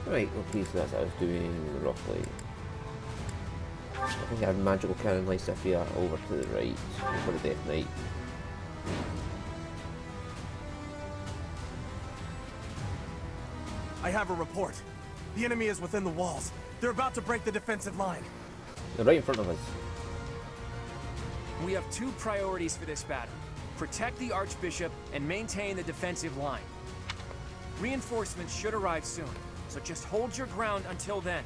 Right, okay, so that's what I was doing roughly. I think I had magical cannon Lysithia over to the right for the Death Knight. I have a report. The enemy is within the walls. They're about to break the defensive line. They're right in front of us. We have two priorities for this battle. Protect the Archbishop and maintain the defensive line. Reinforcements should arrive soon, so just hold your ground until then.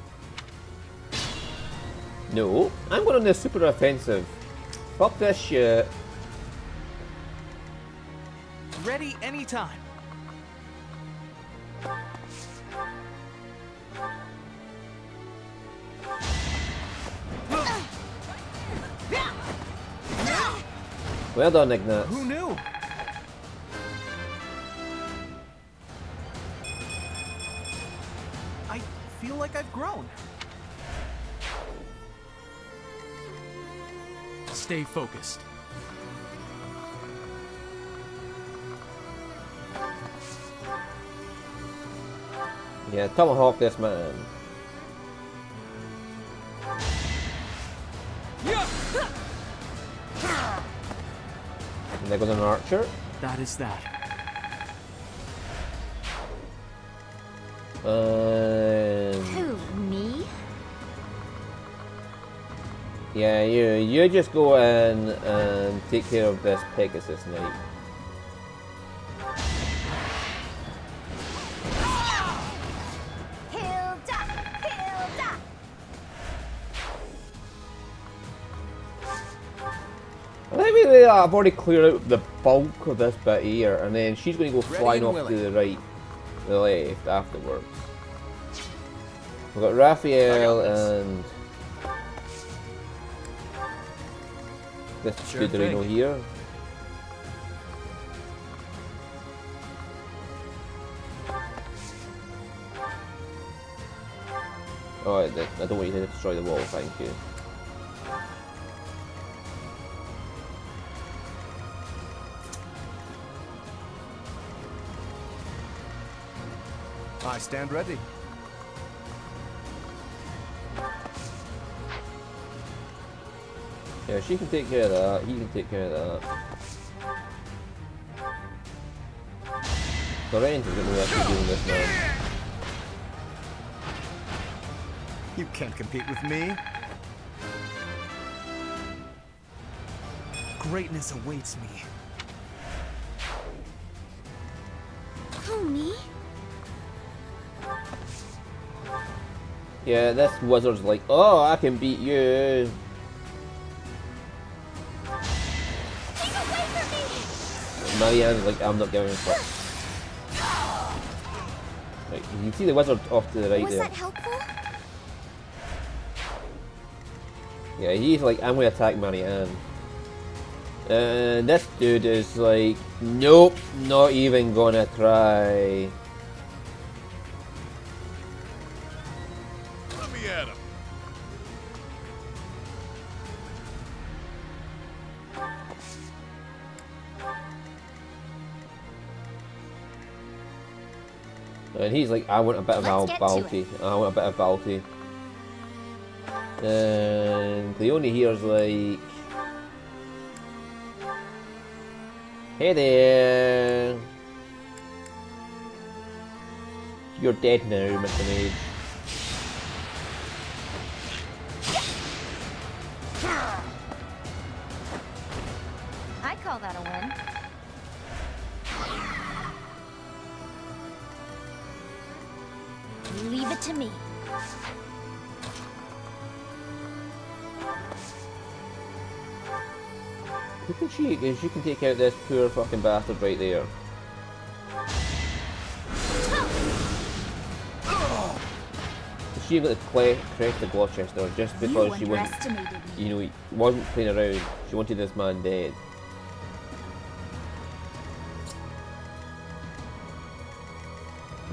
No, I'm going on the super offensive. Fuck this shit. Ready anytime. Well done, Ignatz. Who knew? I feel like I've grown. Stay focused. Yeah, tomahawk this man. And there goes an archer. That is that. Who, me? Yeah, you just go in and take care of this Pegasus Knight. I think I've already cleared out the bulk of this bit here, and then she's going to go flying off to the right, the left afterwards. We've got Raphael and this Duderino here. Oh, I don't want you to destroy the wall, thank you. I stand ready. Yeah, she can take care of that, he can take care of that. Lorenz is going to be actually doing this now. You can't compete with me. Greatness awaits me. Who, me? Yeah, this wizard's like, oh, I can beat you. Marianne's like, I'm not giving a fuck. Right, you can see the wizard off to the right Was there. that helpful? Yeah, he's like, I'm gonna attack Marianne. And this dude is like, nope, not even gonna try. Let me at him. And he's like, I want a bit of bounty. I want a bit of bounty. And Cleone here's like, hey there. You're dead now, Mr. Mage. I call that a win. Leave it to me. Who can she? Because she can take out this poor fucking bastard right there. She got the crest of Gloucester just because she wasn't, you know, wasn't playing around. She wanted this man dead.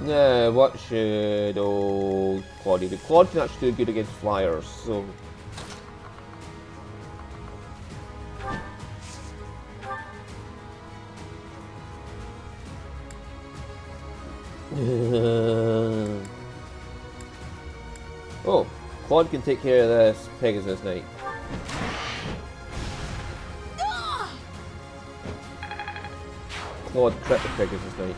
Now, what should old Claudia do? Claudia can actually do good against flyers, so. Claude can take care of this Pegasus Knight. Claude crit the Pegasus Knight.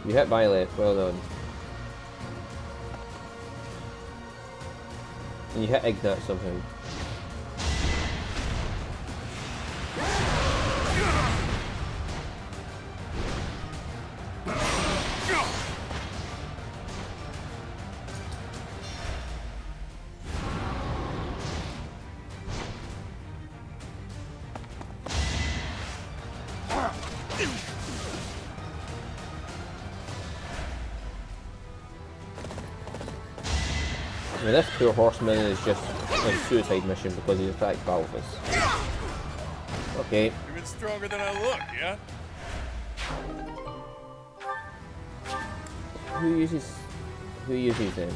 You hit Violet, well done. And you hit Ignat somehow. I mean, this poor horseman is just on a suicide mission because he attacked Balthus. Okay. Even stronger than I look, yeah? Who uses them?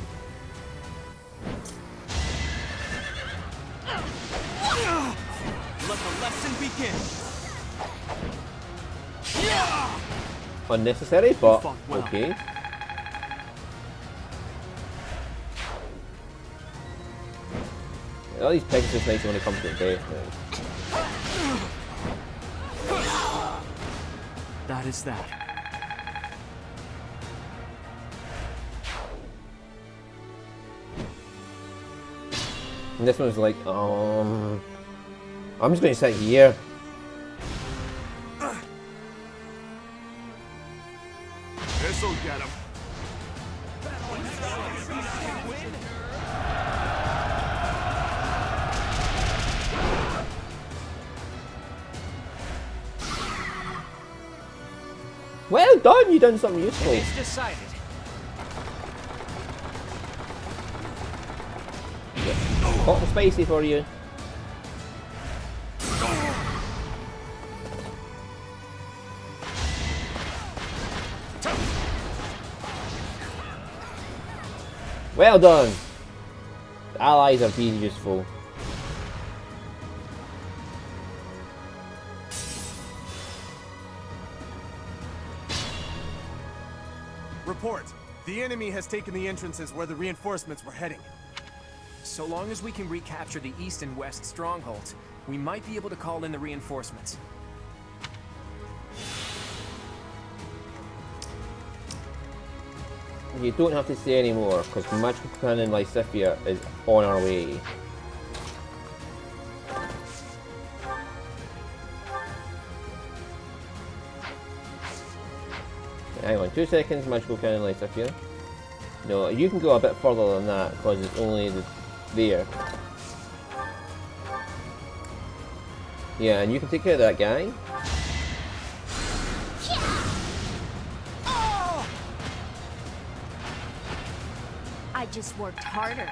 Let the lesson begin. Unnecessary, but fought well. okay. All these Pegasus Knights when it comes to death now. That is that. And this one's like, I'm just going to sit here. This'll get him. Well done, you done something useful. It's decided. Hot and spicy for you. Well done. The allies are being useful. Report. The enemy has taken the entrances where the reinforcements were heading. So long as we can recapture the east and west strongholds, we might be able to call in the reinforcements. You don't have to say any more, because Magical Cannon Lysithia is on our way. Hang on, 2 seconds, Magical Cannon Lysithia. No, you can go a bit further than that, because it's only there. Yeah, and you can take care of that guy. I just worked harder.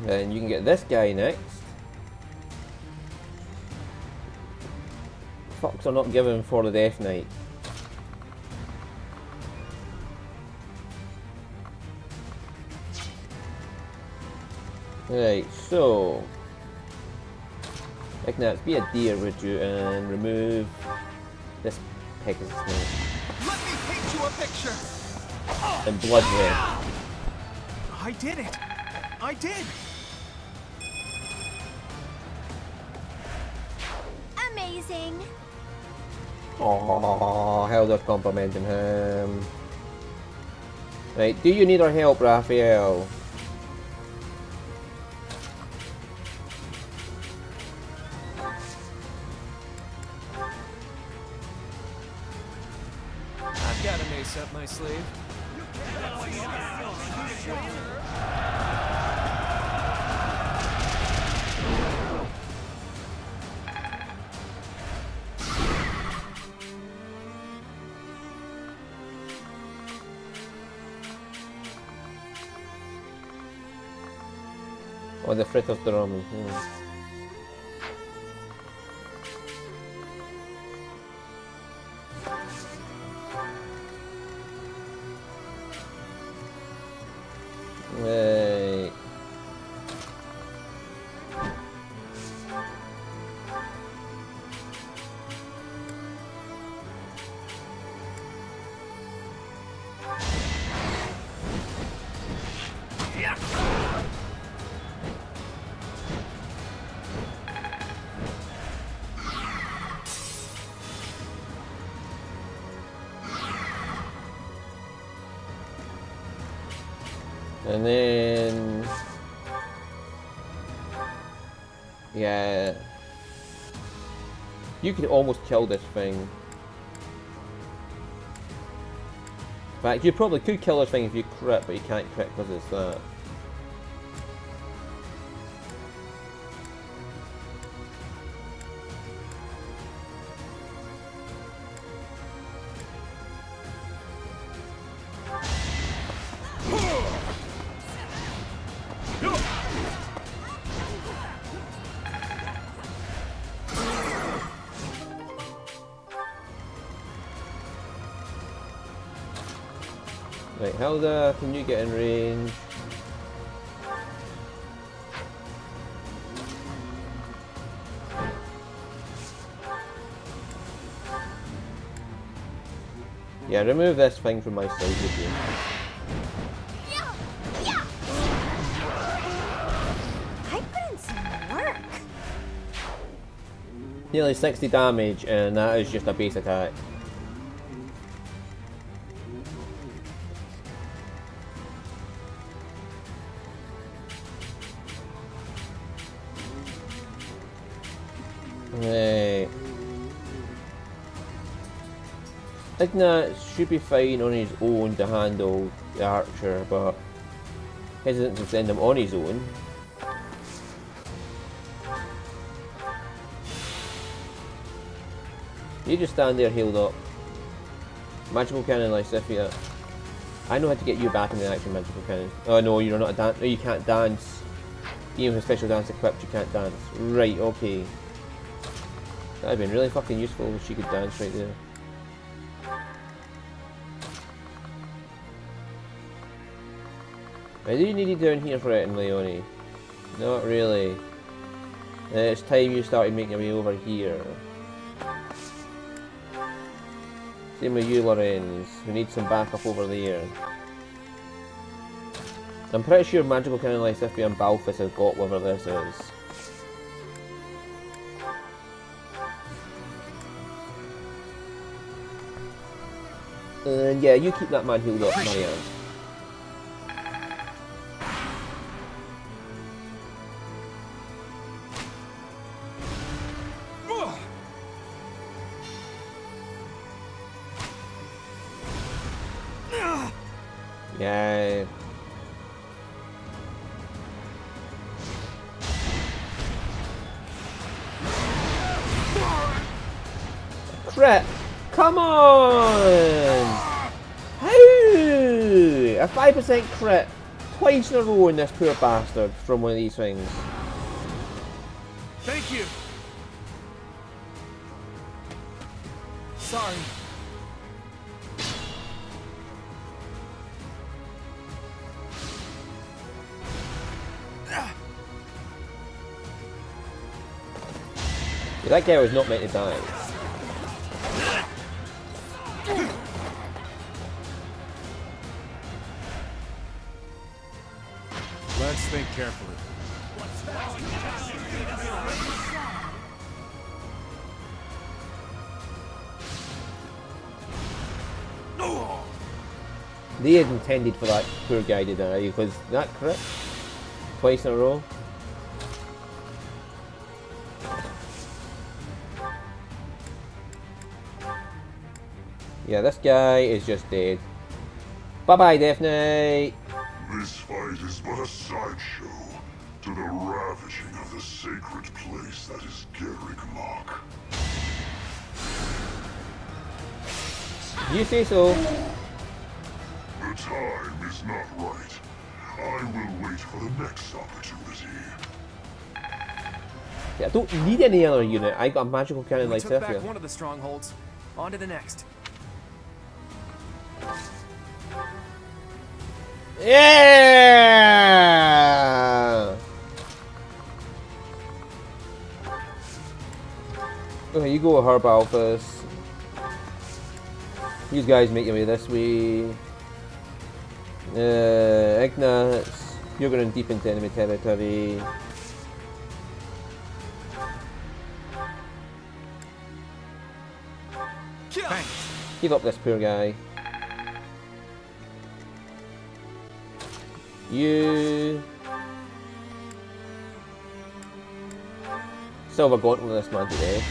Then you can get this guy next. Fucks are not given for the Death Knight. Right, so Ignatz, be a dear, would you, and remove this Pegasus Knight. Let me paint you a picture. And blood red. I did it. I did. Amazing. Oh, Helder's complimenting him. Right, do you need our help, Raphael? I've got an ace up my sleeve. Oh, the fritters drum. And then... yeah... you could almost kill this thing. In fact, you probably could kill this thing if you crit, but you can't crit because it's that. Right, Hilda, can you get in range? Yeah, remove this thing from my side with you. I put in some work. Nearly 60 damage, and that is just a base attack. Right. Ignat should be fine on his own to handle the archer, but hesitant to send him on his own. You just stand there healed up. Magical cannon, Lysithia. I know how to get you back in the action, magical cannon. Oh no, you're not a dance. No, you can't dance. Even with special dance equipped, you can't dance. Right, okay. That'd have been really fucking useful if she could dance right there. Right, do you need it down here for it in Leone? Not really. It's time you started making your way over here. Same with you, Lorenz. We need some backup over there. I'm pretty sure Magical Cannon Lysithia and Balthus have got whatever this is. And yeah, you keep that man healed up, Marianne. Yeah. Crit! Come on! How? A 5% crit twice in a row in this poor bastard from one of these things. Thank you. Sorry. That guy was not meant to die. Let's think carefully. They had intended for that poor guy to die because that crit twice in a row. Yeah, this guy is just dead. Bye bye, Death Knight! This fight is but a sideshow to the ravaging of the sacred place that is Garrigmach. You say so. The time is not right. I will wait for the next opportunity. Yeah, I don't need any other unit. I got a magical cannon We like took back Sifia. one of the strongholds. On to the next. Yeah! Okay, you go with her, Balthus. These guys make your way this way. Ignatz, you're going deep into enemy territory. Thanks. Heal up this poor guy. You. Silver gauntlet this man today.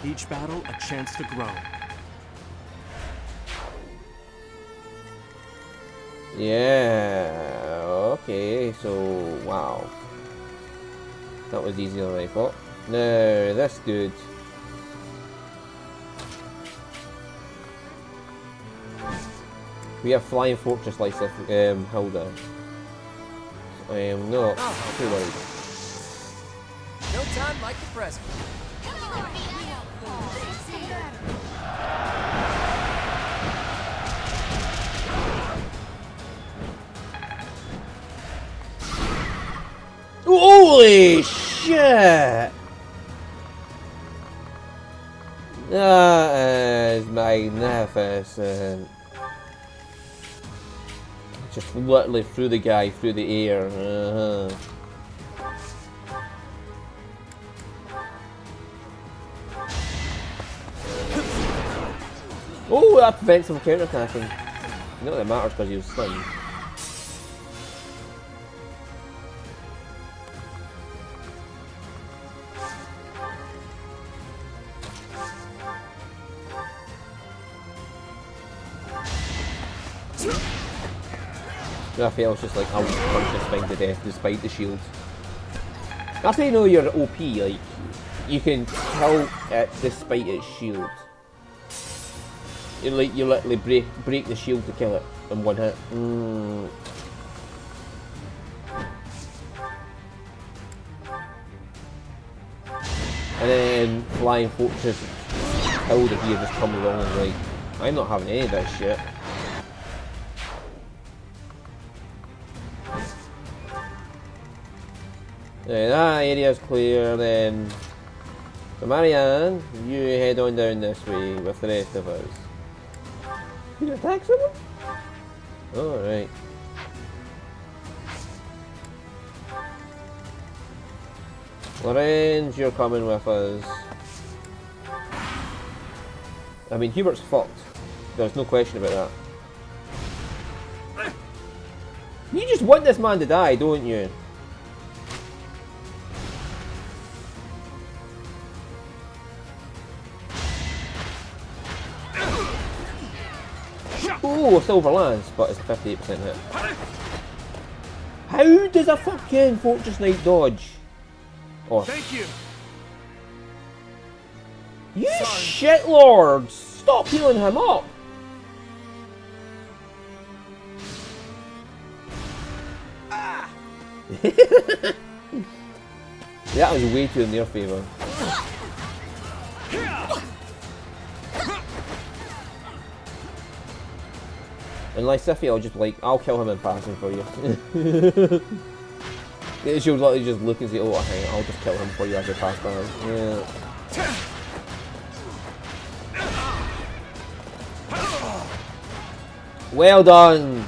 Each battle, a chance to grow. Yeah. Okay. So wow. That was easier than I thought. No, this dude. We have Flying Fortress like Hilda. I am not too worried. No time like the present. Holy shit! That is magnificent. Just literally threw the guy through the air. Oh, that prevents him counter-attacking. Not that it matters because he was stunned. Raphael's just like, I'll punch this thing to death despite the shield. After you know you're OP, like, you can kill it despite its shield. You literally break the shield to kill it in one hit. And then Flying Fortress Hilda here just comes along and like, I'm not having any of this shit. That area's clear then. So Marianne, you head on down this way with the rest of us. You gonna attack someone? Alright. Lorenz, you're coming with us. I mean, Hubert's fucked. There's no question about that. You just want this man to die, don't you? Ooh, a silver lance, but it's a 58% hit. How does a fucking Fortress Knight dodge? Oh. Thank you. You shitlords! Stop healing him up! That was way too in their favour. And Lysifi, I'll just like, I'll kill him in passing for you. She'll literally just look and say, oh, hang on, I'll just kill him for you as I pass by. Yeah. Well done!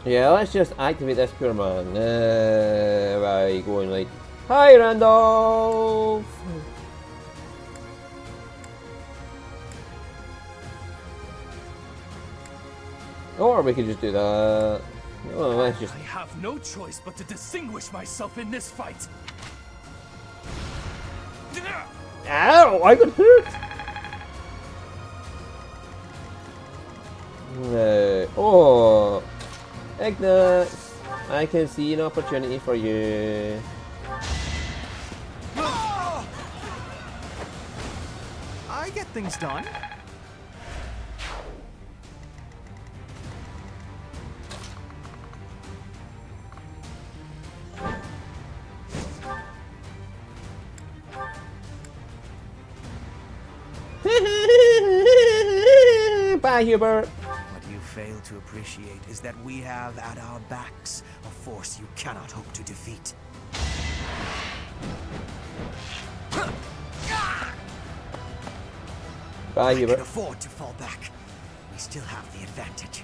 Yeah, let's just activate this poor man. Right, going like, hi Randolph! Or we could just do that. Oh, let's just... I have no choice but to distinguish myself in this fight. Ow, I got hurt! No. Oh! Ignatz, I can see an opportunity for you. I get things done. Bye, Hubert. What you fail to appreciate is that we have at our backs a force you cannot hope to defeat. Bye, I can Hubert. afford to fall back. We still have the advantage.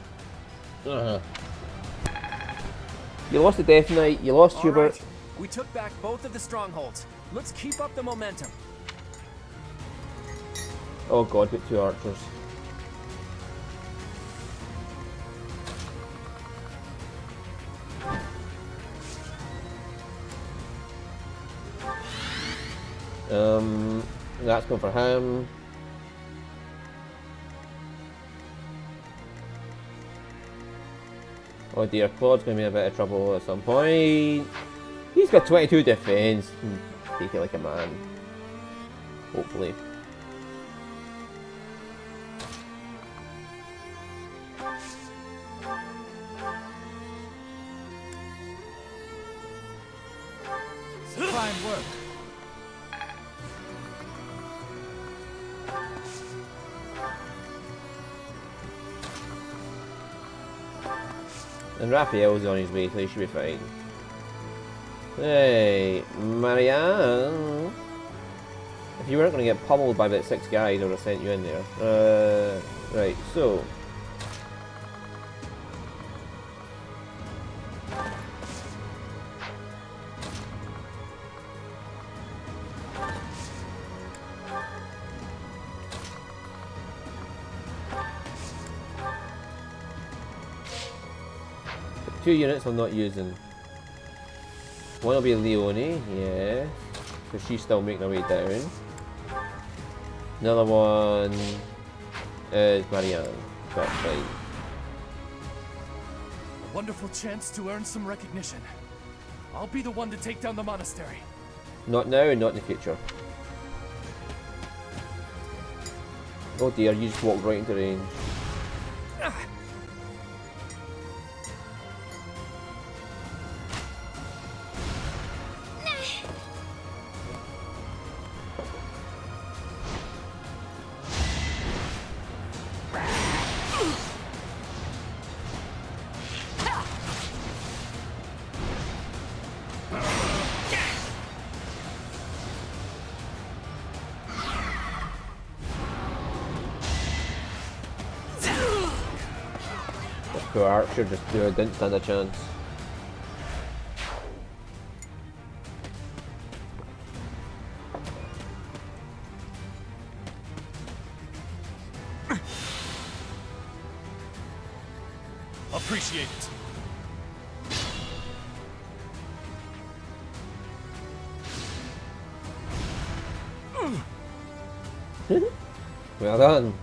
You lost the Death Knight, you lost All Hubert. right. We took back both of the strongholds. Let's keep up the momentum. Oh god, got 2 archers. That's going for him. Oh dear, Claude's going to be in a bit of trouble at some point. He's got 22 defense. Take it like a man. Hopefully. Fine work. And Raphael's on his way, so he should be fine. Hey, Marianne. If you weren't going to get pummeled by about 6 guys, I would have sent you in there. Right, so. The 2 units I'm not using. One will be Leonie, yeah, because she's still making her way down. Another one is Marianne, that's fine. A wonderful chance to earn some recognition. I'll be the one to take down the monastery. Not now and not in the future. Oh dear, you just walked right into range. Poor Archer just didn't stand a chance. Appreciate it. Well done.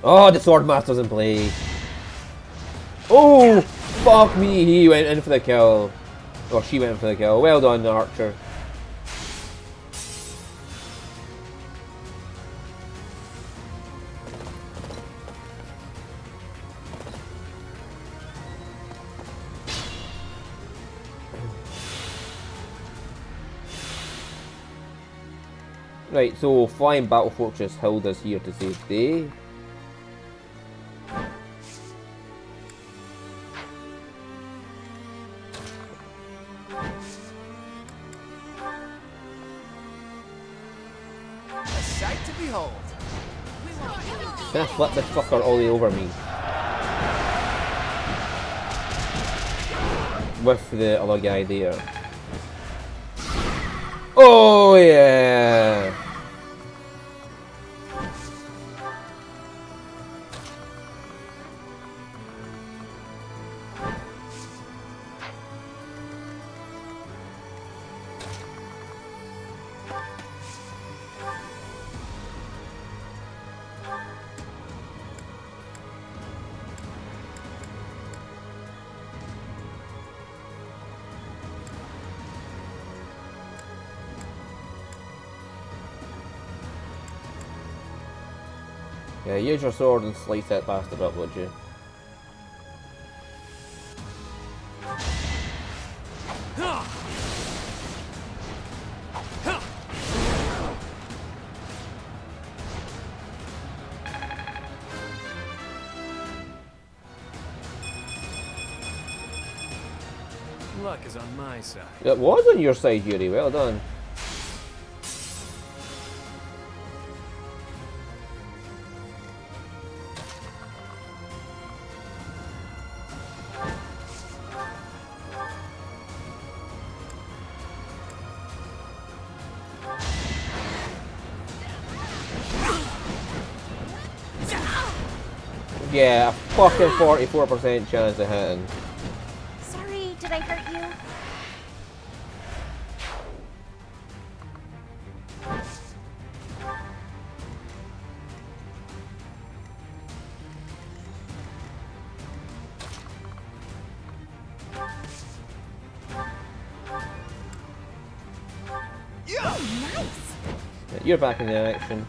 Oh, the Swordmaster's in play. Oh, fuck me, he went in for the kill. Or she went in for the kill. Well done, Archer. Right, so Flying Battle Fortress Hilda's here to save day. A sight to behold. Can I flip this fucker all the way over me? With the other guy there. Oh yeah! Yeah, use your sword and slice that bastard up, would you? Luck is on my side. It was on your side, Yuri. Well done. Yeah, a fucking 44% chance of hitting. Sorry, did I hurt you? Nice. Yeah, you're back in the action.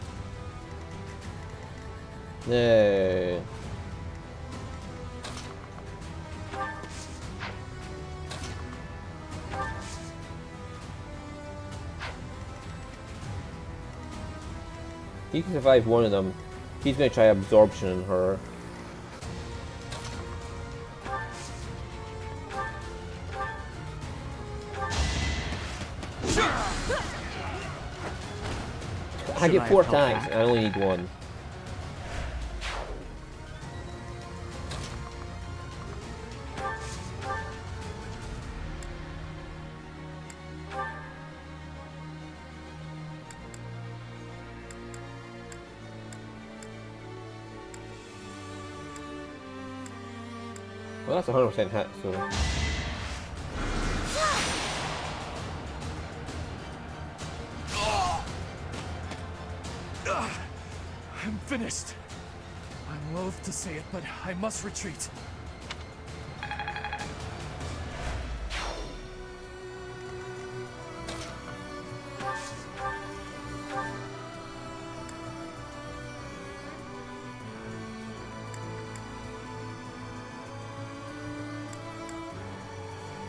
No. He can survive one of them. He's going to try absorption on her. I get 4 attacks. I only need 1. Well, that's 100% hit, so... I'm finished. I'm loath to say it, but I must retreat.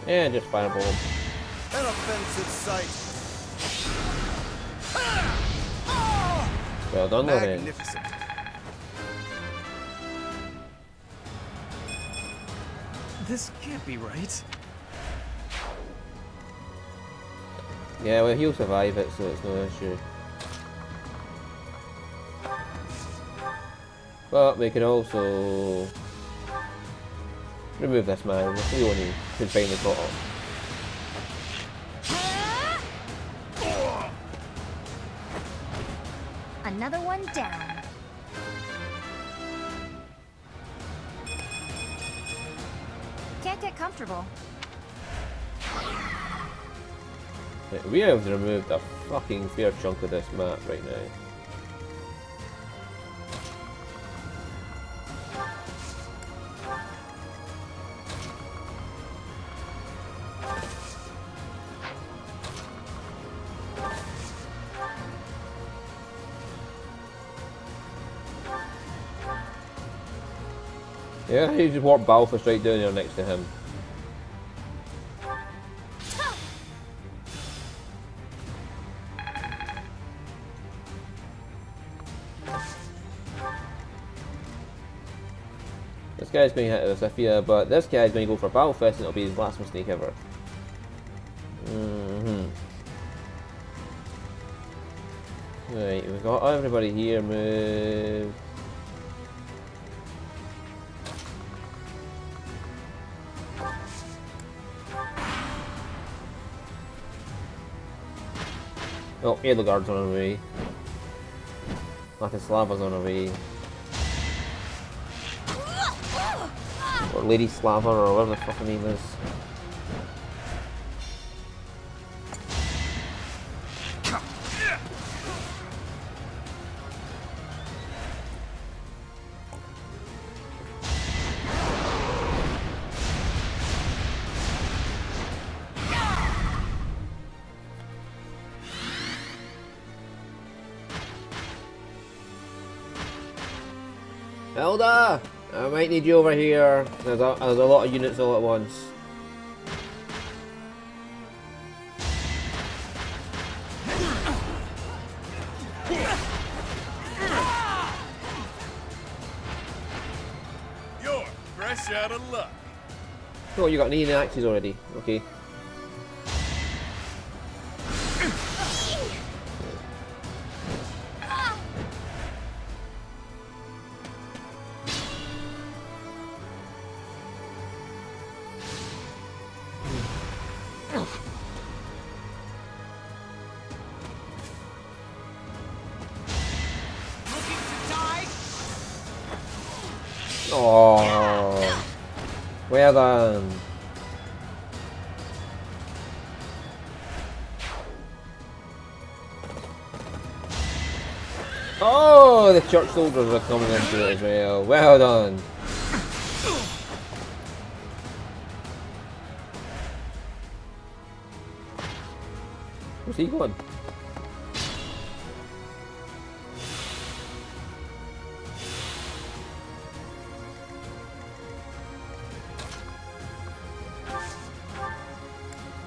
And just fireball him. An offensive sight. Well done, Lorraine. Magnificent. This can't be right. Yeah, well, he'll survive it, so it's no issue. But we could also remove this man. We only could find the bottle. Another one down. Can't get comfortable. We have removed a fucking fair chunk of this map right now. Yeah, you just walk Balfour straight down there next to him. This guy's going to hit us, I fear, but this guy's going to go for Battle Fist and it'll be his last mistake ever. Right, we've got everybody here move. Oh, Edelgard's on her way. Latislava's on her way. Or Lady Slava, or whatever the fuck her name is. Elda! I might need you over here. There's a lot of units all at once. You're fresh out of luck. Oh, you got 9 axes already. Okay. Oh, well done. Oh, the church soldiers are coming into it as well. Well done. Where's he going?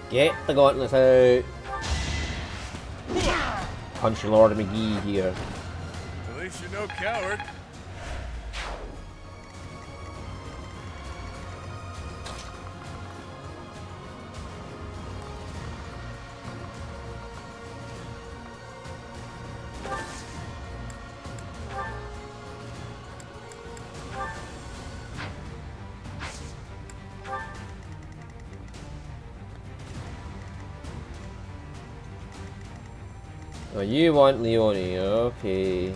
Get the gauntlets out. Punch Lord McGee here. At least you're no coward. Oh, you want Leone, okay.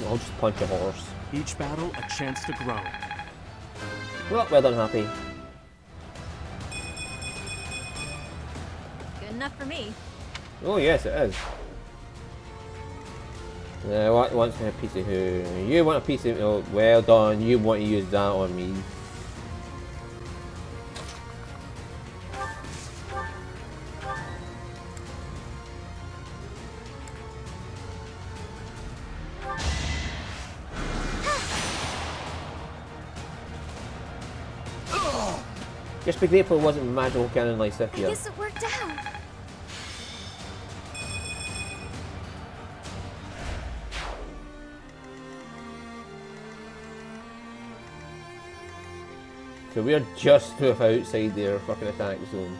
I'll just punch a horse. Each battle, a chance to grow. Well done, Happy. Good enough for me. Oh yes, it is. What wants a piece of who? You want a piece of? Oh, well done. You want to use that on me? Just be grateful it wasn't magical cannon like I Scythia. guess it worked out. So we're just outside their fucking attack zone.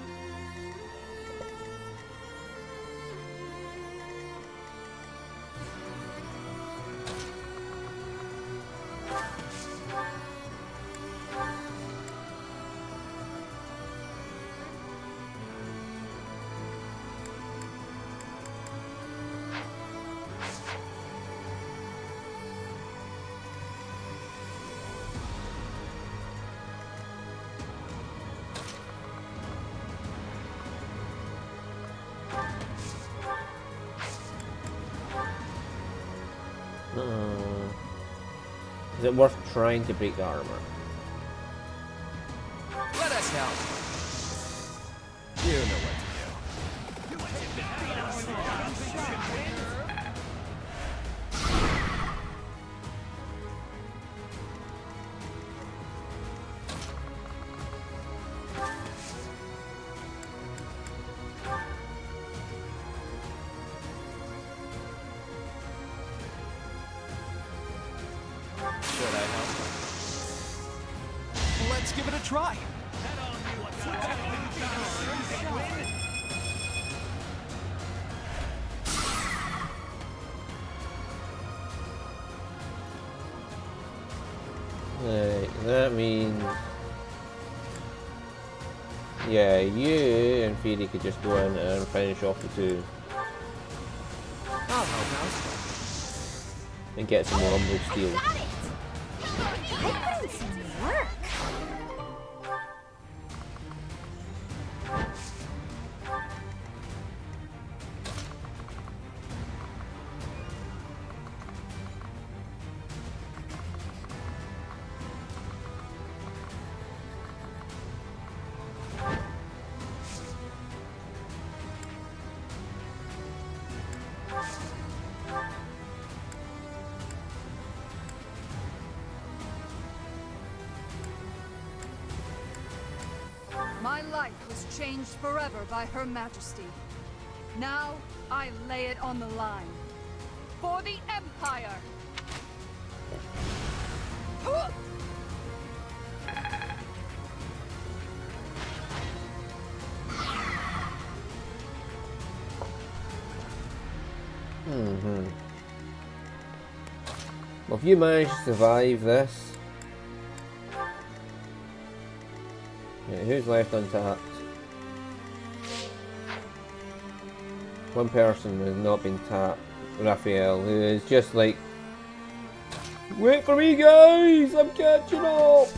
Is it worth trying to break the armor? Let us help. You know what to do. Should I help? Let's give it a try. That means... Yeah, you in theory could just go in and finish off the two. I'll help out. And get some more Umbral Steel. Got it! I put in some work. My life was changed forever by Her Majesty. Now, I lay it on the line. For the Empire! Well, if you manage to survive this... Yeah, who's left untapped? One person has not been tapped. Raphael, who is just like... Wait for me, guys! I'm catching up!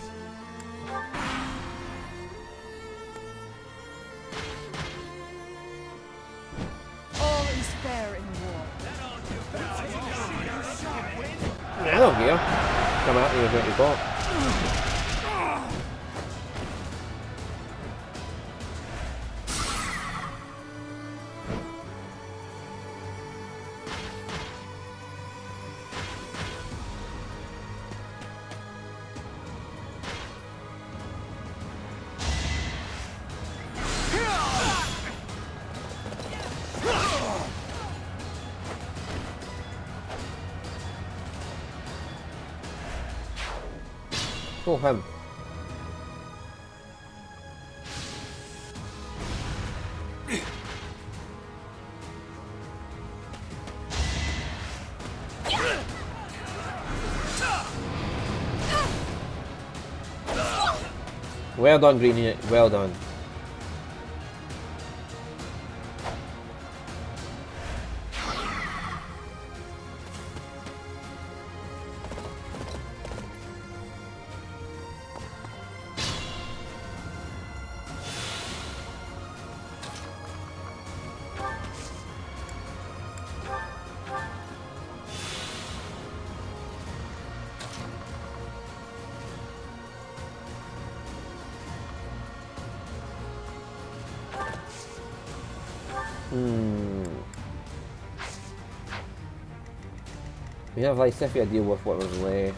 All is fair in war. I don't care. Come at me with what you got. Oh, him. Well done, Greenie. Well done. We have Lysithia deal with what was left.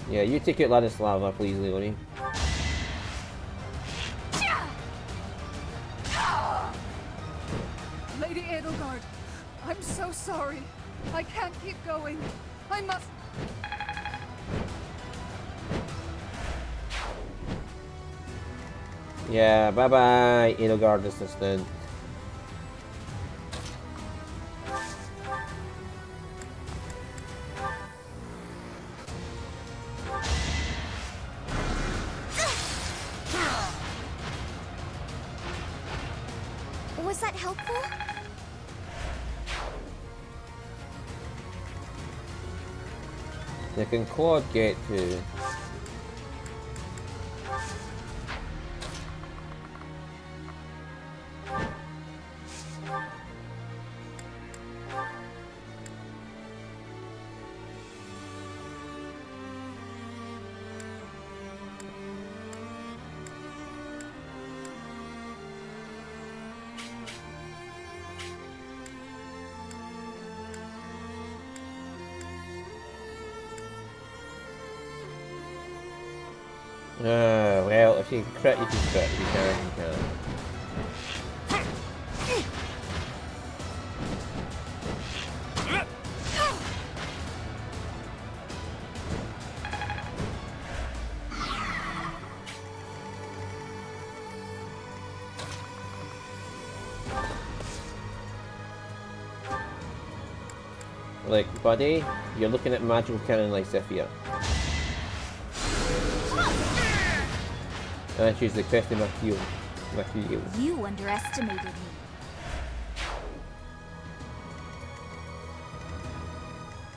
Yeah, you take out Ladislava, please, Leonie. Lady Edelgard, I'm so sorry. I can't keep going. I must... Yeah, bye-bye, Edelgard assistant. Was that helpful? They can Claude get to? Well, if you can crit, you can crit. If you can, you can. Like, buddy, you're looking at magical cannon like Zephyr. And she's the question of you. You underestimated me.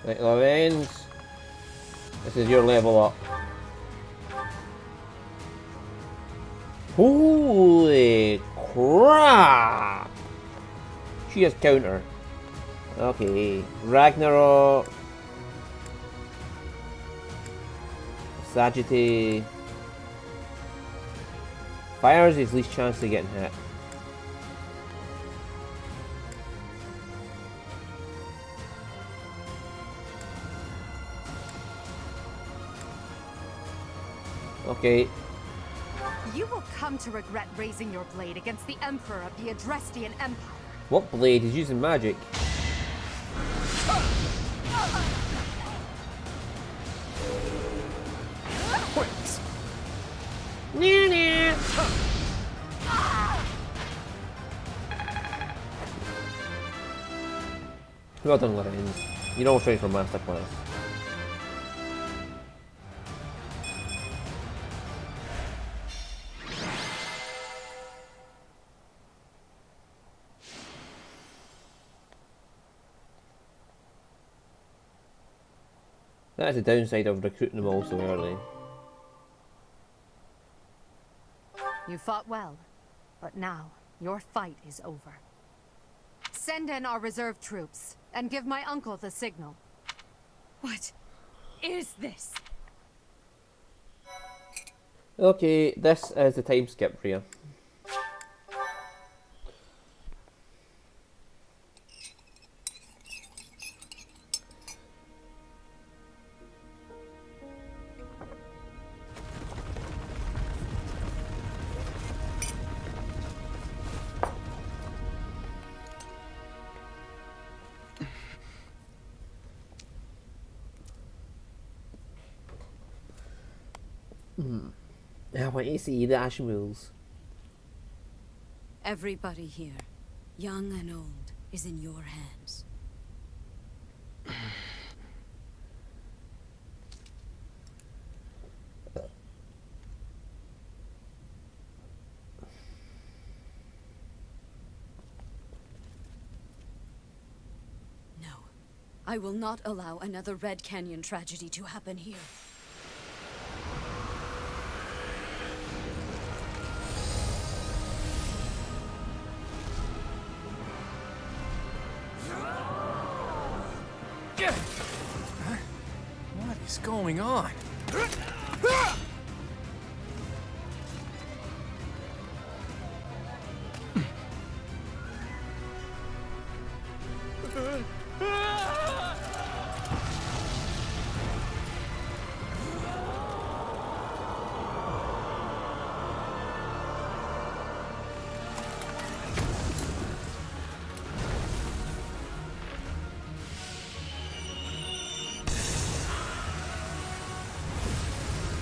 Right, Lorenz. This is your level up. Holy crap! She has counter. Okay. Ragnarok. Sagittarius. Fire is his least chance of getting hit. Okay. You will come to regret raising your blade against the Emperor of the Adrestian Empire. What blade? He's using magic. Well done, Lorenz. You're almost ready for masterclass. That is the downside of recruiting them all so early. You fought well, but now your fight is over. Send in our reserve troops and give my uncle the signal. What is this? Okay, this is the time skip for you. I want to see the Ashmules. Everybody here, young and old, is in your hands. No, I will not allow another Red Canyon tragedy to happen here. What is going on?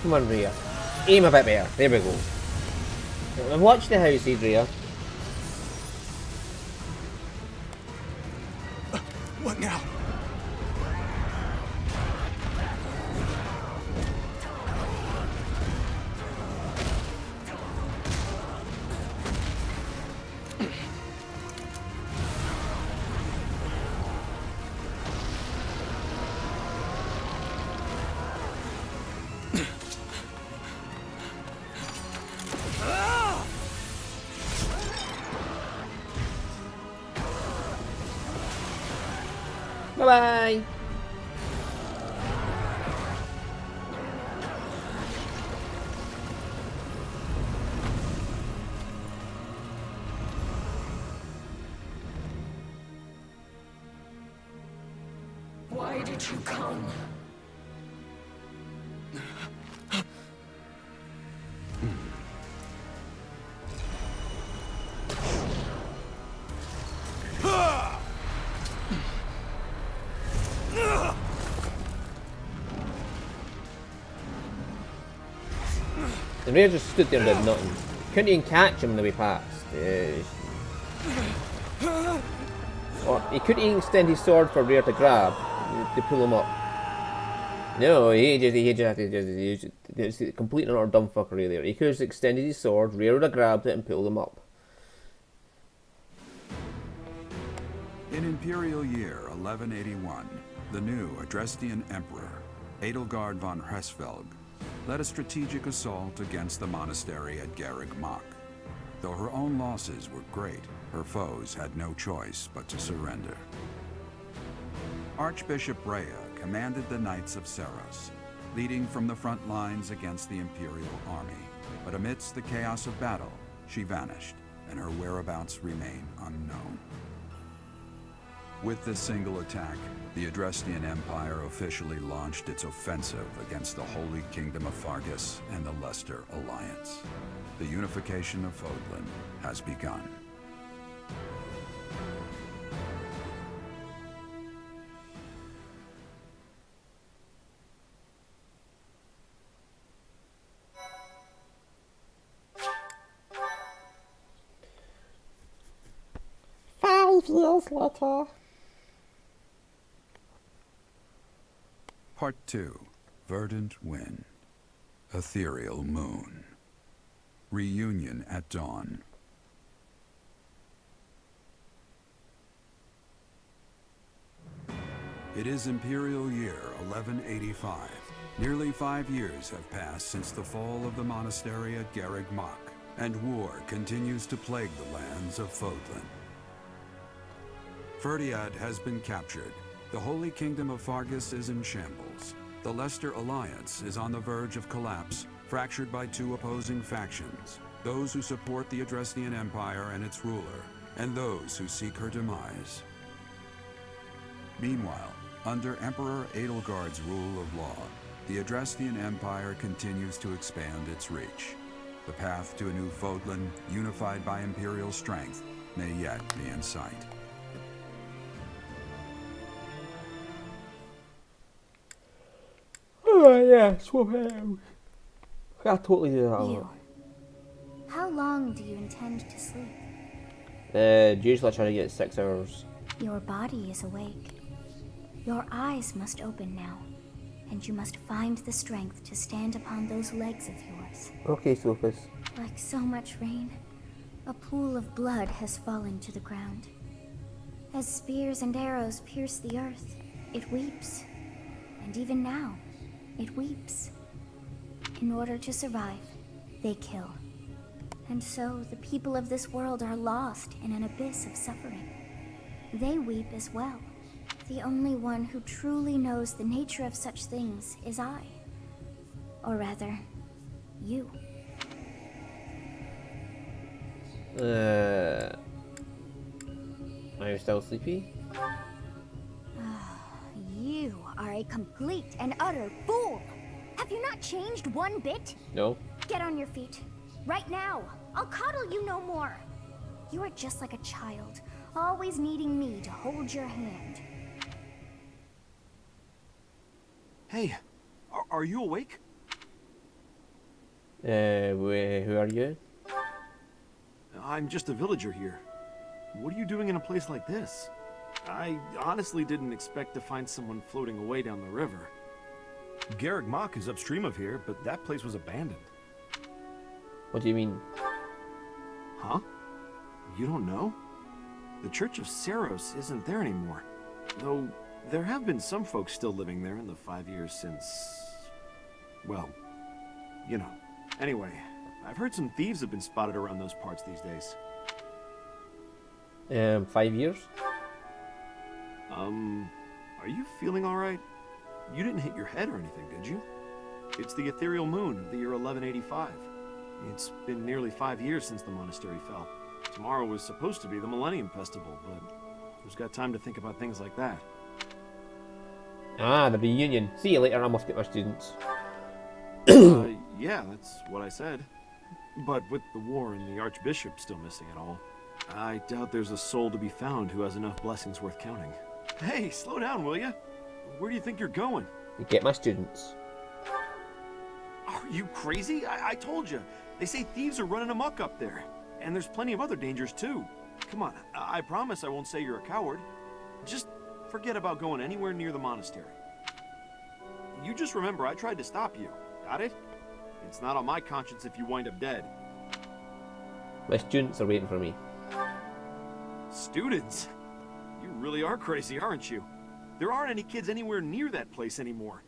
Come on, Rhea. Aim a bit better. There we go. And watch the house, Rhea. What now? Bye-bye. Why did you come? The Rhea just stood there and did nothing. Couldn't even catch him on the way past. Or he couldn't even extend his sword for Rhea to grab, to pull him up. No, he just complete and utter dumb fuckery there. He could have extended his sword, Rhea would have grabbed it and pulled him up. In Imperial Year 1181, the new Adrestian Emperor, Edelgard von Hresvelg, led a strategic assault against the monastery at Garreg Mach. Though her own losses were great, her foes had no choice but to surrender. Archbishop Rhea commanded the Knights of Seros, leading from the front lines against the Imperial army. But amidst the chaos of battle, she vanished, and her whereabouts remain unknown. With this single attack, the Adrestian Empire officially launched its offensive against the Holy Kingdom of Fargus and the Leicester Alliance. The unification of Fodlan has begun. Years later. Part 2. Verdant Wind. Ethereal Moon. Reunion at Dawn. It is Imperial Year 1185. Nearly 5 years have passed since the fall of the monastery at Garreg Mach, and war continues to plague the lands of Fodlan. Ferdiad has been captured. The Holy Kingdom of Fargus is in shambles. The Leicester Alliance is on the verge of collapse, fractured by 2 opposing factions. Those who support the Adrestian Empire and its ruler, and those who seek her demise. Meanwhile, under Emperor Edelgard's rule of law, the Adrestian Empire continues to expand its reach. The path to a new Fodlan, unified by Imperial strength, may yet be in sight. Oh yeah, swap out. I totally do that. You. How long do you intend to sleep? Usually I try to get 6 hours. Your body is awake. Your eyes must open now, and you must find the strength to stand upon those legs of yours. Okay, Sophus. Like so much rain, a pool of blood has fallen to the ground. As spears and arrows pierce the earth, it weeps. And even now, it weeps. In order to survive, they kill. And so the people of this world are lost in an abyss of suffering. They weep as well. The only one who truly knows the nature of such things is I. Or rather, you. Are you still sleepy? You are a complete and utter fool! Have you not changed one bit? No. Get on your feet. Right now! I'll coddle you no more! You are just like a child, always needing me to hold your hand. Hey, are you awake? Who are you? I'm just a villager here. What are you doing in a place like this? I honestly didn't expect to find someone floating away down the river. Garreg Mach is upstream of here, but that place was abandoned. What do you mean? Huh? You don't know? The Church of Saros isn't there anymore. Though, there have been some folks still living there in the 5 years since... well, you know. Anyway, I've heard some thieves have been spotted around those parts these days. 5 years? Are you feeling alright? You didn't hit your head or anything, did you? It's the ethereal moon of the year 1185. It's been nearly 5 years since the monastery fell. Tomorrow was supposed to be the Millennium Festival, but who's got time to think about things like that? Ah, the reunion. See you later, I must get my students. Yeah, that's what I said. But with the war and the Archbishop still missing it all, I doubt there's a soul to be found who has enough blessings worth counting. Hey, slow down, will ya? Where do you think you're going? Get my students. Are you crazy? I told you. They say thieves are running amok up there. And there's plenty of other dangers, too. Come on, I promise I won't say you're a coward. Just forget about going anywhere near the monastery. You just remember I tried to stop you. Got it? It's not on my conscience if you wind up dead. My students are waiting for me. Students? You really are crazy, aren't you? There aren't any kids anywhere near that place anymore.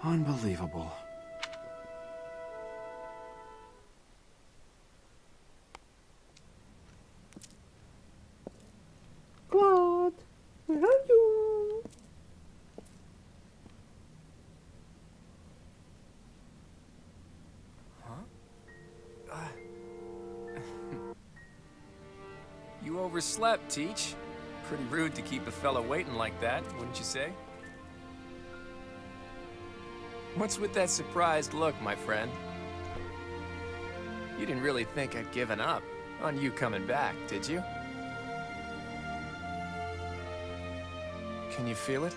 Unbelievable. God, where are you? You overslept, Teach. Pretty rude to keep a fellow waiting like that, wouldn't you say? What's with that surprised look, my friend? You didn't really think I'd given up on you coming back, did you? Can you feel it?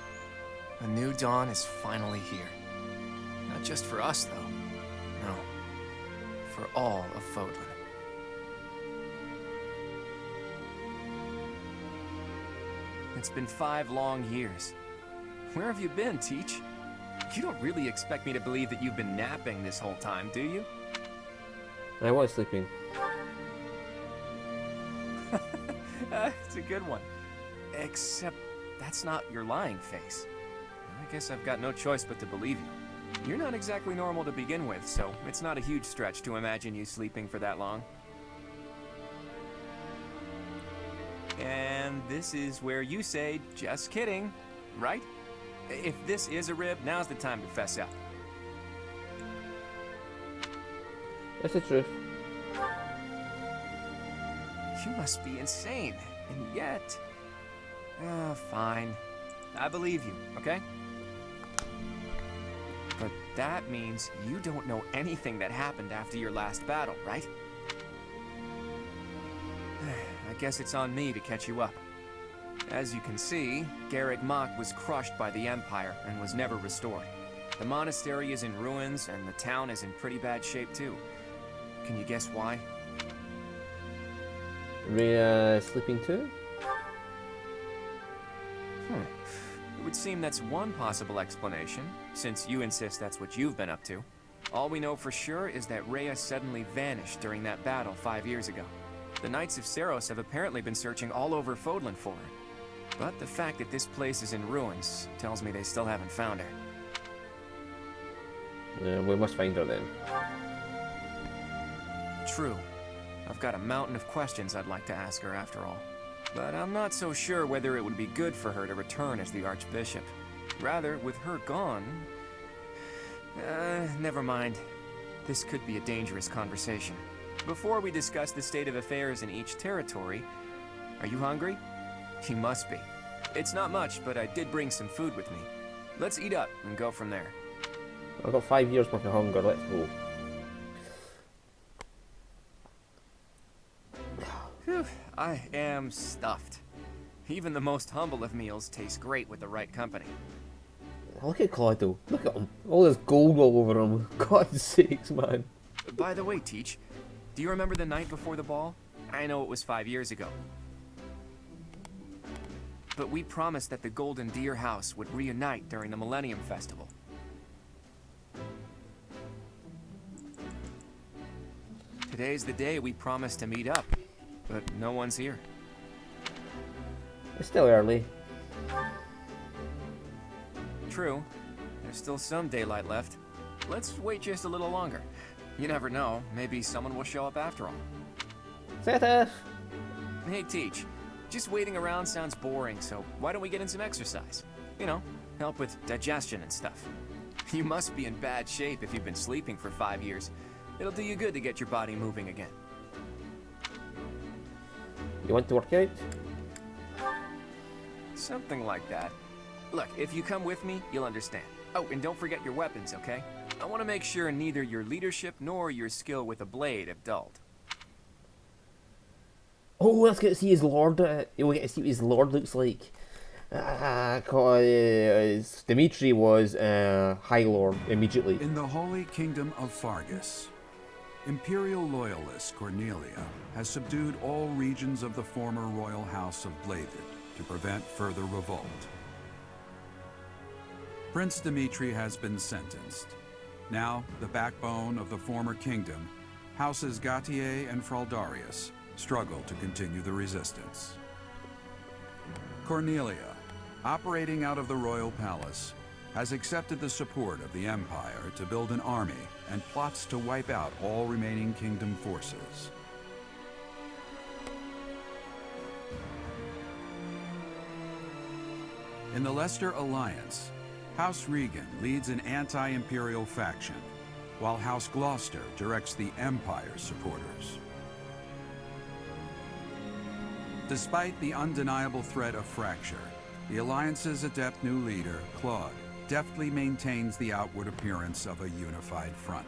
A new dawn is finally here. Not just for us, though. No. For all of Fodlan. It's been 5 long years. Where have you been, Teach? You don't really expect me to believe that you've been napping this whole time, do you? I was sleeping. It's a good one. Except that's not your lying face. I guess I've got no choice but to believe you. You're not exactly normal to begin with, so it's not a huge stretch to imagine you sleeping for that long. And this is where you say, just kidding, right? If this is a rib, now's the time to fess up. That's the truth. You must be insane, and yet... fine. I believe you, okay? But that means you don't know anything that happened after your last battle, right? I guess it's on me to catch you up. As you can see, Garreg Mach was crushed by the Empire and was never restored. The monastery is in ruins, and the town is in pretty bad shape too. Can you guess why? Rhea sleeping too? It would seem that's one possible explanation, since you insist that's what you've been up to. All we know for sure is that Rhea suddenly vanished during that battle 5 years ago. The Knights of Seiros have apparently been searching all over Fodlan for her. But the fact that this place is in ruins tells me they still haven't found her. Yeah, we must find her then. True. I've got a mountain of questions I'd like to ask her after all. But I'm not so sure whether it would be good for her to return as the Archbishop. Rather, with her gone... never mind. This could be a dangerous conversation. Before we discuss the state of affairs in each territory, are you hungry? You must be. It's not much, but I did bring some food with me. Let's eat up and go from there. I've got 5 years worth of hunger, let's go. Whew, I am stuffed. Even the most humble of meals taste great with the right company. Look at Claude though. Look at him. All this gold all over him. God's sakes, man. By the way, Teach, do you remember the night before the ball? I know it was 5 years ago. But we promised that the Golden Deer House would reunite during the Millennium Festival. Today's the day we promised to meet up, but no one's here. It's still early. True. There's still some daylight left. Let's wait just a little longer. You never know, maybe someone will show up after all. Seth! Hey, Teach. Just waiting around sounds boring, so why don't we get in some exercise? You know, help with digestion and stuff. You must be in bad shape if you've been sleeping for 5 years. It'll do you good to get your body moving again. You want to work out? Something like that. Look, if you come with me, you'll understand. Oh, and don't forget your weapons, okay? I want to make sure neither your leadership nor your skill with a blade have dulled. Oh, let's get to see his lord. We get to see what his lord looks like. Dimitri was High Lord immediately. In the Holy Kingdom of Fargus, Imperial loyalist Cornelia has subdued all regions of the former royal house of Blathed to prevent further revolt. Prince Dimitri has been sentenced. Now, the backbone of the former kingdom, Houses Gautier and Fraldarius, struggle to continue the resistance. Cornelia, operating out of the royal palace, has accepted the support of the Empire to build an army and plots to wipe out all remaining kingdom forces. In the Leicester Alliance, House Regan leads an anti-imperial faction, while House Gloucester directs the Empire's supporters. Despite the undeniable threat of fracture, the Alliance's adept new leader, Claude, deftly maintains the outward appearance of a unified front.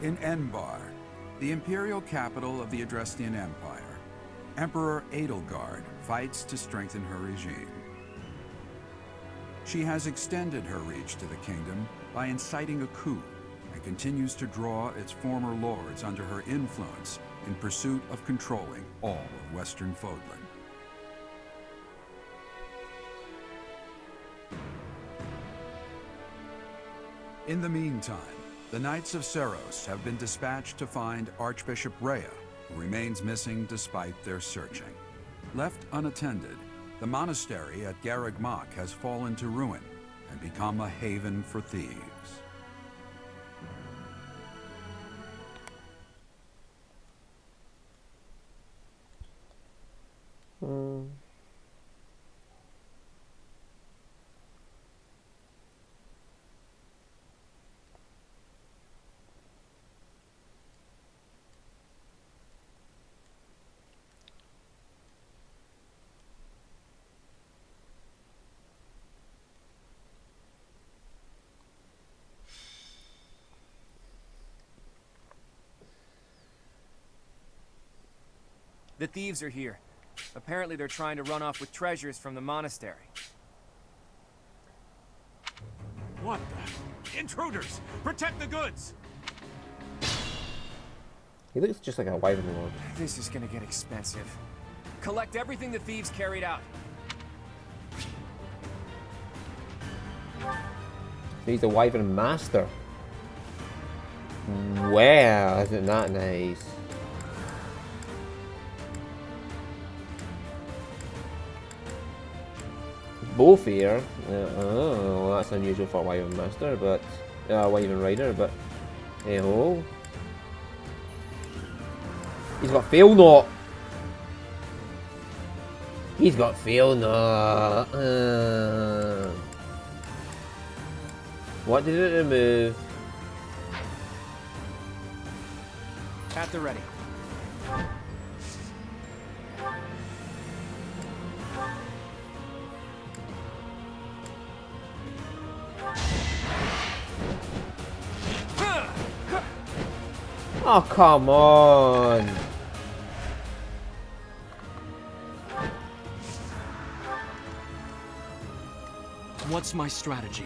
In Enbar, the imperial capital of the Adrestian Empire, Emperor Edelgard fights to strengthen her regime. She has extended her reach to the kingdom by inciting a coup and continues to draw its former lords under her influence in pursuit of controlling all of Western Fodlan. In the meantime, the Knights of Seros have been dispatched to find Archbishop Rhea, who remains missing despite their searching. Left unattended, the monastery at Garreg Mach has fallen to ruin and become a haven for thieves. The thieves are here. Apparently they're trying to run off with treasures from the monastery. What the? Intruders! Protect the goods! He looks just like a wyvern lord. This is gonna get expensive. Collect everything the thieves carried out. He's the wyvern master. Wow, isn't that nice? Both here. Oh, that's unusual for a wyvern master, but wyvern rider. But hey ho, he's got fail knot. He's got fail knot. What did it remove? At the ready. Oh, come on. What's my strategy?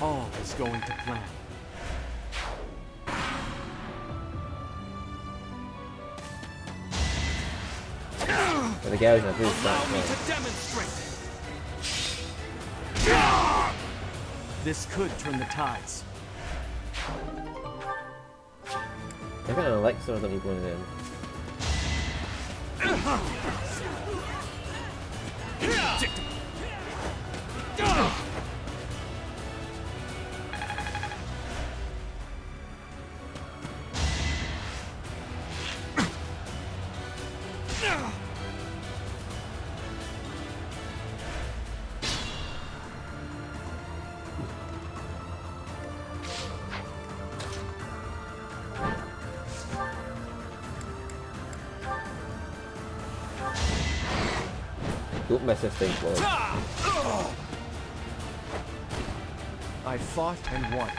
All is going to plan. The guy's not really Allow me to demonstrate. This could turn the tides. I got an elixir, I don't need one of them. Don't miss this thing, Claude. I fought and won.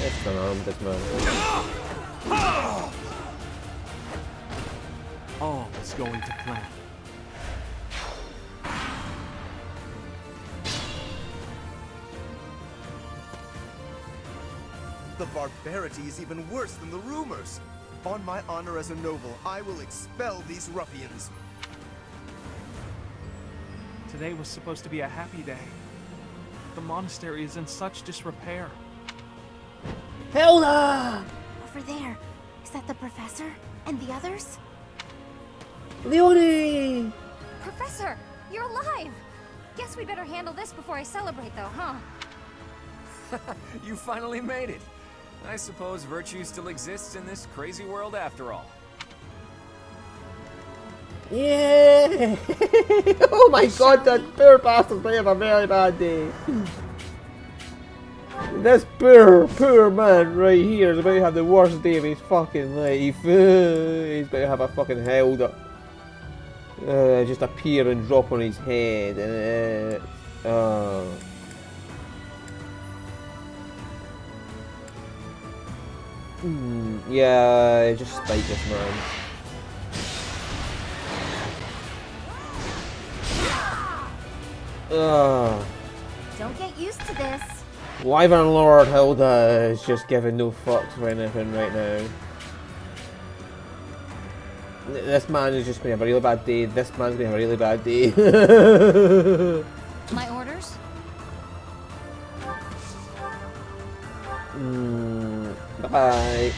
It's unarmed, this man. All is going to plan. The barbarity is even worse than the rumors. On my honor as a noble, I will expel these ruffians. Today was supposed to be a happy day. The monastery is in such disrepair. Hilda! Over there. Is that the professor? And the others? Leonie! Professor, you're alive! Guess we better handle this before I celebrate, though, huh? You finally made it. I suppose virtue still exists in this crazy world after all. Yeah! Oh my god, that poor bastard's gonna have a very bad day. This poor man right here is about to have the worst day of his fucking life. He's about to have a fucking held up. Just appear and drop on his head. Yeah, just spite this man. Don't get used to this. Wyvern Lord Hilda is just giving no fucks for anything right now. This man is just going to have a really bad day. This man's going to have a really bad day. My orders? Bye-bye.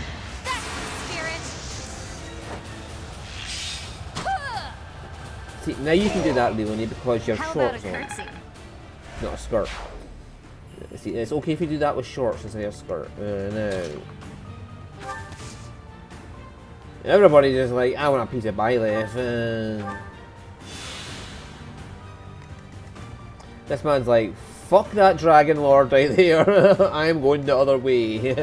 See, now you can do that, Leonie, because you have shorts on. Not a skirt. See, it's okay if you do that with shorts instead of a skirt. No. Everybody's just like, I want a piece of Byleth. This man's like, fuck that dragon lord right there. I'm going the other way.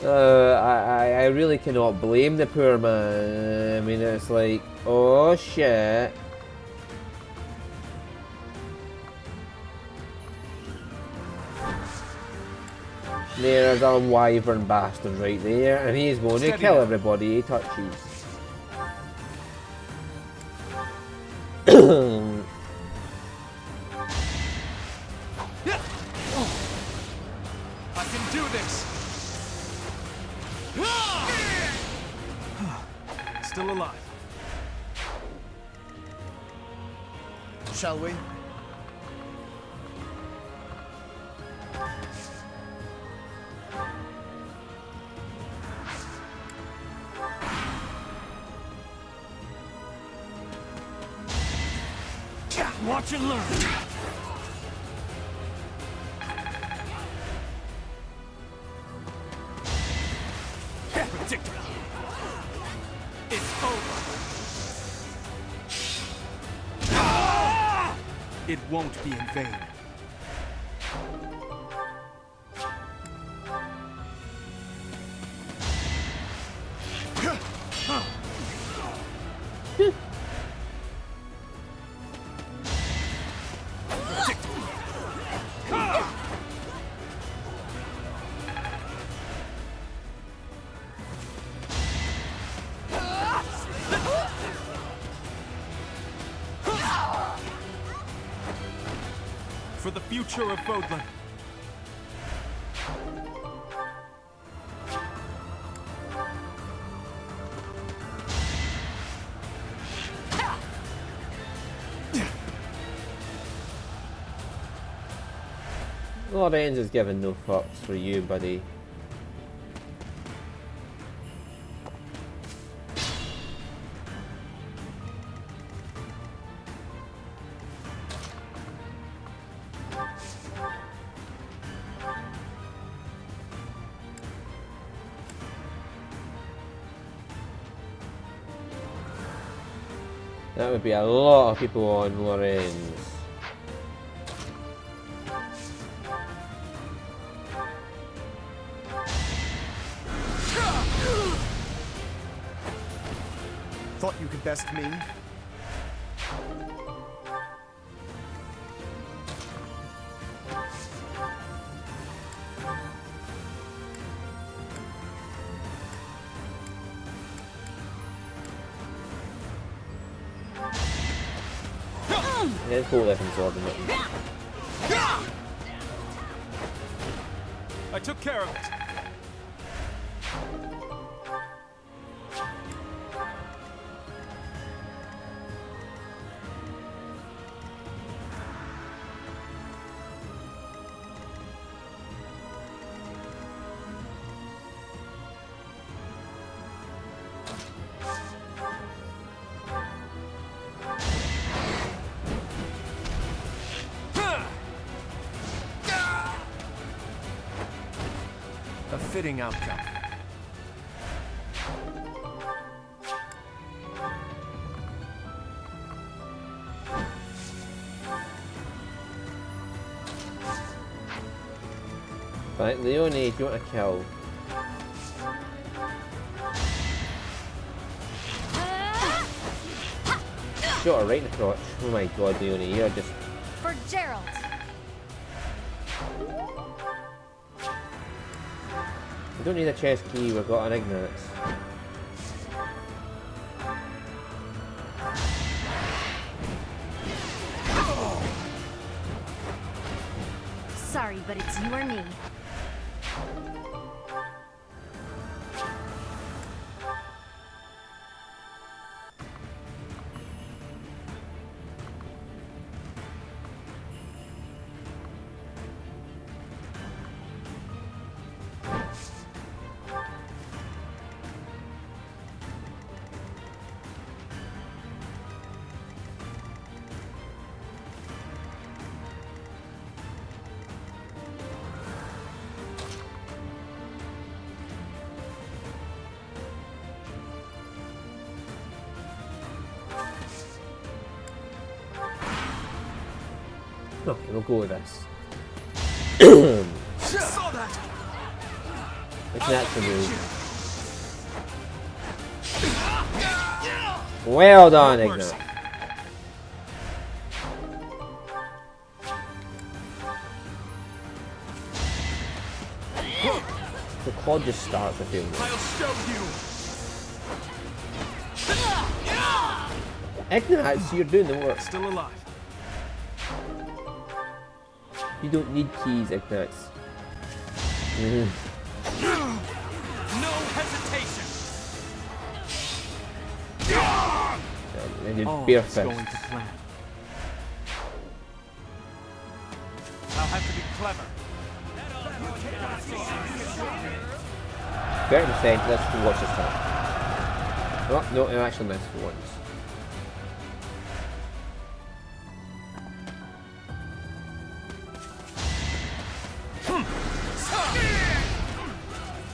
I really cannot blame the poor man. I mean, it's like, oh shit. There's a wyvern bastard right there, and he's going to kill everybody he touches. I can do this! Still alive. Shall we? Watch and learn. It's over. It won't be in vain. For the future of Vodland. Lorenz is giving no fucks for you, buddy. That would be a lot of people on Lorenz. Thought you could best me? Yeah, it's cool left and sword in it. I took care of it. fitting outcome. Right, Leone, do you want to kill? Shot her right in the crotch. Oh my god, Leone, you're just... For Gerald. We don't need a chest key, we've got an Ignatz. Sorry, but it's you or me. Okay, we'll go with this. Ignatz removed. Well done, Ignatz. The quad just starts, I feel. Ignatz, you're doing the work. Still alive. You don't need keys, Ignatz. No hesitation. And you All bare is fist. going to plan. I'll have to be clever. 30%, let's watch this time. Oh, no, I actually missed for once.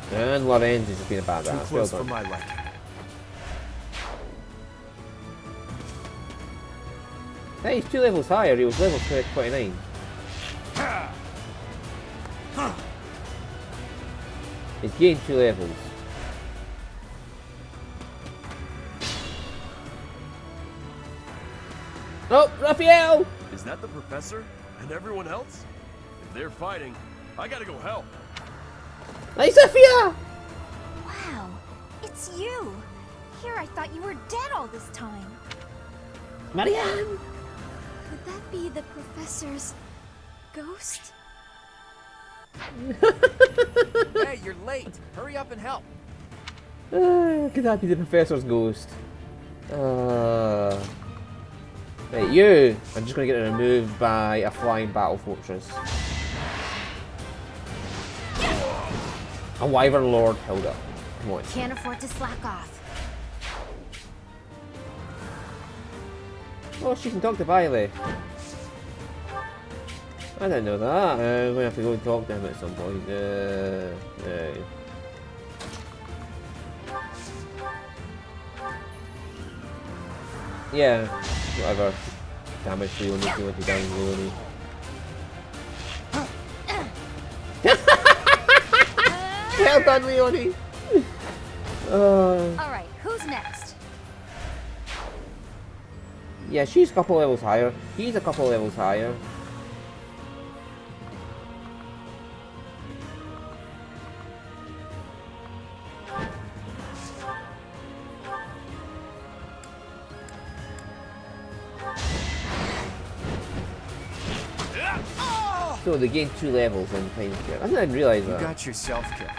And Lorenz has been a bad Too ass. close Well for done. my liking. Hey, he's 2 levels higher. He was level 29. He's gained 2 levels. Oh, Raphael! Is that the professor? And everyone else? If they're fighting, I gotta go help. Nice, Sophia! Wow, it's you. Here I thought you were dead all this time. Marianne! Could that be the professor's ghost? Hey, you're late. Hurry up and help. Could that be the professor's ghost? Right, you! I'm just gonna get removed by a flying battle fortress. A Wyvern Lord Hilda. Come on. Can't afford to slack off. Oh, she can talk to Bailey. I didn't know that. I'm gonna have to go and talk to him at some point. Yeah, whatever. Damage Leone, do what you down, Leone. Well done, Leone! Alright, who's next? Yeah, she's a couple levels higher. He's a couple levels higher. So they gained 2 levels in time here. I didn't realise You that. got yourself killed.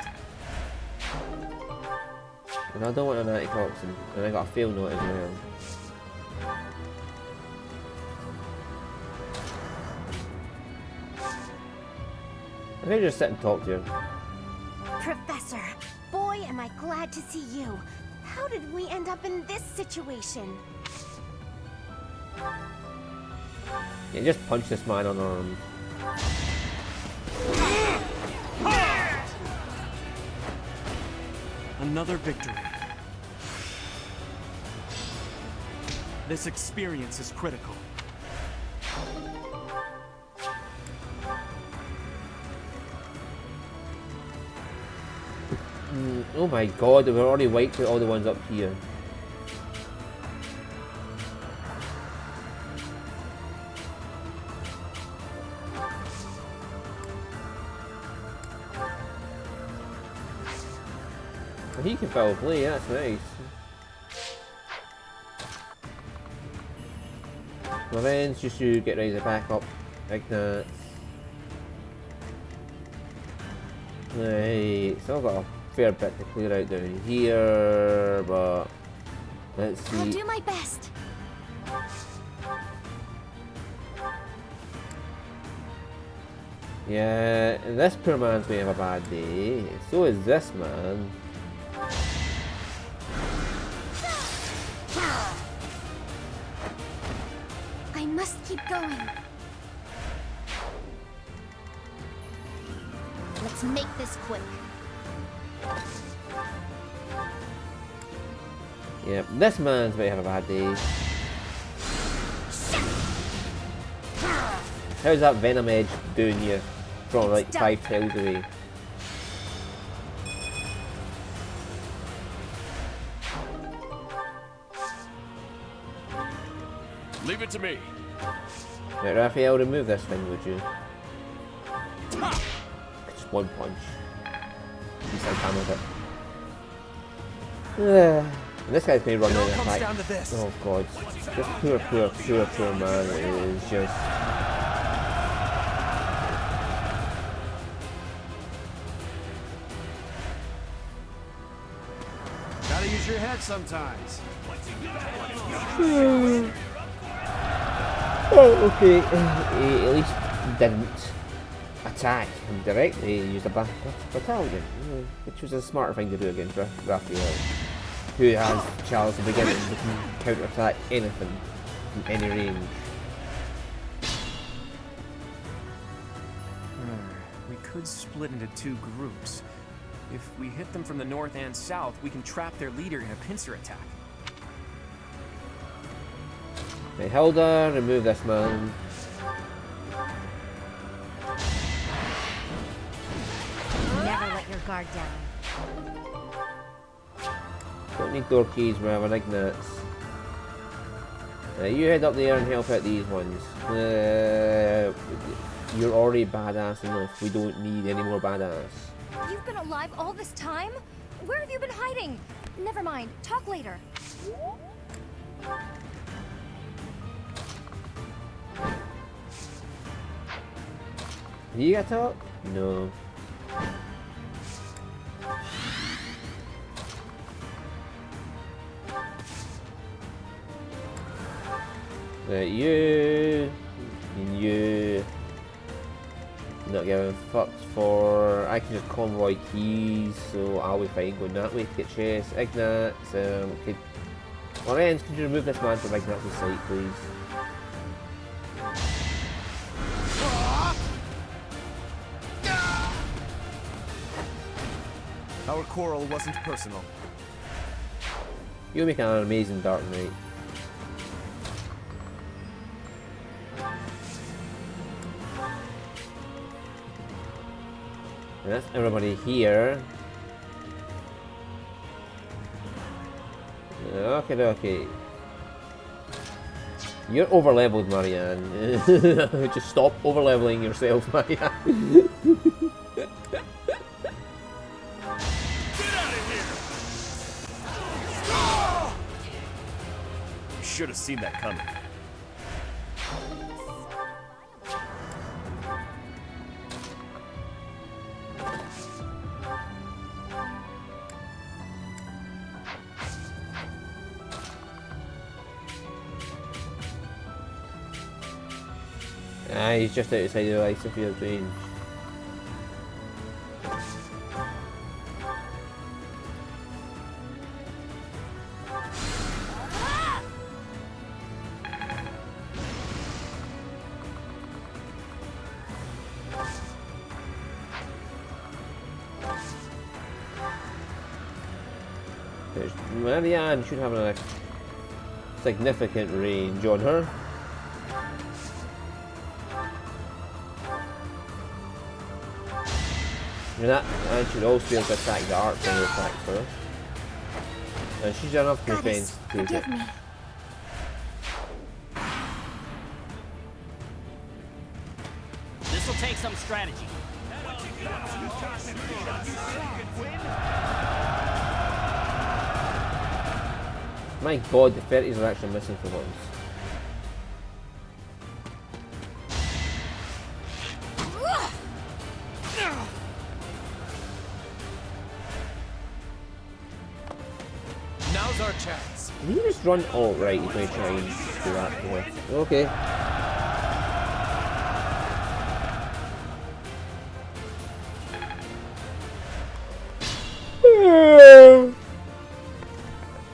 And I don't want an antitoxin, and I got a fail note as well. I can just sit and talk to her. Professor, boy am I glad to see you. How did we end up in this situation? Yeah, just punch this man unarmed. Another victory. This experience is critical. Oh my god, we've already wiped out all the ones up here. He can foul play, that's nice. Revenge, just to get ready to back up. Ignite. Right, still got a fair bit to clear out down here, but let's see. I'll do my best. Yeah, and this poor man's going to have a bad day. So is this man. I must keep going. Let's make this quick. Yep, this man's going to have a bad day. How's that Venom Edge doing here? From like 5 tiles away. Leave it to me. Right, Raphael, remove this thing, would you? Just one punch. He's like hammered it. And this guy's going to run out of attack. Oh god. This poor man is just... Gotta use your head sometimes. Oh, okay. He at least didn't attack him directly. He used a battalion, which was a smarter thing to do against Raphael, who has Charles at the beginning who can counter-attack anything from any range. We could split into 2 groups. If we hit them from the north and south, we can trap their leader in a pincer attack. Okay, Hilda, remove this man. Never let your guard down. Don't need door keys, we have an Ignates. You head up there and help out these ones. You're already badass enough. We don't need any more badass. You've been alive all this time? Where have you been hiding? Never mind. Talk later. You got talk? No. You and you not giving fucks for. I can just convoy keys, so I'll be fine going that way to get chest. Ignates, okay. Lorenz, could you remove this man from Ignates' sight, please? Our quarrel wasn't personal. You'll make an amazing Dark Knight. And that's everybody here. Okay. You're over leveled, Marianne. Just stop over leveling yourself, Marianne. Should have seen that coming. He's just outside the ice field range. Because Marianne should have a significant range on her. And that should also be able to attack the arc when you attack her. And she's got enough defense to take it. Me. This'll take some strategy. My god, the 30s are actually missing for once. Now's our chance. Can you just run? Oh, right, he's going to try and do that for her. Okay.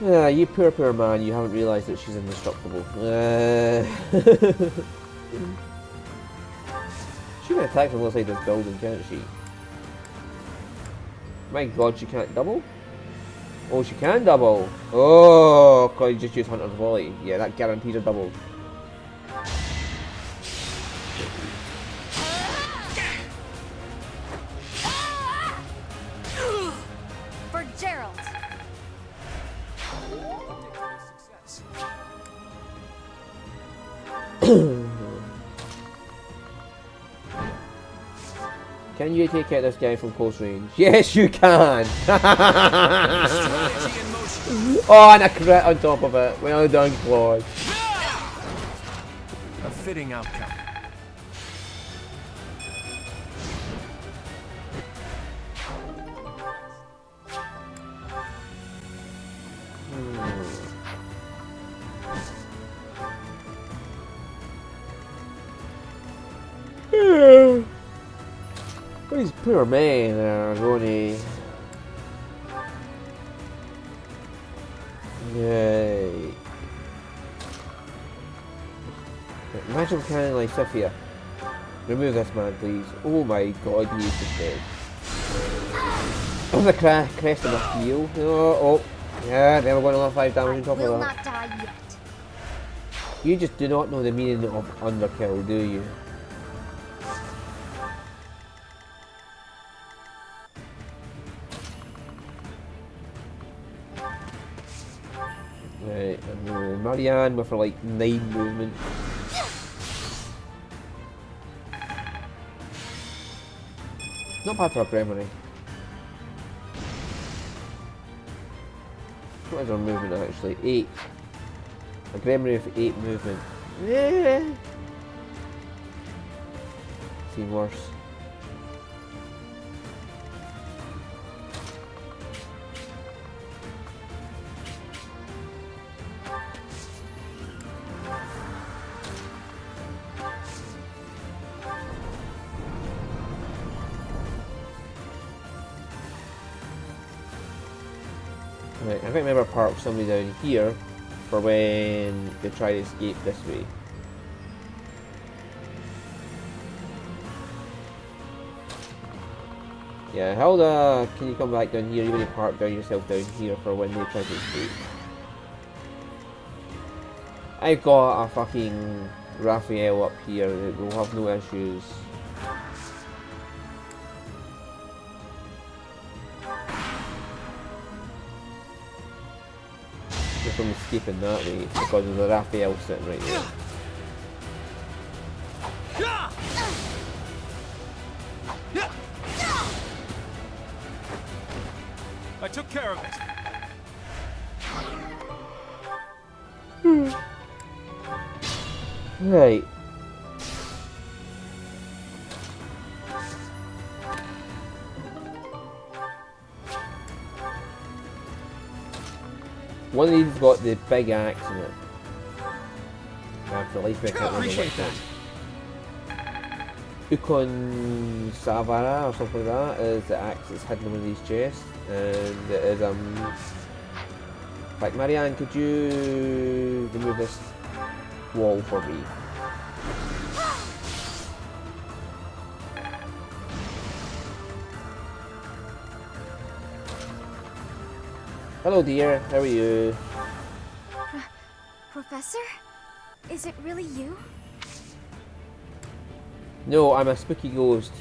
Yeah, you poor man, you haven't realised that she's indestructible. She can attack from the other side of this building, can't she? My god, she can't double? Oh, she can double! Oh, God, you just use Hunter's Volley. Yeah, that guarantees a double. For Gerald. Can you take out this guy from close range? Yes, you can! Oh, and a crit on top of it. Well done, Claude. A fitting outcome. These poor men are going to... Yay. Imagine cannon like Sophia. Remove this man, please. Oh my god, he is just dead. Oh, the crest of the heel. Oh. Yeah, then we're going to have 5 damage on top of that. Not die yet. You just do not know the meaning of underkill, do you? Right, and Marianne with her like 9 movement. Not bad for a Gremlin. What is her movement actually? 8. A Gremlin with 8 movement. Yeah. Seem worse. Right, I can't remember park somebody down here for when they try to escape this way. Yeah, Hilda, can you come back down here? You want to park down yourself down here for when they try to escape. I've got a fucking Raphael up here that will have no issues. From escaping that way because of the Raphael sitting right there. I took care of it. Right. One of these has got the big axe in it. After life, I can't remember which one. Ukon Savara or something like that is the axe that's hidden in one of these chests, and it is like Marianne, could you remove this wall for me? Hello dear, how are you? Professor? Is it really you? No, I'm a spooky ghost.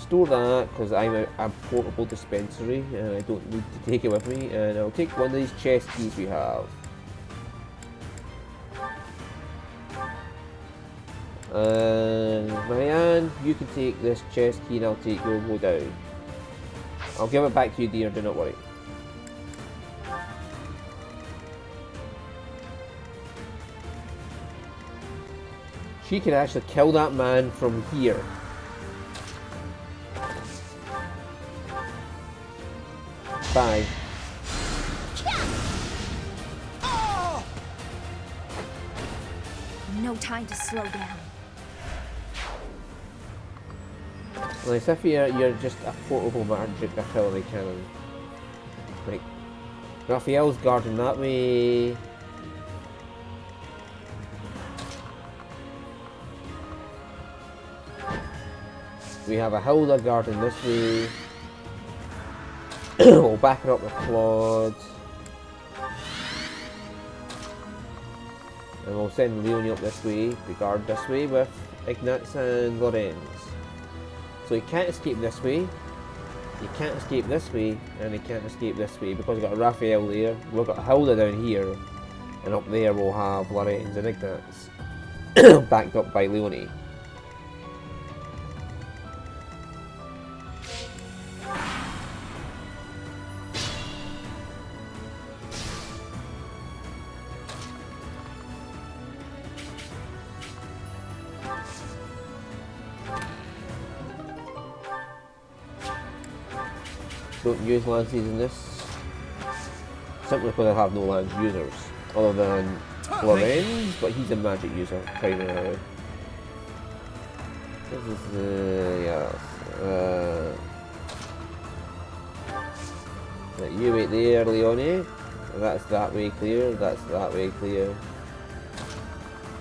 Store that because I'm a portable dispensary and I don't need to take it with me, and I'll take one of these chest keys we have. And Marianne, you can take this chest key and I'll take your go down. I'll give it back to you dear, do not worry. She can actually kill that man from here. Bye. No time to slow down. Well, as if you're just a portable magic artillery cannon. Like, Raphael's guarding that way. We have a Hilda guarding this way. We'll back her up with Claude. And we'll send Leonie up this way to guard this way with Ignatz and Lorenz. So he can't escape this way, he can't escape this way, and he can't escape this way because we've got Raphael there, we've got Hilda down here, and up there we'll have Lorenz and Ignatz, backed up by Leonie. Don't use lances in this, simply because I have no lance users, other than Lorenz, but he's a magic user primarily. This is, you wait there, Leonie. That's that way clear, that's that way clear.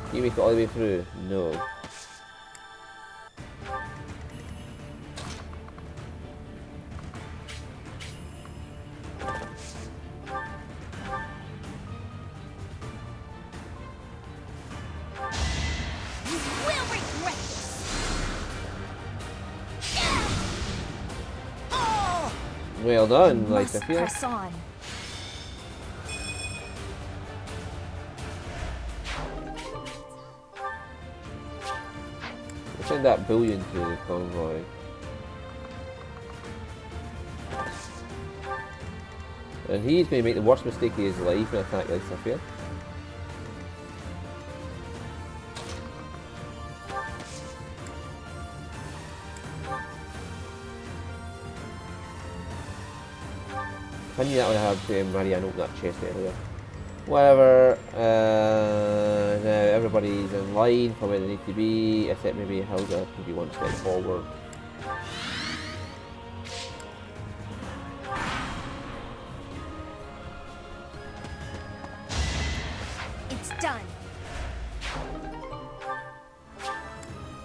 Can you make it all the way through? No. Well done, Lysa. Press on. We'll send that bullion to the convoy. And he's going to make the worst mistake of his life and attack Lysa here. I knew that would have Marianne open that chest earlier. Whatever, now everybody's in line for where they need to be, except maybe Hilda could be one step forward. It's done.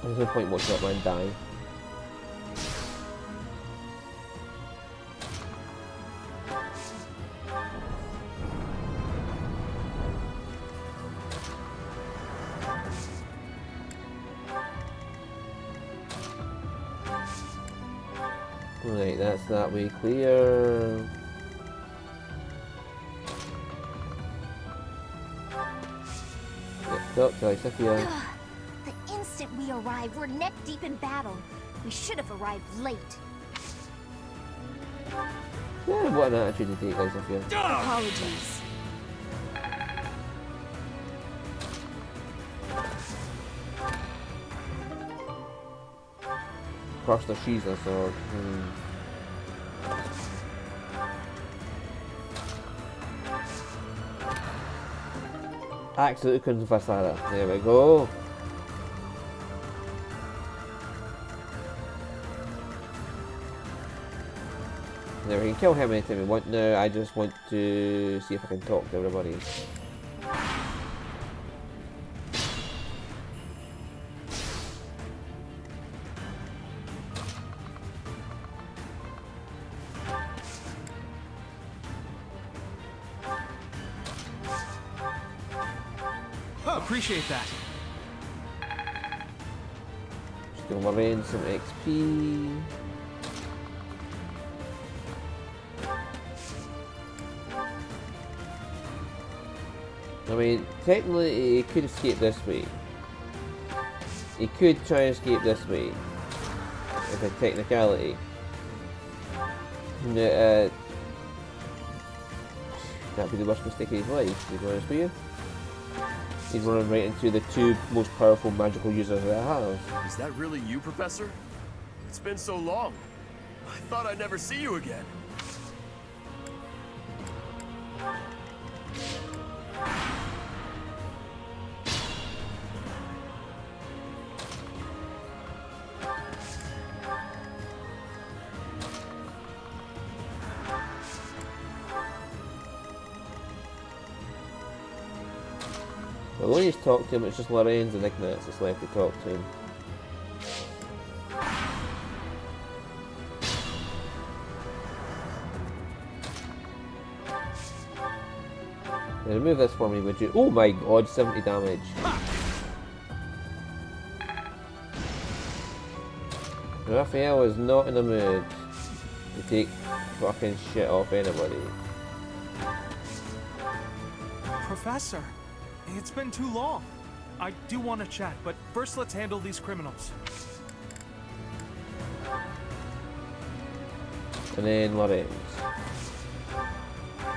There's no point watching that man die. Right, that's that way clear. Next up, Sophia. The instant we arrived, we're neck deep in battle. We should have arrived late. Yeah, what an attitude to take, Sophia. Apologies. Cross the Shiza sword. Absolutely couldn't Vasara. There we go. Now we can kill him anytime we want now. I just want to see if I can talk to everybody. Appreciate that. Just gonna Lorraine some XP. I mean, technically he could escape this way. He could try and escape this way. As a technicality. That'd be the worst mistake of his life, to be honest with you. He's running right into the two most powerful magical users that I have. Is that really you, Professor? It's been so long. I thought I'd never see you again. Well, when he's talked to him, it's just Lorraine's and Ignatz that's left to talk to him. Now remove this for me, would you? Oh my god, 70 damage. Raphael is not in the mood to take fucking shit off anybody. Professor, it's been too long. I do want to chat, but first let's handle these criminals. And then Lorraine's.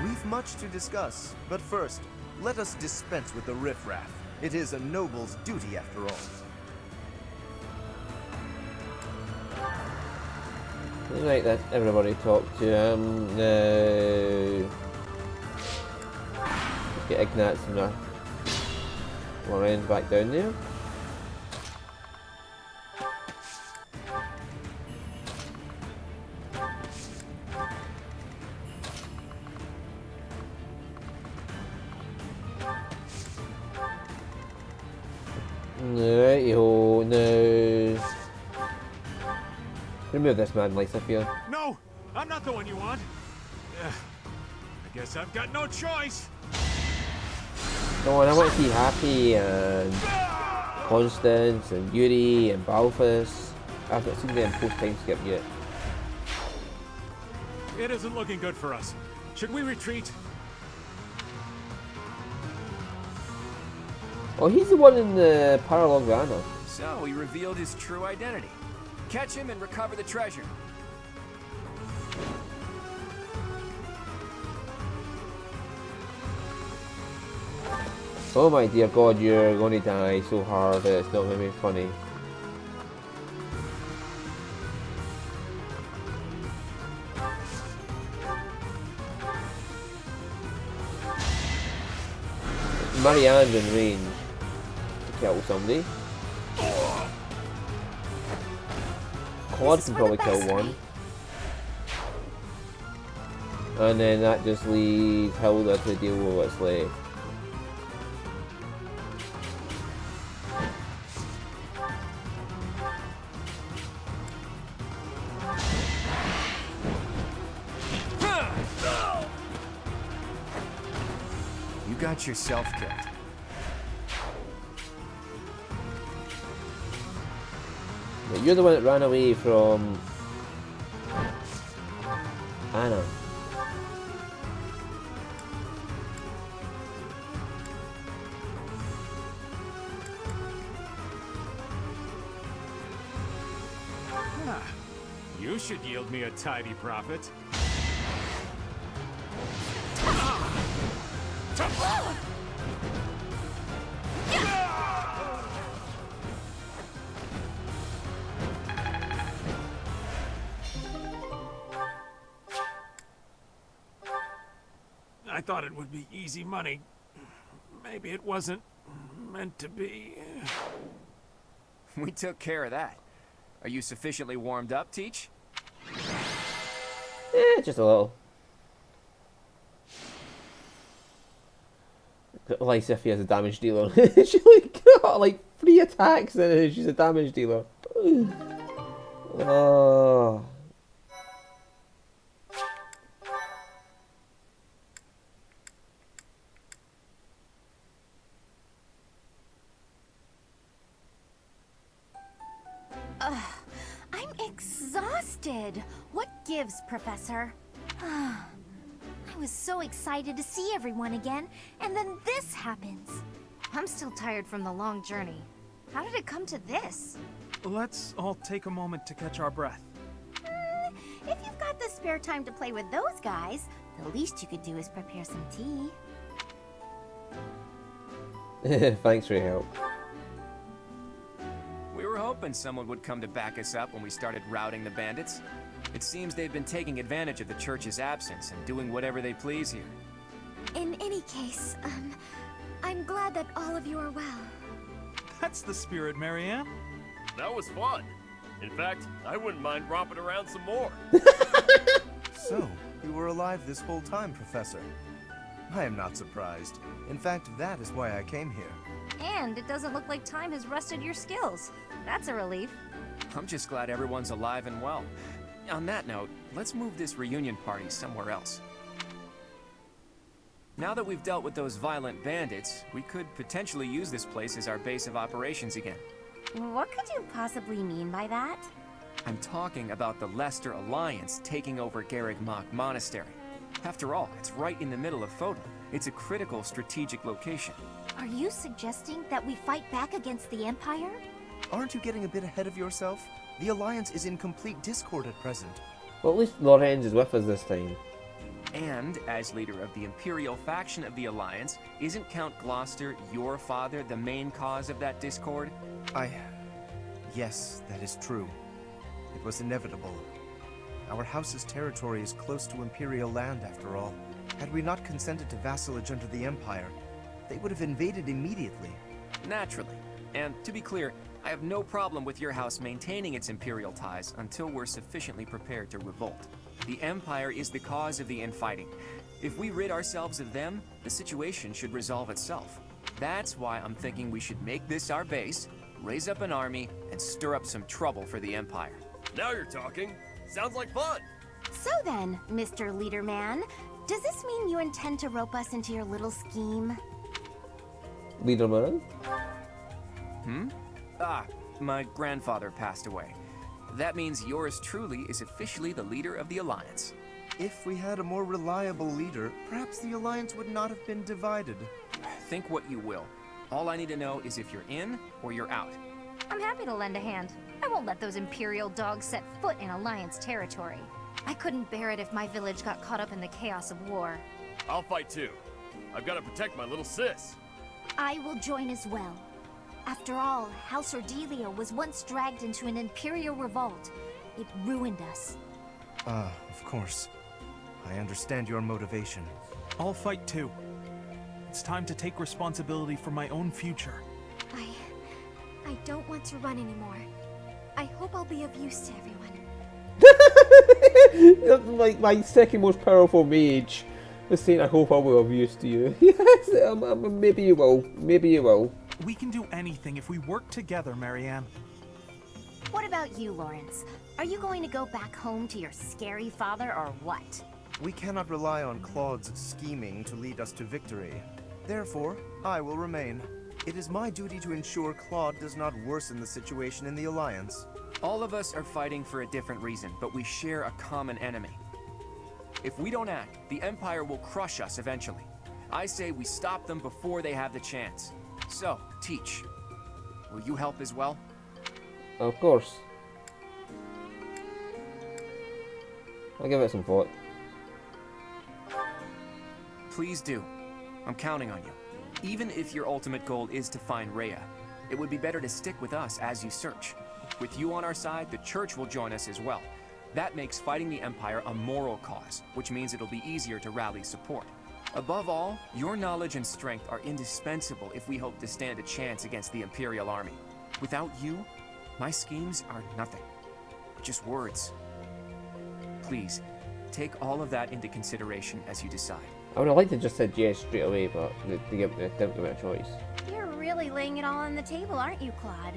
We've much to discuss, but first, let us dispense with the riffraff. It is a noble's duty, after all. Right, that everybody talk to him. Now, let's get Ignatz and Lorraine's back down there. Righty-ho, now remove this man, Lysithea. No, I'm not the one you want. I guess I've got no choice. Come on, I want to see Happy and Constance and Yuri and Balthus. I've not seen them post-time skip yet. It isn't looking good for us. Should we retreat? Oh, he's the one in the Paralog Vanna. So he revealed his true identity. Catch him and recover the treasure. Oh my dear god, you're going to die so hard that it's not going to be funny. Marianne's in range to kill somebody. Claude can probably kill one. And then that just leaves Hilda to deal with what's left. You got yourself killed. But you're the one that ran away from Anna. You should yield me a tidy profit. I thought it would be easy money. Maybe it wasn't meant to be. We took care of that. Are you sufficiently warmed up, Teach? Just a little. Lysithea is a damage dealer. She got like 3 attacks and she's a damage dealer. Oh. wasted. What gives, Professor? I was so excited to see everyone again, and then this happens. I'm still tired from the long journey. How did it come to this? Let's all take a moment to catch our breath. If you've got the spare time to play with those guys, the least you could do is prepare some tea. Thanks for your help. We were hoping someone would come to back us up when we started routing the bandits. It seems they've been taking advantage of the church's absence and doing whatever they please here. In any case, I'm glad that all of you are well. That's the spirit, Marianne. That was fun. In fact, I wouldn't mind romping around some more. So, you were alive this whole time, Professor. I am not surprised. In fact, that is why I came here. And it doesn't look like time has rusted your skills. That's a relief. I'm just glad everyone's alive and well. On that note, let's move this reunion party somewhere else. Now that we've dealt with those violent bandits, we could potentially use this place as our base of operations again. What could you possibly mean by that? I'm talking about the Leicester Alliance taking over Garreg Mach Monastery. After all, it's right in the middle of Fodor. It's a critical strategic location. Are you suggesting that we fight back against the Empire? Aren't you getting a bit ahead of yourself? The Alliance is in complete discord at present. Well, at least Lorenz is with us this time. And, as leader of the Imperial faction of the Alliance, isn't Count Gloucester, your father, the main cause of that discord? Yes, that is true. It was inevitable. Our house's territory is close to Imperial land, after all. Had we not consented to vassalage under the Empire, they would have invaded immediately. Naturally. And, to be clear, I have no problem with your house maintaining its Imperial ties until we're sufficiently prepared to revolt. The Empire is the cause of the infighting. If we rid ourselves of them, the situation should resolve itself. That's why I'm thinking we should make this our base, raise up an army, and stir up some trouble for the Empire. Now you're talking. Sounds like fun. So then, Mr. Leaderman, does this mean you intend to rope us into your little scheme? Leaderman? My grandfather passed away. That means yours truly is officially the leader of the Alliance. If we had a more reliable leader, perhaps the Alliance would not have been divided. Think what you will. All I need to know is if you're in or you're out. I'm happy to lend a hand. I won't let those Imperial dogs set foot in Alliance territory. I couldn't bear it if my village got caught up in the chaos of war. I'll fight too. I've got to protect my little sis. I will join as well. After all, House Ordelia was once dragged into an Imperial revolt. It ruined us. Of course. I understand your motivation. I'll fight too. It's time to take responsibility for my own future. I don't want to run anymore. I hope I'll be of use to everyone. Like my second most powerful mage is saying, I hope I will have use to you. Yes, maybe you will. Maybe you will. We can do anything if we work together, Marianne. What about you, Lawrence? Are you going to go back home to your scary father or what? We cannot rely on Claude's scheming to lead us to victory. Therefore, I will remain. It is my duty to ensure Claude does not worsen the situation in the Alliance. All of us are fighting for a different reason, but we share a common enemy. If we don't act, the Empire will crush us eventually. I say we stop them before they have the chance. So, Teach, will you help as well? Of course. I'll give it some thought. Please do. I'm counting on you. Even if your ultimate goal is to find Rhea, it would be better to stick with us as you search. With you on our side, the Church will join us as well. That makes fighting the Empire a moral cause, which means it'll be easier to rally support. Above all, your knowledge and strength are indispensable if we hope to stand a chance against the Imperial Army. Without you, my schemes are nothing. Just words. Please, take all of that into consideration as you decide. I would have liked to just said yes straight away, but they give me a choice. You're really laying it all on the table, aren't you, Claude?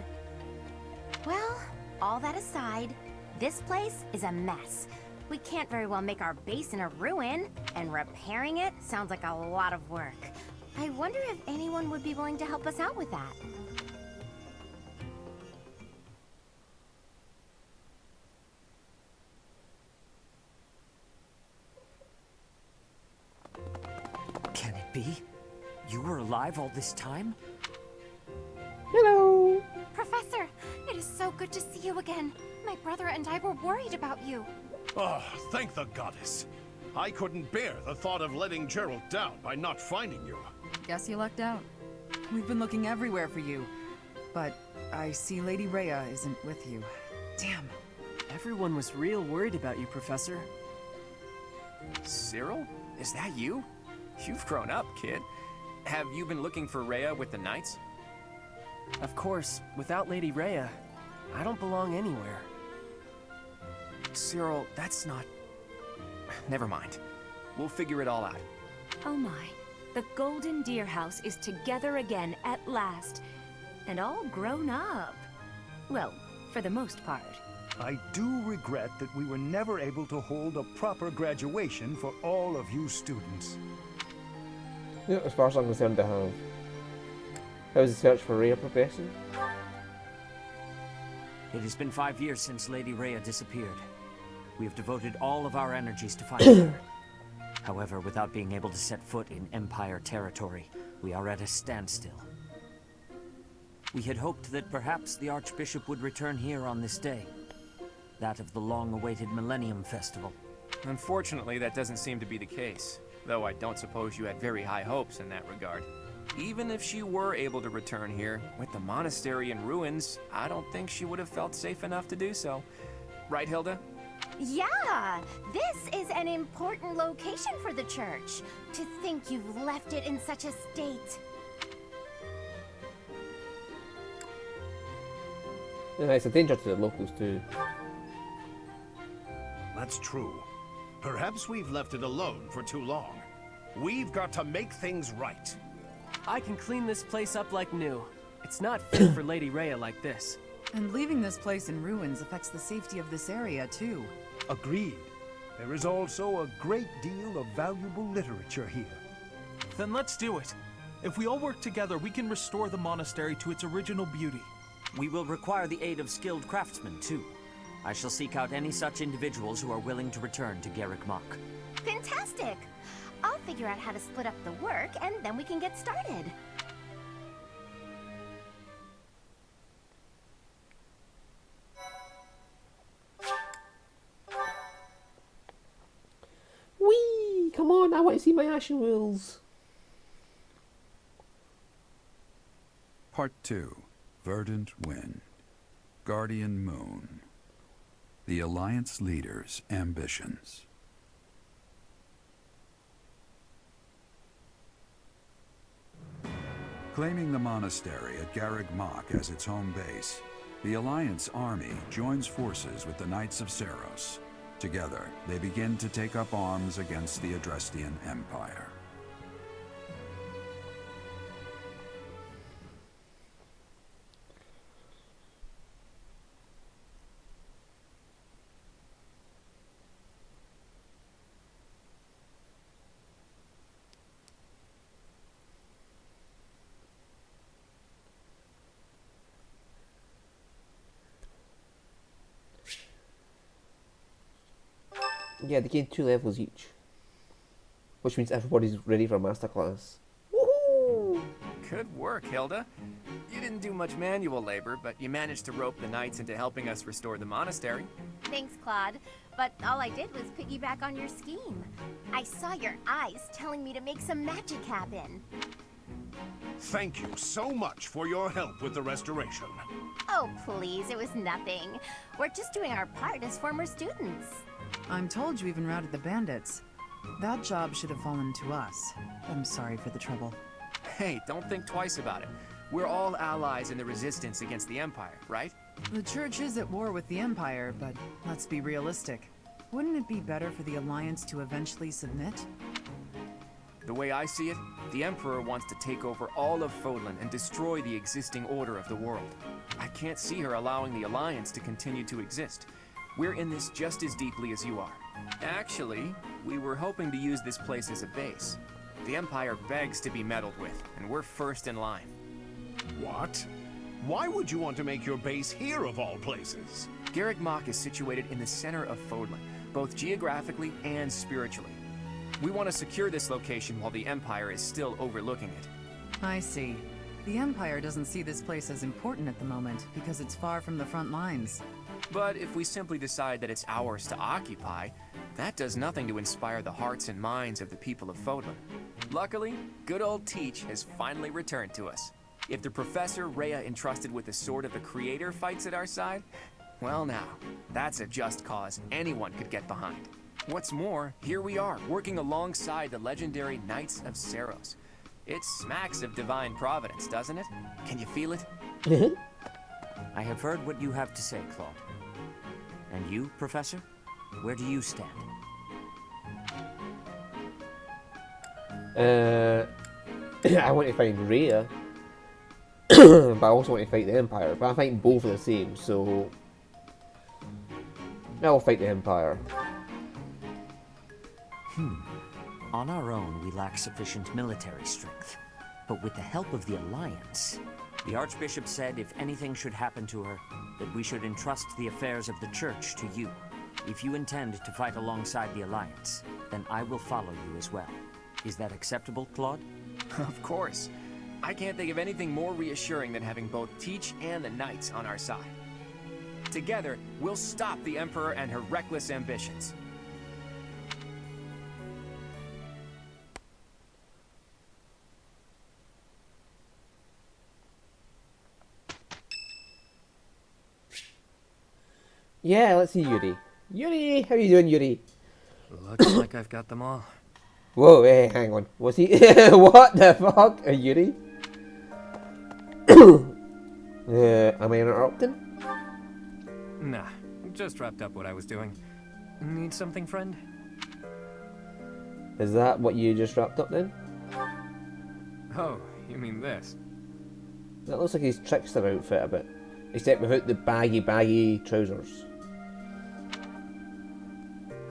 Well, all that aside, this place is a mess. We can't very well make our base in a ruin, and repairing it sounds like a lot of work. I wonder if anyone would be willing to help us out with that. be? You were alive all this time? Hello! Professor, it is so good to see you again. My brother and I were worried about you. Oh, thank the goddess. I couldn't bear the thought of letting Gerald down by not finding you. Guess you lucked out. We've been looking everywhere for you. But I see Lady Rhea isn't with you. Damn. Everyone was real worried about you, Professor. Cyril? Is that you? You've grown up, kid. Have you been looking for Rhea with the Knights? Of course, without Lady Rhea, I don't belong anywhere. Cyril, that's not... Never mind. We'll figure it all out. Oh my. The Golden Deer House is together again at last. And all grown up. Well, for the most part. I do regret that we were never able to hold a proper graduation for all of you students. Yeah, as far as I'm concerned, to have. How's the search for Rhea progressing? It has been 5 years since Lady Rhea disappeared. We have devoted all of our energies to finding her. However, without being able to set foot in Empire territory, we are at a standstill. We had hoped that perhaps the Archbishop would return here on this day. That of the long-awaited Millennium Festival. Unfortunately, that doesn't seem to be the case. Though I don't suppose you had very high hopes in that regard. Even if she were able to return here, with the monastery in ruins, I don't think she would have felt safe enough to do so. Right, Hilda? Yeah, this is an important location for the church. To think you've left it in such a state. Yeah, it's a danger to the locals too. That's true. Perhaps we've left it alone for too long. We've got to make things right. I can clean this place up like new. It's not fit for Lady Rhea like this. And leaving this place in ruins affects the safety of this area, too. Agreed. There is also a great deal of valuable literature here. Then let's do it. If we all work together, we can restore the monastery to its original beauty. We will require the aid of skilled craftsmen, too. I shall seek out any such individuals who are willing to return to Garrick Mach. Fantastic! I'll figure out how to split up the work, and then we can get started. Whee! Come on, I want to see my Ashen Wheels. Part 2. Verdant Wind. Guardian Moon. The Alliance Leader's Ambitions. Claiming the monastery at Garrick Mach as its home base, the Alliance army joins forces with the Knights of Seiros. Together, they begin to take up arms against the Adrestian Empire. Yeah, they gain 2 levels each. Which means everybody's ready for masterclass. Woohoo! Good work, Hilda. You didn't do much manual labor, but you managed to rope the Knights into helping us restore the monastery. Thanks, Claude. But all I did was piggyback on your scheme. I saw your eyes telling me to make some magic happen. Thank you so much for your help with the restoration. Oh, please, it was nothing. We're just doing our part as former students. I'm told you even routed the bandits. That job should have fallen to us. I'm sorry for the trouble. Hey, don't think twice about it. We're all allies in the resistance against the Empire, right? The Church is at war with the Empire, but let's be realistic. Wouldn't it be better for the Alliance to eventually submit? The way I see it, the Emperor wants to take over all of Fodlan and destroy the existing order of the world. I can't see her allowing the Alliance to continue to exist. We're in this just as deeply as you are. Actually, we were hoping to use this place as a base. The Empire begs to be meddled with, and we're first in line. What? Why would you want to make your base here of all places? Garrick Mach is situated in the center of Fodlan, both geographically and spiritually. We want to secure this location while the Empire is still overlooking it. I see. The Empire doesn't see this place as important at the moment because it's far from the front lines. But if we simply decide that it's ours to occupy, that does nothing to inspire the hearts and minds of the people of Fodlan. Luckily, good old Teach has finally returned to us. If the Professor Rhea entrusted with the Sword of the Creator fights at our side, well now, that's a just cause anyone could get behind. What's more, here we are, working alongside the legendary Knights of Seros. It smacks of divine providence, doesn't it? Can you feel it? I have heard what you have to say, Claude. And you, Professor? Where do you stand? I want to find Rhea, but I also want to fight the Empire. But I think both are the same, so I'll fight the Empire. On our own, we lack sufficient military strength. But with the help of the Alliance, the Archbishop said if anything should happen to her, that we should entrust the affairs of the Church to you. If you intend to fight alongside the Alliance, then I will follow you as well. Is that acceptable, Claude? Of course. I can't think of anything more reassuring than having both Teach and the Knights on our side. Together, we'll stop the Emperor and her reckless ambitions. Yeah, let's see Yuri. Yuri, how you doing, Yuri? Looks like I've got them all. Whoa, hey, hang on. Was he? What the fuck? A Yuri? Am I interrupting? Nah, just wrapped up what I was doing. Need something, friend? Is that what you just wrapped up then? Oh, you mean this? That looks like his trickster outfit a bit. Except without the baggy trousers.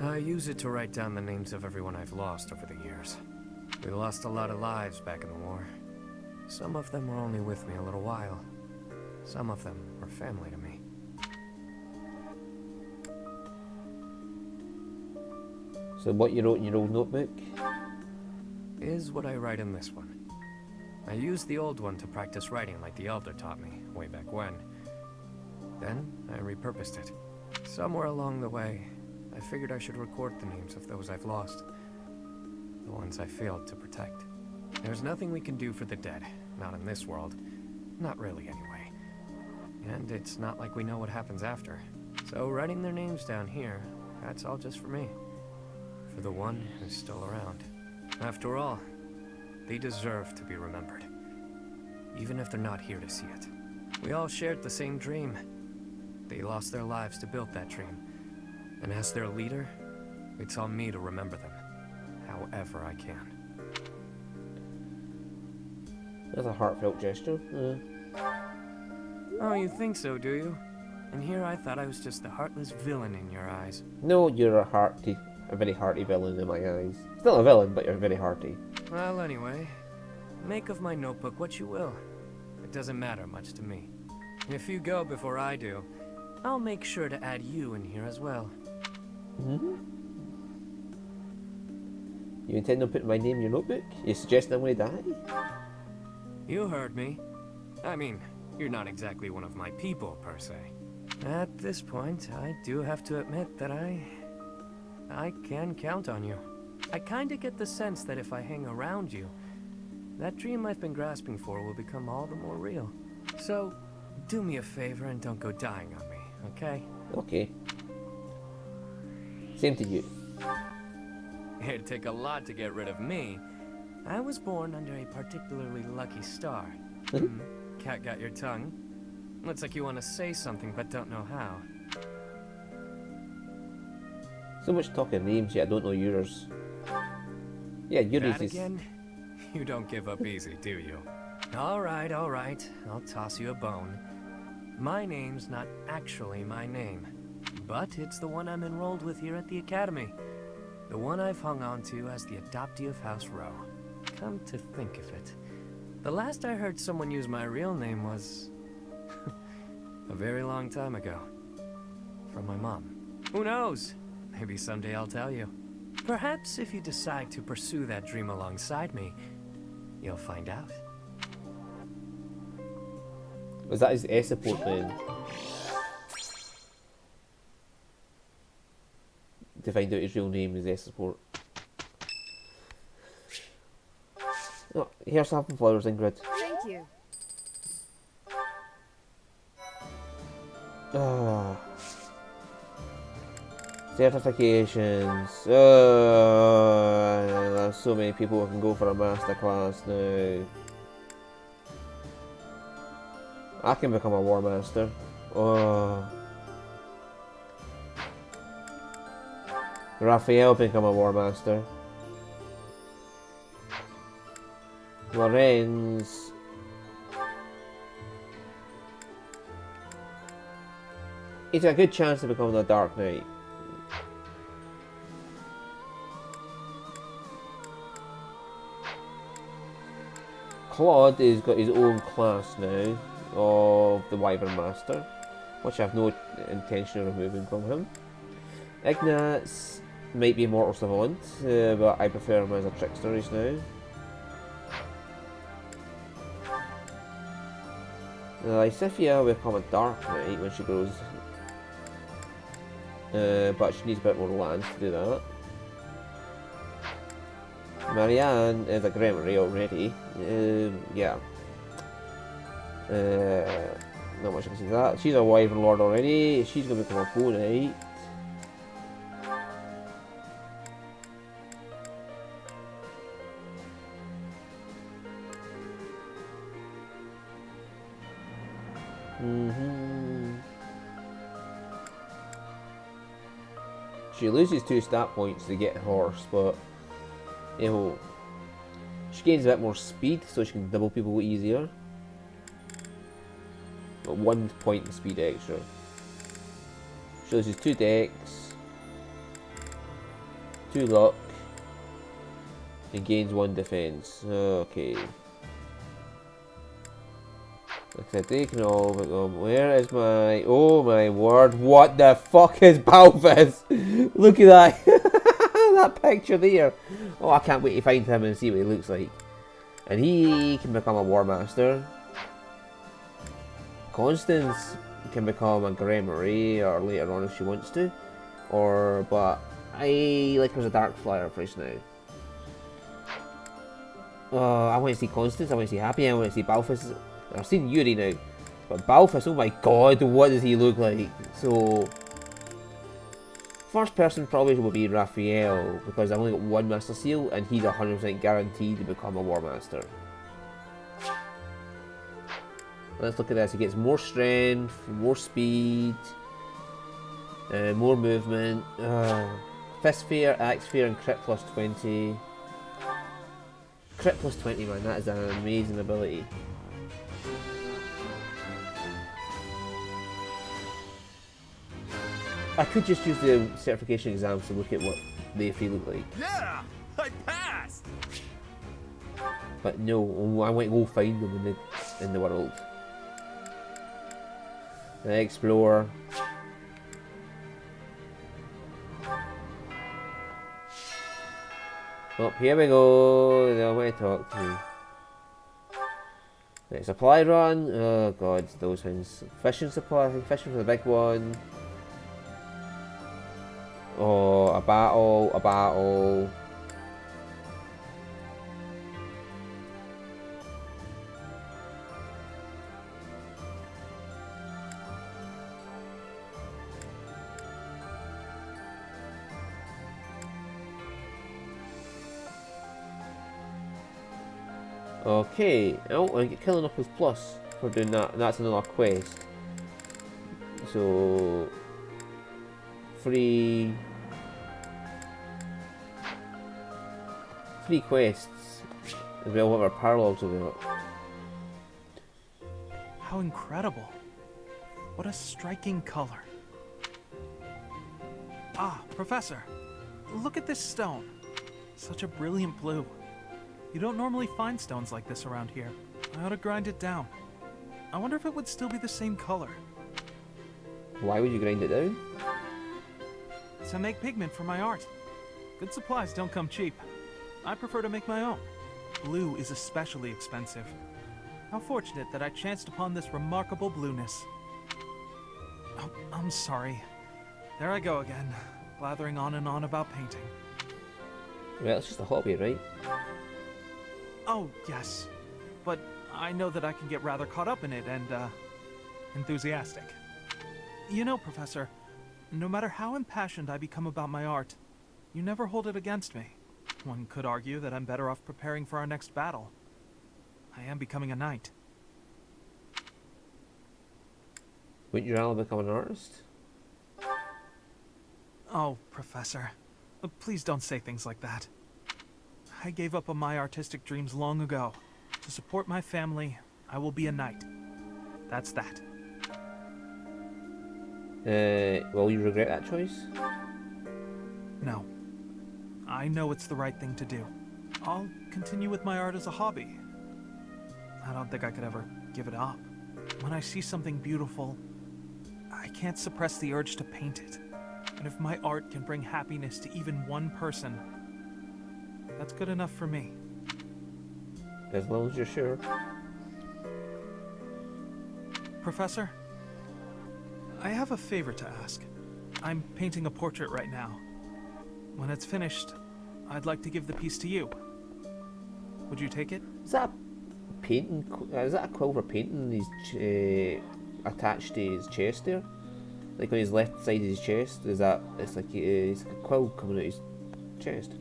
I use it to write down the names of everyone I've lost over the years. We lost a lot of lives back in the war. Some of them were only with me a little while. Some of them were family to me. So what you wrote in your old notebook? Is what I write in this one. I used the old one to practice writing like the Elder taught me, way back when. Then, I repurposed it. Somewhere along the way, I figured I should record the names of those I've lost. The ones I failed to protect. There's nothing we can do for the dead, not in this world. Not really, anyway. And it's not like we know what happens after. So writing their names down here, that's all just for me. For the one who's still around. After all, they deserve to be remembered. Even if they're not here to see it. We all shared the same dream. They lost their lives to build that dream. And as their leader, it's on me to remember them, however I can. That's a heartfelt gesture. Oh, you think so, do you? And here I thought I was just the heartless villain in your eyes. No, you're a very hearty villain in my eyes. Still a villain, but you're very hearty. Well, anyway, make of my notebook what you will. It doesn't matter much to me. If you go before I do, I'll make sure to add you in here as well. You intend on putting my name in your notebook? You suggesting I'm going to die? You heard me. I mean, you're not exactly one of my people, per se. At this point, I do have to admit that I can count on you. I kinda get the sense that if I hang around you, that dream I've been grasping for will become all the more real. So, do me a favor and don't go dying on me, okay? Okay. Same to you. It'd take a lot to get rid of me. I was born under a particularly lucky star. Cat got your tongue? Looks like you want to say something but don't know how. So much talking names, yet I don't know yours. Yeah, yours That is... again? You don't give up easy, do you? Alright, alright. I'll toss you a bone. My name's not actually my name. But it's the one I'm enrolled with here at the Academy. The one I've hung on to as the adoptee of House Row. Come to think of it, the last I heard someone use my real name was... a very long time ago. From my mom. Who knows? Maybe someday I'll tell you. Perhaps if you decide to pursue that dream alongside me, you'll find out. Was that his air support then? To find out his real name is air support. Oh, here's some flowers, Ingrid. Thank you. Certifications. There's so many people who can go for a master class now. I can become a war master. Raphael become a war master. Lorenz. It's a good chance to become the Dark Knight. Claude has got his own class now of the Wyvern Master, which I have no intention of removing from him. Ignatz might be Mortal Savant, but I prefer him as a Trickster just now. Lysithia will become a Dark Knight when she grows, but she needs a bit more land to do that. Marianne is a Grimoire already. Yeah. Not much I can say to that. She's a Wyvern Lord already. She's going to become a Bow Knight. She loses 2 stat points to get horse, but you know, she gains a bit more speed, so she can double people easier. But 1 point in speed extra. She loses 2 dex, 2 luck, and gains 1 defense. Okay. Like I said, they can all become. Where is my. Oh my word, what the fuck is Balthus? Look at that. That picture there. Oh, I can't wait to find him and see what he looks like. And he can become a War Master. Constance can become a Grimoire or later on if she wants to. But I like her as a Dark Flyer for now. I want to see Constance, I want to see Happy, I want to see Balthus. I've seen Yuri now. But Balthus, oh my god, what does he look like? So first person probably will be Raphael, because I've only got 1 Master Seal and he's 100% guaranteed to become a War Master. Let's look at this. He gets more strength, more speed, more movement, Fist Sphere, Axe Sphere and Crit plus 20. Crit plus 20, man, that is an amazing ability. I could just use the certification exams to look at what they feel like. Yeah, I passed. But no, I want to go find them in the world. Explore. Oh, here we go. I want to talk to you. Right, supply run. Oh god, those things. Fishing supply. Fishing for the big one. Oh, a battle, a battle. Okay, oh, I get Killing Knuckles Plus for doing that. That's another quest. So free quests. We all have our parallels of it. How incredible. What a striking color. Ah, Professor, look at this stone. Such a brilliant blue. You don't normally find stones like this around here. I ought to grind it down. I wonder if it would still be the same color. Why would you grind it down? To make pigment for my art. Good supplies don't come cheap. I prefer to make my own. Blue is especially expensive. How fortunate that I chanced upon this remarkable blueness. Oh, I'm sorry. There I go again, blathering on and on about painting. Well, it's just a hobby, right? Oh, yes. But I know that I can get rather caught up in it and, enthusiastic. You know, Professor, no matter how impassioned I become about my art, you never hold it against me. One could argue that I'm better off preparing for our next battle. I am becoming a knight. Wouldn't you rather become an artist? Oh, Professor. Please don't say things like that. I gave up on my artistic dreams long ago. To support my family, I will be a knight. That's that. Will you regret that choice? No. I know it's the right thing to do. I'll continue with my art as a hobby. I don't think I could ever give it up. When I see something beautiful, I can't suppress the urge to paint it. And if my art can bring happiness to even one person, that's good enough for me. As long as you're sure. Professor, I have a favor to ask. I'm painting a portrait right now. When it's finished, I'd like to give the piece to you. Would you take it? Is that a painting? Is that a quill for painting? He's attached to his chest there, like on his left side of his chest. Is that? It's like a quill coming out his chest.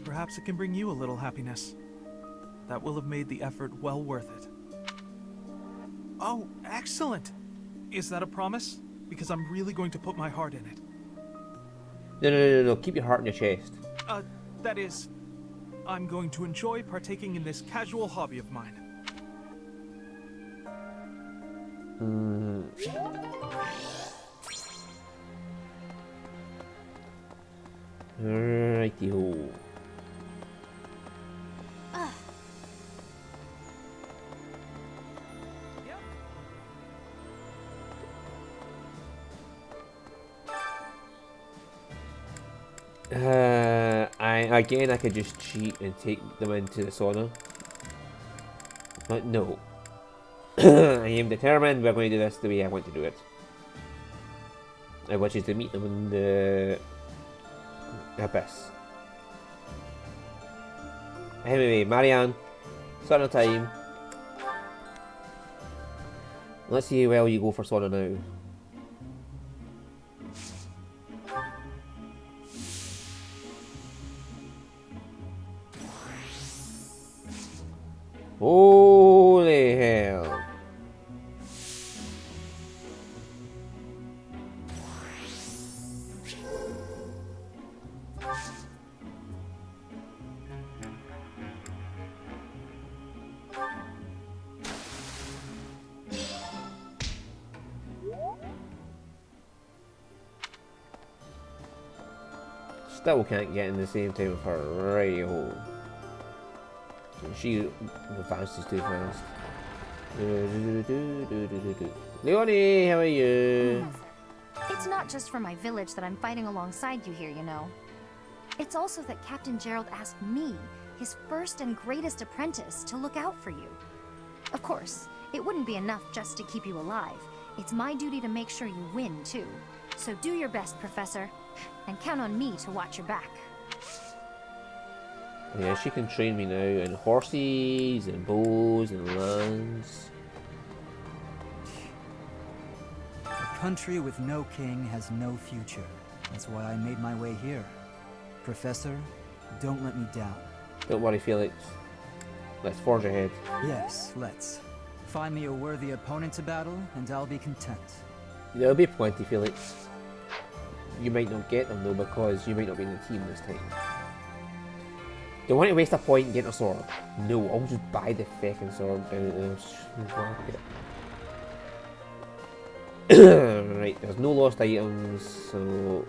Perhaps it can bring you a little happiness. That will have made the effort well worth it. Oh, excellent! Is that a promise? Because I'm really going to put my heart in it. No. Keep your heart in your chest. That is, I'm going to enjoy partaking in this casual hobby of mine. Righty-ho. I could just cheat and take them into the sauna. But no. I am determined we're going to do this the way I want to do it. Which is to meet them in the abyss. Anyway, Marianne, sauna time. Let's see how well you go for sauna now. Holy hell. Still can't get in the same time with her radio. She advances too fast. Leonie, how are you? It's not just for my village that I'm fighting alongside you here, you know. It's also that Captain Gerald asked me, his first and greatest apprentice, to look out for you. Of course, it wouldn't be enough just to keep you alive. It's my duty to make sure you win, too. So do your best, Professor, and count on me to watch your back. Yeah, she can train me now in horses and bows and lands. A country with no king has no future. That's why I made my way here. Professor, don't let me down. Don't worry, Felix. Let's forge ahead. Yes, let's. Find me a worthy opponent to battle, and I'll be content. There'll be plenty, Felix. You might not get them though, because you might not be in the team this time. Don't want to waste a point getting a sword. No, I'll just buy the fucking sword down at the market. Right, there's no lost items, so...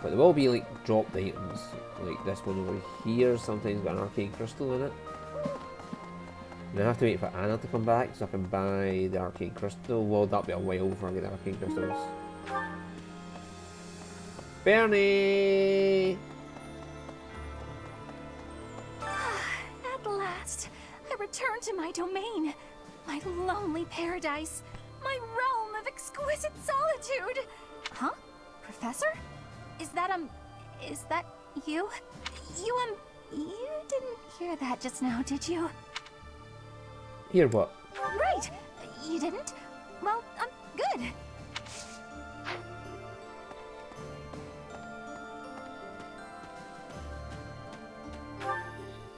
But there will be like dropped items, like this one over here, sometimes got an arcane crystal in it. And I have to wait for Anna to come back so I can buy the arcane crystal. Well, that'll be a while before I get the arcane crystals. Bernie! At last, I return to my domain. My lonely paradise. My realm of exquisite solitude. Huh? Professor? Is that you? You didn't hear that just now, did you? Hear what? Right! You didn't? Well, good.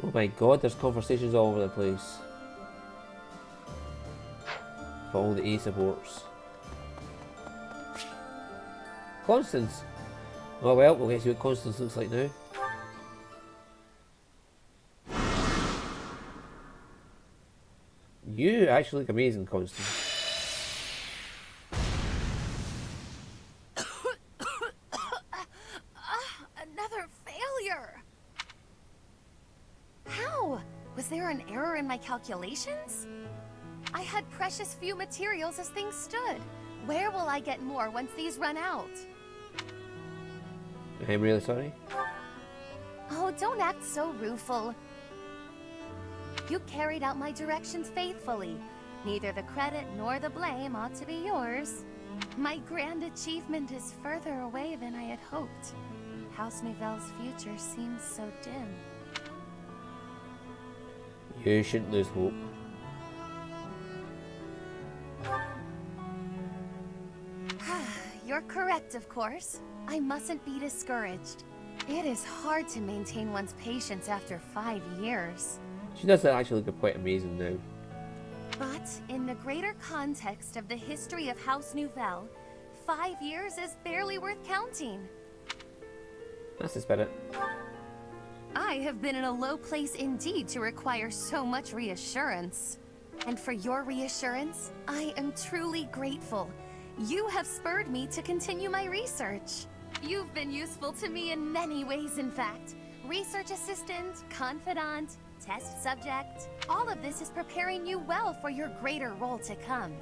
Oh my god, there's conversations all over the place. For all the A supports. Constance! Oh well, we'll get to see what Constance looks like now. You actually look amazing, Constance. Another failure! How? Was there an error in my calculations? I had precious few materials as things stood. Where will I get more once these run out? I'm really sorry. Oh, don't act so rueful. You carried out my directions faithfully. Neither the credit nor the blame ought to be yours. My grand achievement is further away than I had hoped. House Nouvelle's future seems so dim. You shouldn't lose hope. You're correct, of course. I mustn't be discouraged. It is hard to maintain one's patience after 5 years. She does actually look quite amazing now. But in the greater context of the history of House Nouvelle, 5 years is barely worth counting. That's the spirit. I have been in a low place indeed to require so much reassurance. And for your reassurance, I am truly grateful. You have spurred me to continue my research. You've been useful to me in many ways, in fact. Research assistant, confidant, test subject. All of this is preparing you well for your greater role to come.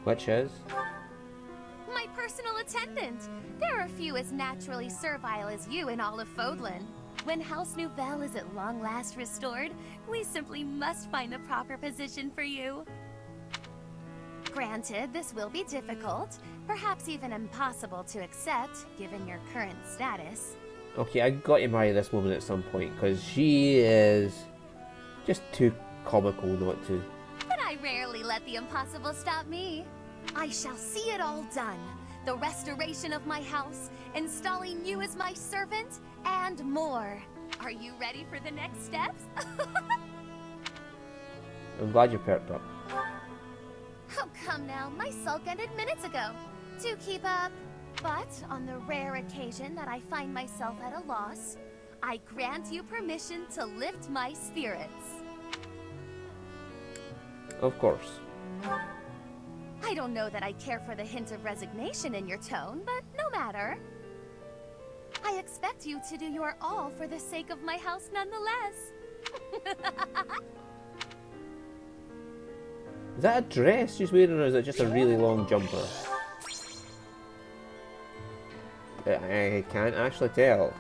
Which is? My personal attendant. There are few as naturally servile as you in all of Fodlan. When House Nouvelle is at long last restored, we simply must find the proper position for you. Granted, this will be difficult, perhaps even impossible to accept, given your current status. Okay, I got to marry this woman at some point, because she is just too comical not to. But I rarely let the impossible stop me. I shall see it all done. The restoration of my house, installing you as my servant, and more. Are you ready for the next steps? I'm glad you perked up. Oh, come now. My sulk ended minutes ago. Do keep up. But on the rare occasion that I find myself at a loss, I grant you permission to lift my spirits. Of course. I don't know that I care for the hint of resignation in your tone, but no matter. I expect you to do your all for the sake of my house nonetheless. Is that a dress she's wearing, or is it just a really long jumper? I can't actually tell.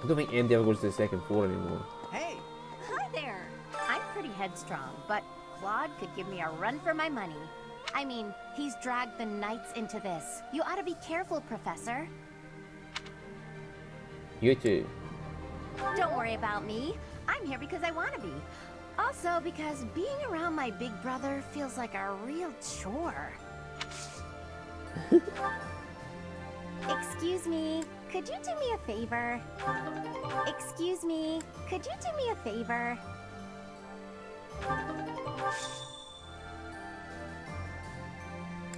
I don't think anybody ever goes to the second floor anymore. Hey! Hi there! I'm pretty headstrong, but Claude could give me a run for my money. I mean, he's dragged the Knights into this. You ought to be careful, Professor. You too. Don't worry about me. I'm here because I want to be. Also because being around my big brother feels like a real chore. Excuse me, could you do me a favor? Excuse me, could you do me a favor?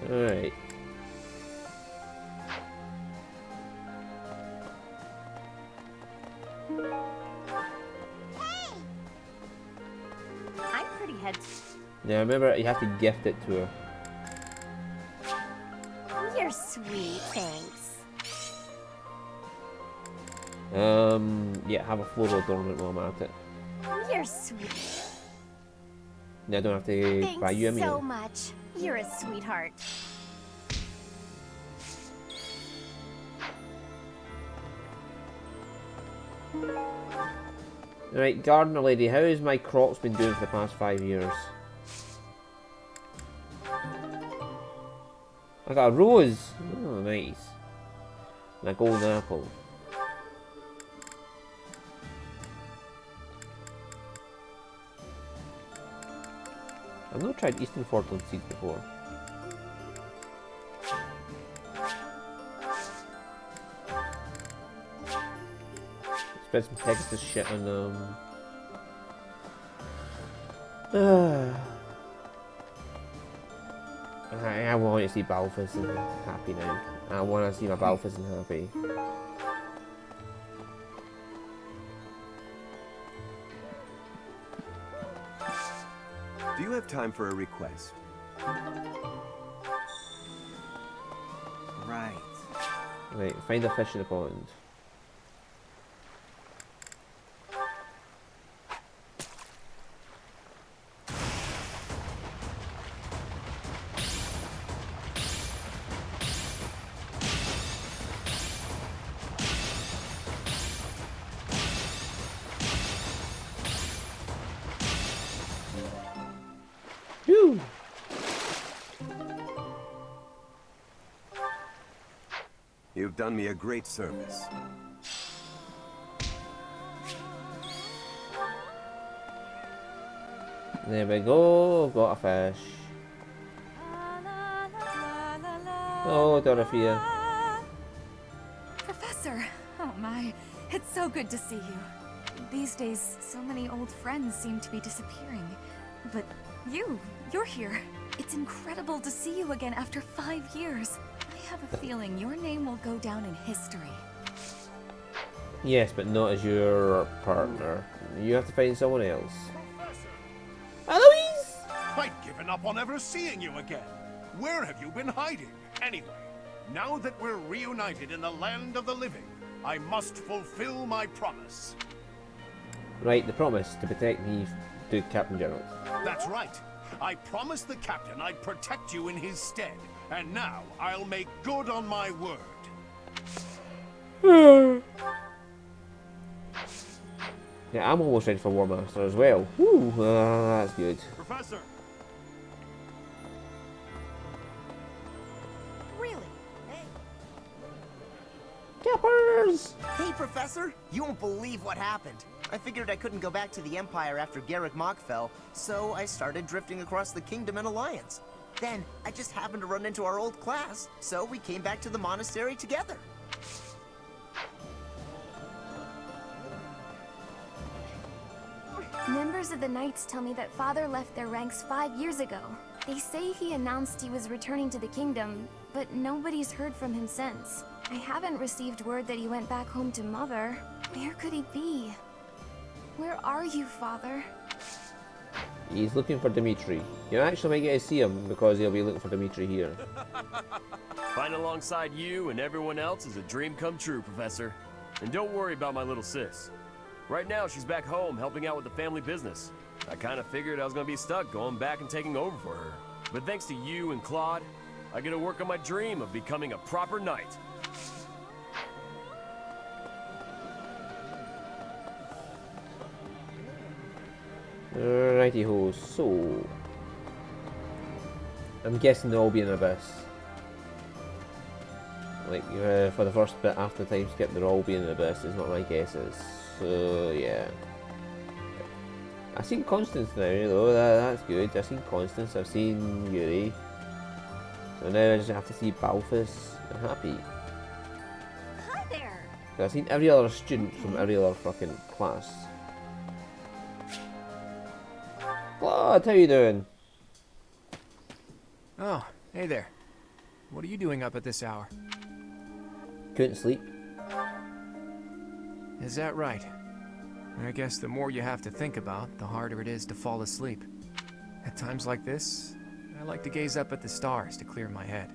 Alright. I'm pretty Yeah, remember you have to gift it to her. You're sweet, thanks. Yeah, have a floral adornment while I'm at it. You're sweet. Now I don't have to buy you a Thanks meal. so much. You're a sweetheart. Right, gardener lady, how has my crops been doing for the past 5 years? I got a rose. Oh, nice. And a golden apple. I've not tried Eastern Fortune seeds before. Spread some Pegasus shit on them. I want to see Balthus and happy now. I want to see my Balthus and happy. Do you have time for a request? Right. Right, find a fish in the pond. Whew. You've done me a great service. There we go, got a fish. Oh, Dorothea. Professor! Oh my, it's so good to see you. These days, so many old friends seem to be disappearing. But you're here. It's incredible to see you again after 5 years. I have a feeling your name will go down in history. Yes, but not as your partner. You have to find someone else. Eloise! I'd given up on ever seeing you again. Where have you been hiding? Anyway, now that we're reunited in the land of the living, I must fulfill my promise. Right, the promise to protect me to Captain Gerald. That's right. I promised the captain I'd protect you in his stead, and now I'll make good on my word. Yeah, I'm almost ready for War Master as well. Woo, that's good. Professor! Really? Hey. Cappers! Hey, Professor! You won't believe what happened. I figured I couldn't go back to the Empire after Garrick Mach fell, so I started drifting across the Kingdom in Alliance. Then, I just happened to run into our old class, so we came back to the monastery together. Members of the Knights tell me that Father left their ranks 5 years ago. They say he announced he was returning to the kingdom, but nobody's heard from him since. I haven't received word that he went back home to Mother. Where could he be? Where are you, Father? He's looking for Dimitri. You actually might get to see him because he'll be looking for Dimitri here. Fighting alongside you and everyone else is a dream come true, Professor. And don't worry about my little sis. Right now, she's back home helping out with the family business. I kind of figured I was going to be stuck going back and taking over for her. But thanks to you and Claude, I get to work on my dream of becoming a proper knight. Righty ho, so... I'm guessing they'll all be in Abyss. Like, for the first bit after the time skip, they'll all be in Abyss, is what my guess is. So, yeah. I've seen Constance now, though, that's good. I've seen Constance, I've seen Yuri. So now I just have to see Balthus and Happy. Hi there! I've seen every other student from every other fucking class. Claude, how you doing? Oh, hey there. What are you doing up at this hour? Couldn't sleep. Is that right? I guess the more you have to think about, the harder it is to fall asleep. At times like this, I like to gaze up at the stars to clear my head.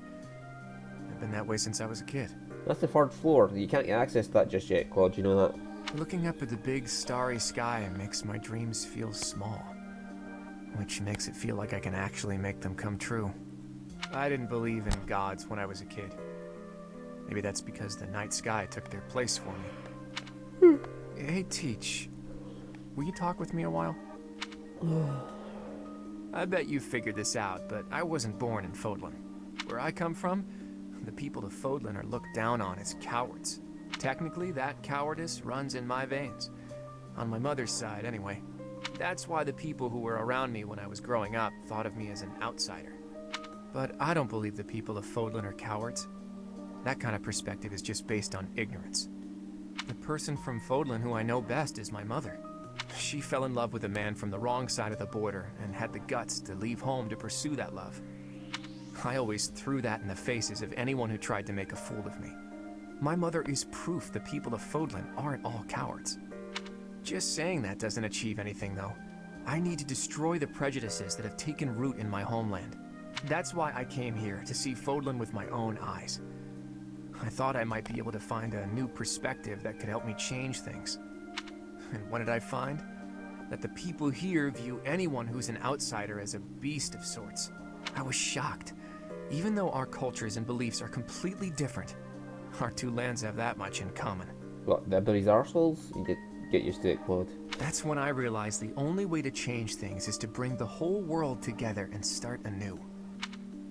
I've been that way since I was a kid. That's the 3rd floor. You can't access that just yet, Claude. You know that? Looking up at the big starry sky makes my dreams feel small, which makes it feel like I can actually make them come true. I didn't believe in gods when I was a kid. Maybe that's because the night sky took their place for me. Hey, Teach. Will you talk with me a while? I bet you figured this out, but I wasn't born in Fodlan. Where I come from, the people of Fodlan are looked down on as cowards. Technically, that cowardice runs in my veins. On my mother's side, anyway. That's why the people who were around me when I was growing up thought of me as an outsider. But I don't believe the people of Fodlan are cowards. That kind of perspective is just based on ignorance. The person from Fodlan who I know best is my mother. She fell in love with a man from the wrong side of the border and had the guts to leave home to pursue that love. I always threw that in the faces of anyone who tried to make a fool of me. My mother is proof the people of Fodlan aren't all cowards. Just saying that doesn't achieve anything, though. I need to destroy the prejudices that have taken root in my homeland. That's why I came here, to see Fodlan with my own eyes. I thought I might be able to find a new perspective that could help me change things. And what did I find? That the people here view anyone who's an outsider as a beast of sorts. I was shocked. Even though our cultures and beliefs are completely different, our two lands have that much in common. What, everybody's arseholes? You get used to it, Claude. That's when I realized the only way to change things is to bring the whole world together and start anew.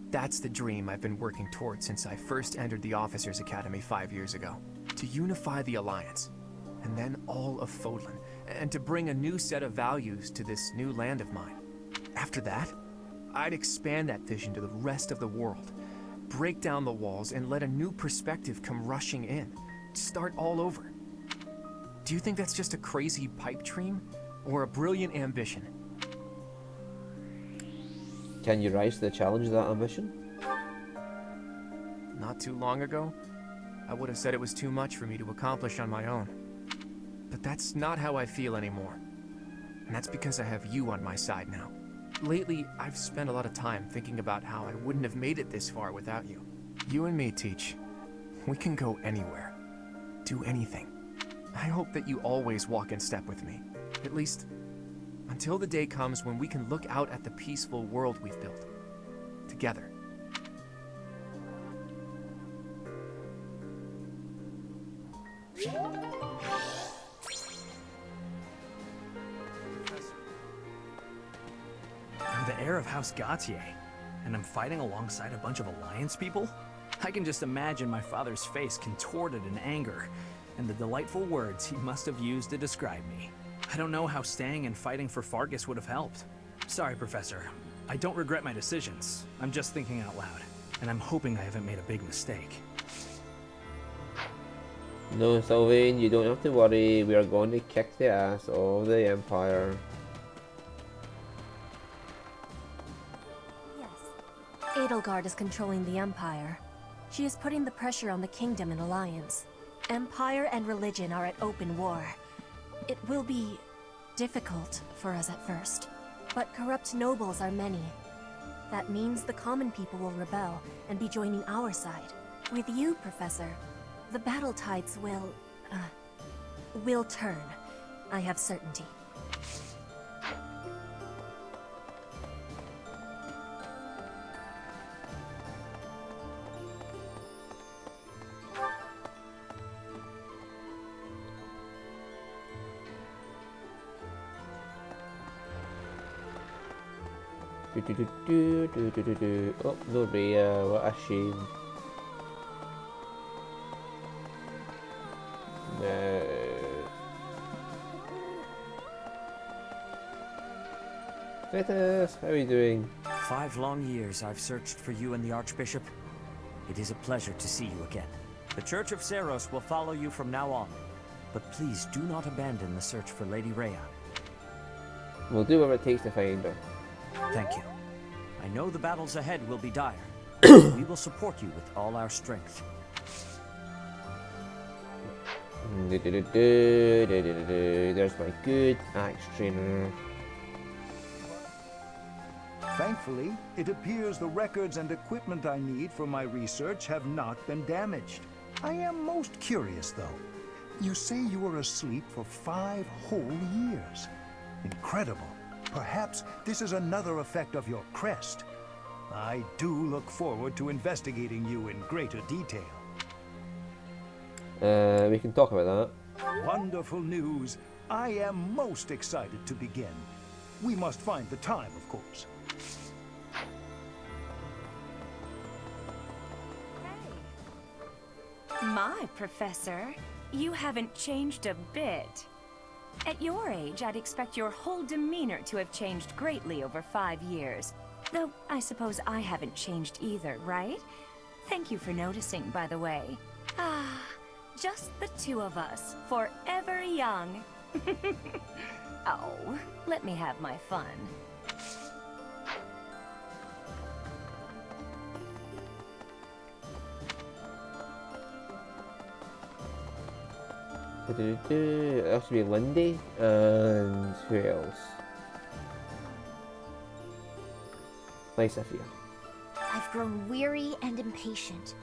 That's the dream I've been working towards since I first entered the Officers Academy 5 years ago. To unify the Alliance, and then all of Fodlan, and to bring a new set of values to this new land of mine. After that, I'd expand that vision to the rest of the world, break down the walls, and let a new perspective come rushing in. Start all over. Do you think that's just a crazy pipe dream, or a brilliant ambition? Can you rise to the challenge of that ambition? Not too long ago, I would have said it was too much for me to accomplish on my own. But that's not how I feel anymore. And that's because I have you on my side now. Lately, I've spent a lot of time thinking about how I wouldn't have made it this far without you. You and me, Teach. We can go anywhere. Do anything. I hope that you always walk in step with me. At least, until the day comes when we can look out at the peaceful world we've built. Together. I'm the heir of House Gautier, and I'm fighting alongside a bunch of Alliance people? I can just imagine my father's face contorted in anger, and the delightful words he must have used to describe me. I don't know how staying and fighting for Fargus would have helped. Sorry, Professor. I don't regret my decisions. I'm just thinking out loud, and I'm hoping I haven't made a big mistake. No, Sylvain, you don't have to worry. We are going to kick the ass of the Empire. Edelgard is controlling the Empire. She is putting the pressure on the Kingdom and Alliance. Empire and religion are at open war. It will be difficult for us at first, but corrupt nobles are many. That means the common people will rebel and be joining our side. With you, Professor, the battle tides will turn. I have certainty. Oh, no Rhea, what a shame. No. Titus, how are you doing? 5 long years I've searched for you and the Archbishop. It is a pleasure to see you again. The Church of Seiros will follow you from now on, but please do not abandon the search for Lady Rhea. We'll do whatever it takes to find her. Thank you. I know the battles ahead will be dire. We will support you with all our strength. There's my good axe trainer. Thankfully, it appears the records and equipment I need for my research have not been damaged. I am most curious, though. You say you were asleep for 5 whole years. Incredible. Perhaps this is another effect of your crest. I do look forward to investigating you in greater detail. We can talk about that. Wonderful news. I am most excited to begin. We must find the time, of course. My Professor, you haven't changed a bit. At your age, I'd expect your whole demeanor to have changed greatly over 5 years. Though, I suppose I haven't changed either, right? Thank you for noticing, by the way. Ah, just the two of us, forever young. Oh, let me have my fun. It has to be Lindy and who else? Nice of you. I've grown weary and impatient.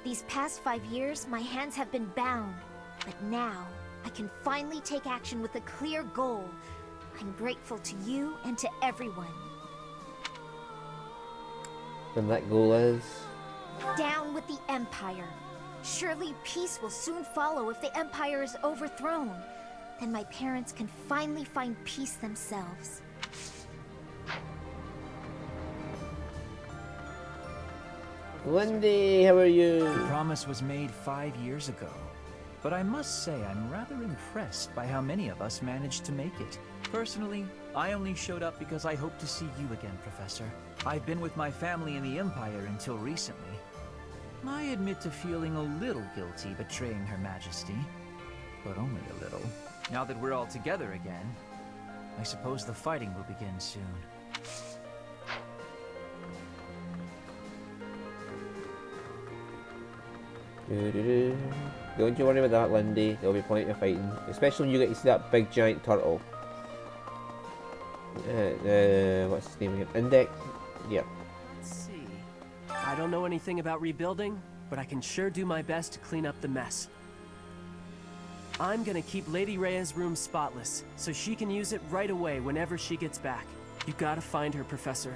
These past 5 years, my hands have been bound. But now, I can finally take action with a clear goal. I'm grateful to you and to everyone. And that goal is? Down with the Empire. Surely peace will soon follow if the Empire is overthrown. Then my parents can finally find peace themselves. Lindy, how are you? The promise was made 5 years ago. But I must say I'm rather impressed by how many of us managed to make it. Personally, I only showed up because I hope to see you again, Professor. I've been with my family in the Empire until recently. I admit to feeling a little guilty betraying Her Majesty, but only a little. Now that we're all together again, I suppose the fighting will begin soon. Don't you worry about that, Lindy. There'll be plenty of fighting, especially when you get to see that big giant turtle. What's his name again? Index? Yeah. Let's see. I don't know anything about rebuilding, but I can sure do my best to clean up the mess. I'm gonna keep Lady Rhea's room spotless, so she can use it right away whenever she gets back. You gotta find her, Professor.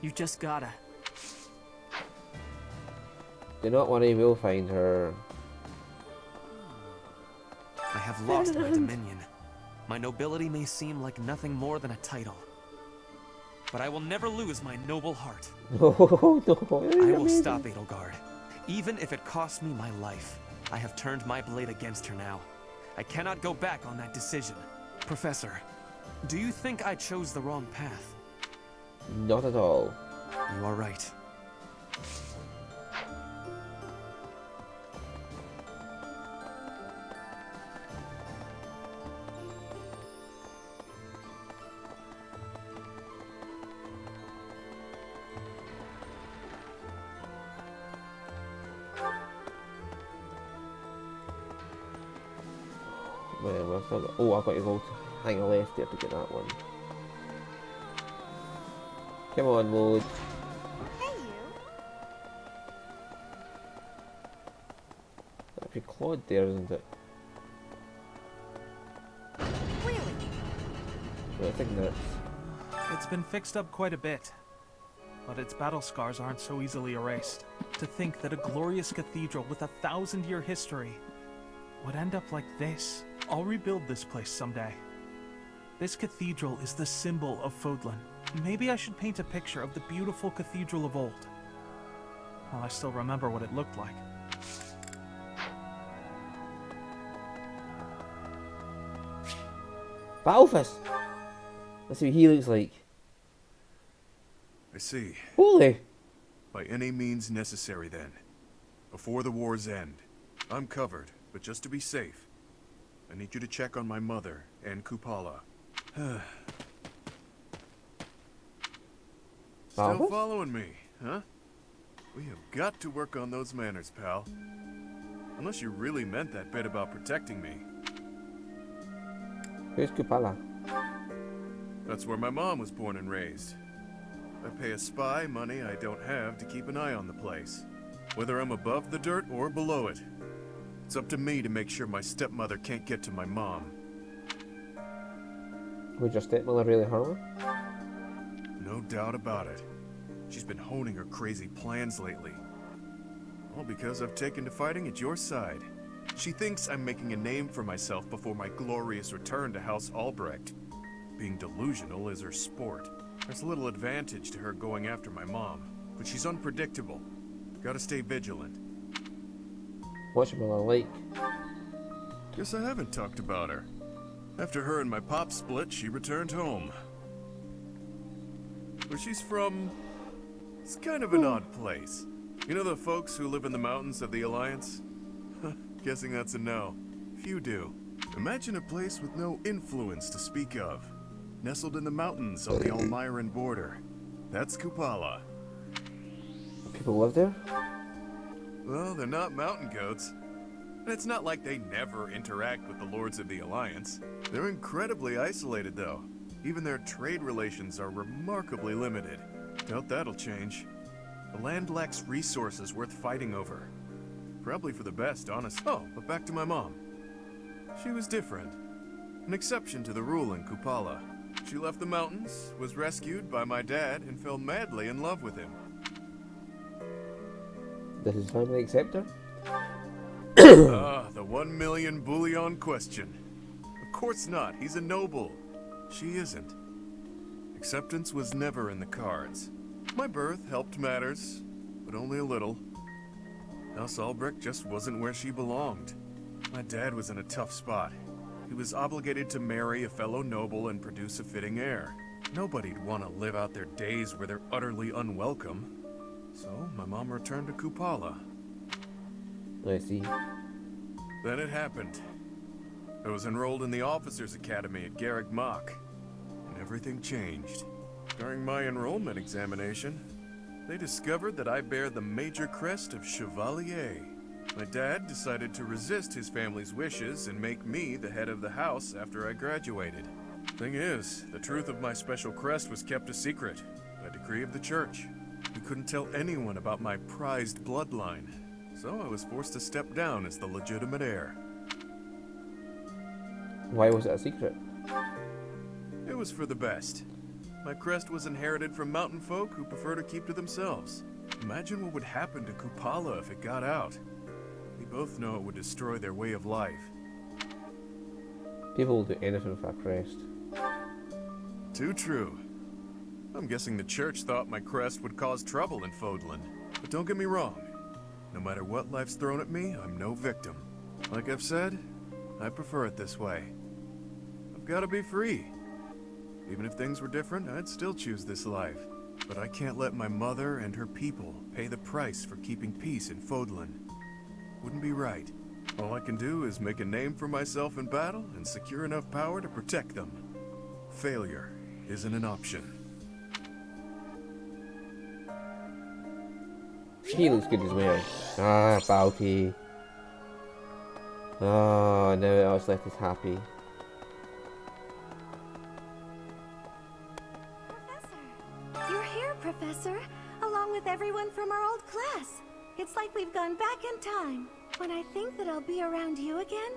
You just gotta. Do not worry, we'll find her. I have lost my dominion. My nobility may seem like nothing more than a title. But I will never lose my noble heart. No, no. I will stop Edelgard, even if it costs me my life. I have turned my blade against her now. I cannot go back on that decision. Professor, do you think I chose the wrong path? Not at all. You are right. Oh, I've got to go hang a left there to get that one. Come on, load. Hey, you. That'd be Claude there, isn't it? Really? I think that's... It's been fixed up quite a bit, but its battle scars aren't so easily erased. To think that a glorious cathedral with a 1,000-year history would end up like this. I'll rebuild this place someday. This cathedral is the symbol of Fodlan. Maybe I should paint a picture of the beautiful cathedral of old. Well, I still remember what it looked like. Balthus! Let's see what he looks like. I see. Holy! By any means necessary, then. Before the war's end. I'm covered, but just to be safe, I need you to check on my mother and Kupala. Still following me, huh? We have got to work on those manners, pal. Unless you really meant that bit about protecting me. Who's Kupala? That's where my mom was born and raised. I pay a spy money I don't have to keep an eye on the place, whether I'm above the dirt or below it. It's up to me to make sure my stepmother can't get to my mom. Would your stepmother really harm her? No doubt about it. She's been honing her crazy plans lately. All because I've taken to fighting at your side. She thinks I'm making a name for myself before my glorious return to House Albrecht. Being delusional is her sport. There's little advantage to her going after my mom, but she's unpredictable. Gotta stay vigilant. What's your mother like? Guess I haven't talked about her. After her and my pop split, she returned home. Where she's from, it's kind of an odd place. You know the folks who live in the mountains of the Alliance? Guessing that's a no. Few do. Imagine a place with no influence to speak of. Nestled in the mountains on the Almyran border. That's Kupala. People live there? Well, they're not mountain goats. And it's not like they never interact with the Lords of the Alliance. They're incredibly isolated, though. Even their trade relations are remarkably limited. Doubt that'll change. The land lacks resources worth fighting over. Probably for the best, honest. Oh, but back to my mom. She was different. An exception to the rule in Kupala. She left the mountains, was rescued by my dad, and fell madly in love with him. Does his family accept her? The 1 million bullion question. Of course not, he's a noble. She isn't. Acceptance was never in the cards. My birth helped matters, but only a little. House Albrecht just wasn't where she belonged. My dad was in a tough spot. He was obligated to marry a fellow noble and produce a fitting heir. Nobody'd want to live out their days where they're utterly unwelcome. So, my mom returned to Kupala. I see. Then it happened. I was enrolled in the Officers' Academy at Garrick Mach, and everything changed. During my enrollment examination, they discovered that I bear the major crest of Chevalier. My dad decided to resist his family's wishes and make me the head of the house after I graduated. Thing is, the truth of my special crest was kept a secret, by decree of the church. We couldn't tell anyone about my prized bloodline, so I was forced to step down as the legitimate heir. Why was it a secret? It was for the best. My crest was inherited from mountain folk who prefer to keep to themselves. Imagine what would happen to Kupala if it got out. We both know it would destroy their way of life. People will do anything for a crest. Too true. I'm guessing the church thought my crest would cause trouble in Fodlan. But don't get me wrong. No matter what life's thrown at me, I'm no victim. Like I've said, I prefer it this way. I've got to be free. Even if things were different, I'd still choose this life. But I can't let my mother and her people pay the price for keeping peace in Fodlan. Wouldn't be right. All I can do is make a name for myself in battle and secure enough power to protect them. Failure isn't an option. He looks good as well. Ah, Bounty. Oh, now I was left is happy. You're here, Professor, along with everyone from our old class. It's like we've gone back in time. When I think that I'll be around you again,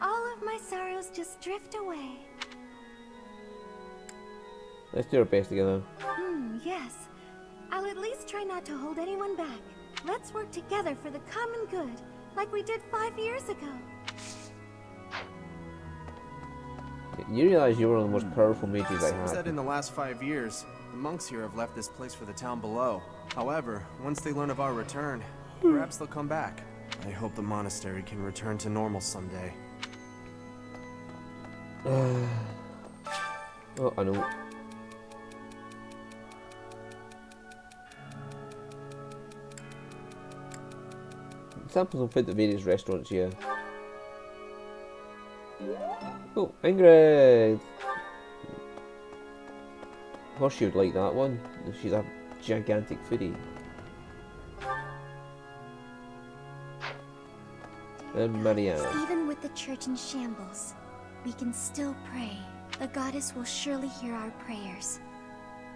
all of my sorrows just drift away. Let's do our best together. Yes. I'll at least try not to hold anyone back. Let's work together for the common good, like we did 5 years ago. You realize you were one of the most powerful mages I Seems had. that in the last 5 years, the monks here have left this place for the town below. However, once they learn of our return, perhaps they'll come back. I hope the monastery can return to normal someday. Oh, I know. Samples of food at various restaurants here. Oh, Ingrid! Of course she would like that one. She's a gigantic foodie. And Marianne. Even with the church in shambles, we can still pray. The goddess will surely hear our prayers.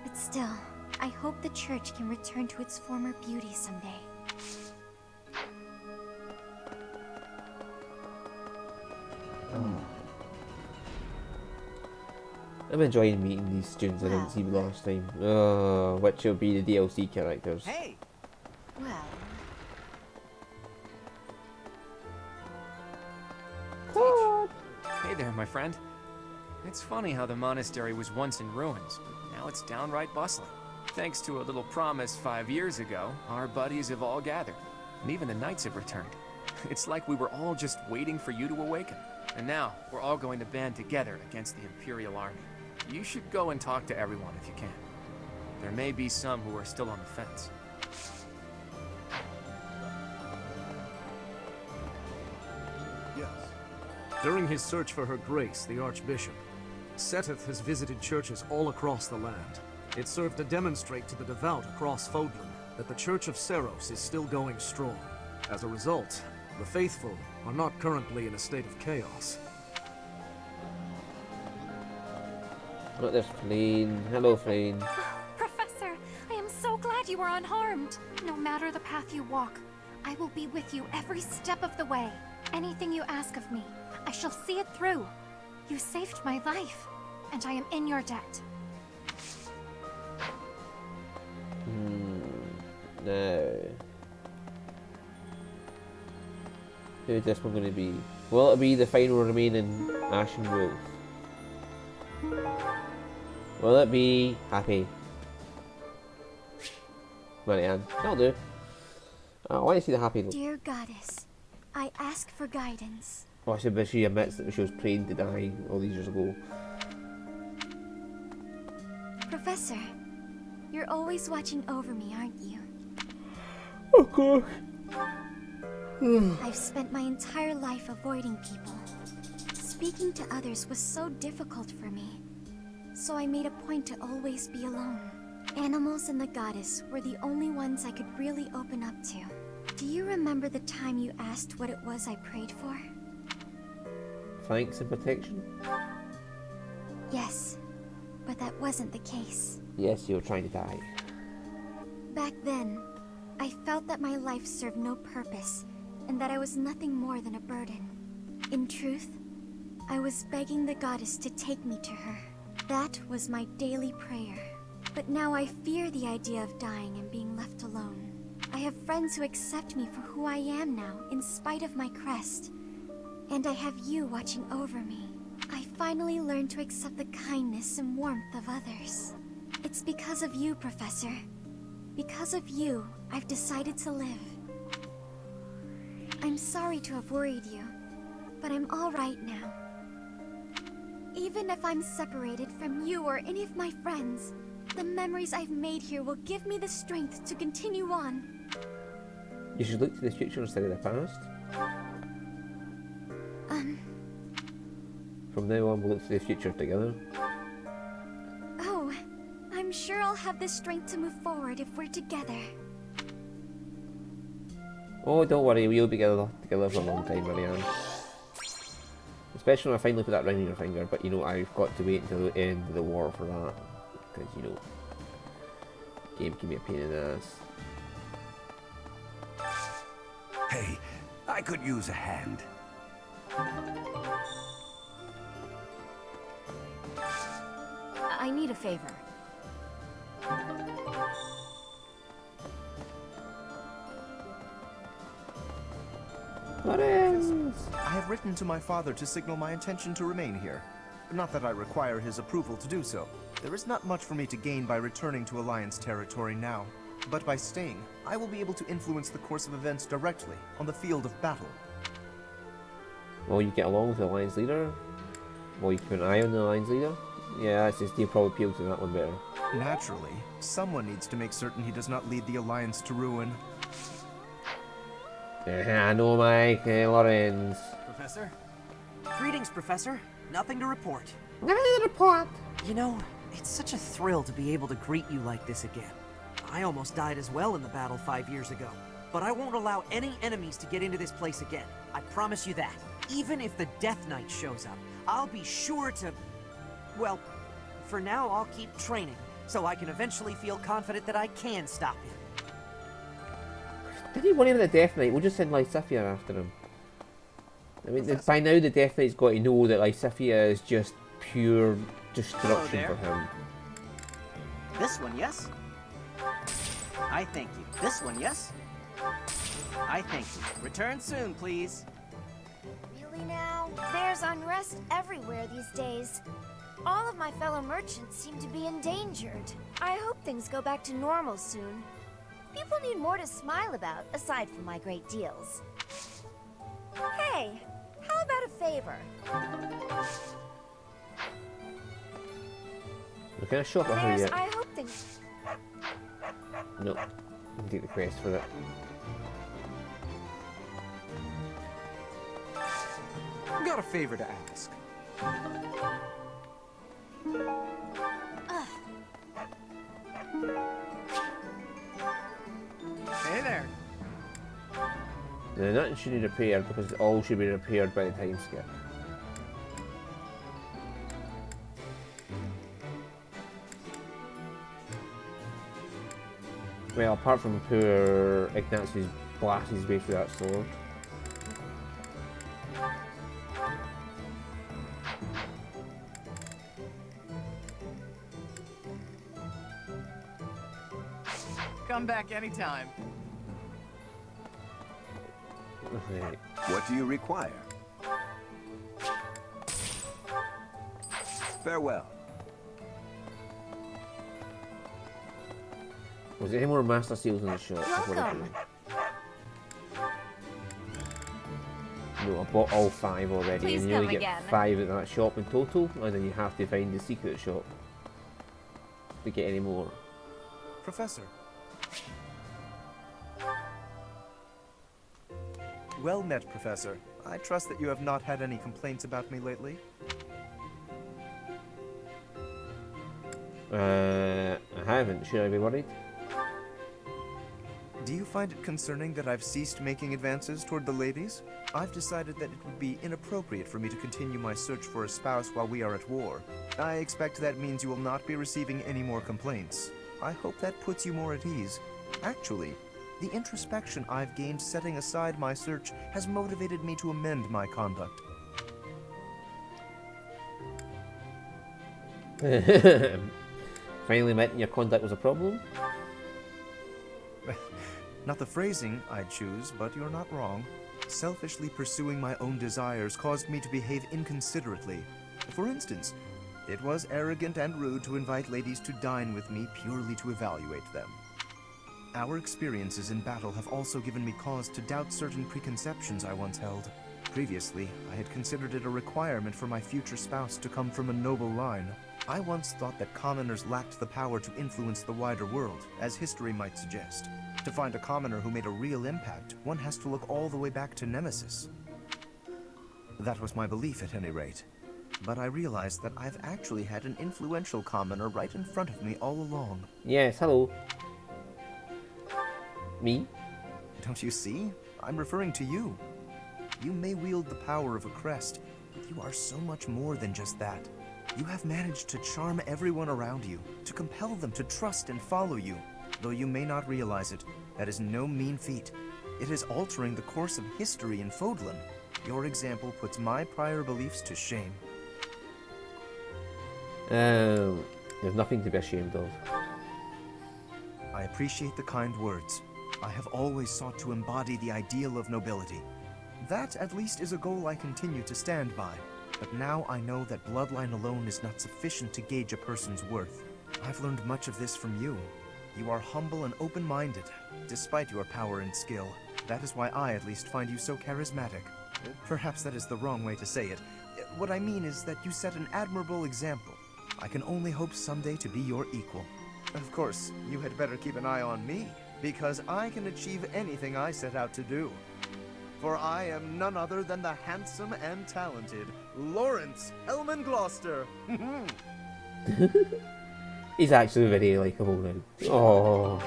But still, I hope the church can return to its former beauty someday. I'm enjoying meeting these students I didn't see last time. Which will be the DLC characters. Hey! Well... Hey there, my friend. It's funny how the monastery was once in ruins, but now it's downright bustling. Thanks to a little promise 5 years ago, our buddies have all gathered, and even the knights have returned. It's like we were all just waiting for you to awaken. And now, we're all going to band together against the Imperial Army. You should go and talk to everyone if you can. There may be some who are still on the fence. Yes. During his search for her grace, the Archbishop, Seteth has visited churches all across the land. It served to demonstrate to the devout across Fodlan that the Church of Seros is still going strong. As a result, the faithful are not currently in a state of chaos. Look, there's Flane. Hello, Flane. Professor, I am so glad you are unharmed. No matter the path you walk, I will be with you every step of the way. Anything you ask of me, I shall see it through. You saved my life, and I am in your debt. No. Who's this one going to be? Will it be the final remaining Ashen Wolf? Will it be Happy? Marianne. That'll do. I want to see the Happy look. Dear Goddess, I ask for guidance. Oh, but she admits that she was praying to die all these years ago. Professor, you're always watching over me, aren't you? Of course. I've spent my entire life avoiding people. Speaking to others was so difficult for me, so I made a point to always be alone. Animals and the goddess were the only ones I could really open up to. Do you remember the time you asked what it was I prayed for? Thanks and protection? Yes, but that wasn't the case. Yes, you were trying to die. Back then, I felt that my life served no purpose, and that I was nothing more than a burden. In truth, I was begging the goddess to take me to her. That was my daily prayer. But now I fear the idea of dying and being left alone. I have friends who accept me for who I am now, in spite of my crest. And I have you watching over me. I finally learned to accept the kindness and warmth of others. It's because of you, Professor. Because of you, I've decided to live. I'm sorry to have worried you, but I'm all right now. Even if I'm separated from you or any of my friends, the memories I've made here will give me the strength to continue on. You should look to the future instead of the past. From now on, we'll look to the future together. Oh, I'm sure I'll have the strength to move forward if we're together. Oh, don't worry, we'll be together for a long time, Marianne. Especially when I finally put that ring on your finger, but you know, I've got to wait until the end of the war for that. Because, you know, game can be a pain in the ass. Hey, I could use a hand. I need a favor. I have written to my father to signal my intention to remain here. Not that I require his approval to do so. There is not much for me to gain by returning to Alliance territory now. But by staying, I will be able to influence the course of events directly, on the field of battle. Well, you get along with the Alliance leader? Well, you keep an eye on the Alliance leader? Yeah, that's just, you probably appeal to that one better. Naturally, someone needs to make certain he does not lead the Alliance to ruin. I know, Mike. Lorenz. Professor? Greetings, Professor. Nothing to report. Nothing to report. You know, it's such a thrill to be able to greet you like this again. I almost died as well in the battle 5 years ago. But I won't allow any enemies to get into this place again. I promise you that. Even if the Death Knight shows up, I'll be sure to... Well, for now I'll keep training, so I can eventually feel confident that I can stop him. Did he want him the Death Knight? We'll just send Lysithea after him. I mean, by now the Death Knight's got to know that Lysithea is just pure destruction for him. This one, yes? I thank you. This one, yes? I thank you. Return soon, please. Really now? There's unrest everywhere these days. All of my fellow merchants seem to be endangered. I hope things go back to normal soon. People need more to smile about, aside from my great deals. Hey, how about a favor? We can shop at her yet. I hope things... Nope. You can take the quest for it. I've got a favor to ask. Hey there. Nothing should be repaired because it all should be repaired by the time skip. Well, apart from poor Ignatius blasting his way through that sword. Come back anytime. Okay. What do you require? Farewell. Was there any more master seals in the shop? Welcome. No, I bought all 5 already, Please and you only come get again. 5 in that shop in total, and then you have to find the secret shop to get any more. Professor. Well met, Professor. I trust that you have not had any complaints about me lately. I haven't. Should I be worried? Do you find it concerning that I've ceased making advances toward the ladies? I've decided that it would be inappropriate for me to continue my search for a spouse while we are at war. I expect that means you will not be receiving any more complaints. I hope that puts you more at ease. Actually, the introspection I've gained setting aside my search has motivated me to amend my conduct. Finally admitting your conduct was a problem? Not the phrasing I'd choose, but you're not wrong. Selfishly pursuing my own desires caused me to behave inconsiderately. For instance, it was arrogant and rude to invite ladies to dine with me purely to evaluate them. Our experiences in battle have also given me cause to doubt certain preconceptions I once held. Previously, I had considered it a requirement for my future spouse to come from a noble line. I once thought that commoners lacked the power to influence the wider world, as history might suggest. To find a commoner who made a real impact, one has to look all the way back to Nemesis. That was my belief at any rate. But I realized that I've actually had an influential commoner right in front of me all along. Yes, hello. Me? Don't you see? I'm referring to you. You may wield the power of a crest, but you are so much more than just that. You have managed to charm everyone around you, to compel them to trust and follow you. Though you may not realize it, that is no mean feat. It is altering the course of history in Fodlan. Your example puts my prior beliefs to shame. There's nothing to be ashamed of. I appreciate the kind words. I have always sought to embody the ideal of nobility. That, at least, is a goal I continue to stand by. But now I know that bloodline alone is not sufficient to gauge a person's worth. I've learned much of this from you. You are humble and open-minded, despite your power and skill. That is why I, at least, find you so charismatic. Perhaps that is the wrong way to say it. What I mean is that you set an admirable example. I can only hope someday to be your equal. Of course, you had better keep an eye on me, because I can achieve anything I set out to do. For I am none other than the handsome and talented Lawrence Elman Gloucester. He's actually very likeable now. Oh.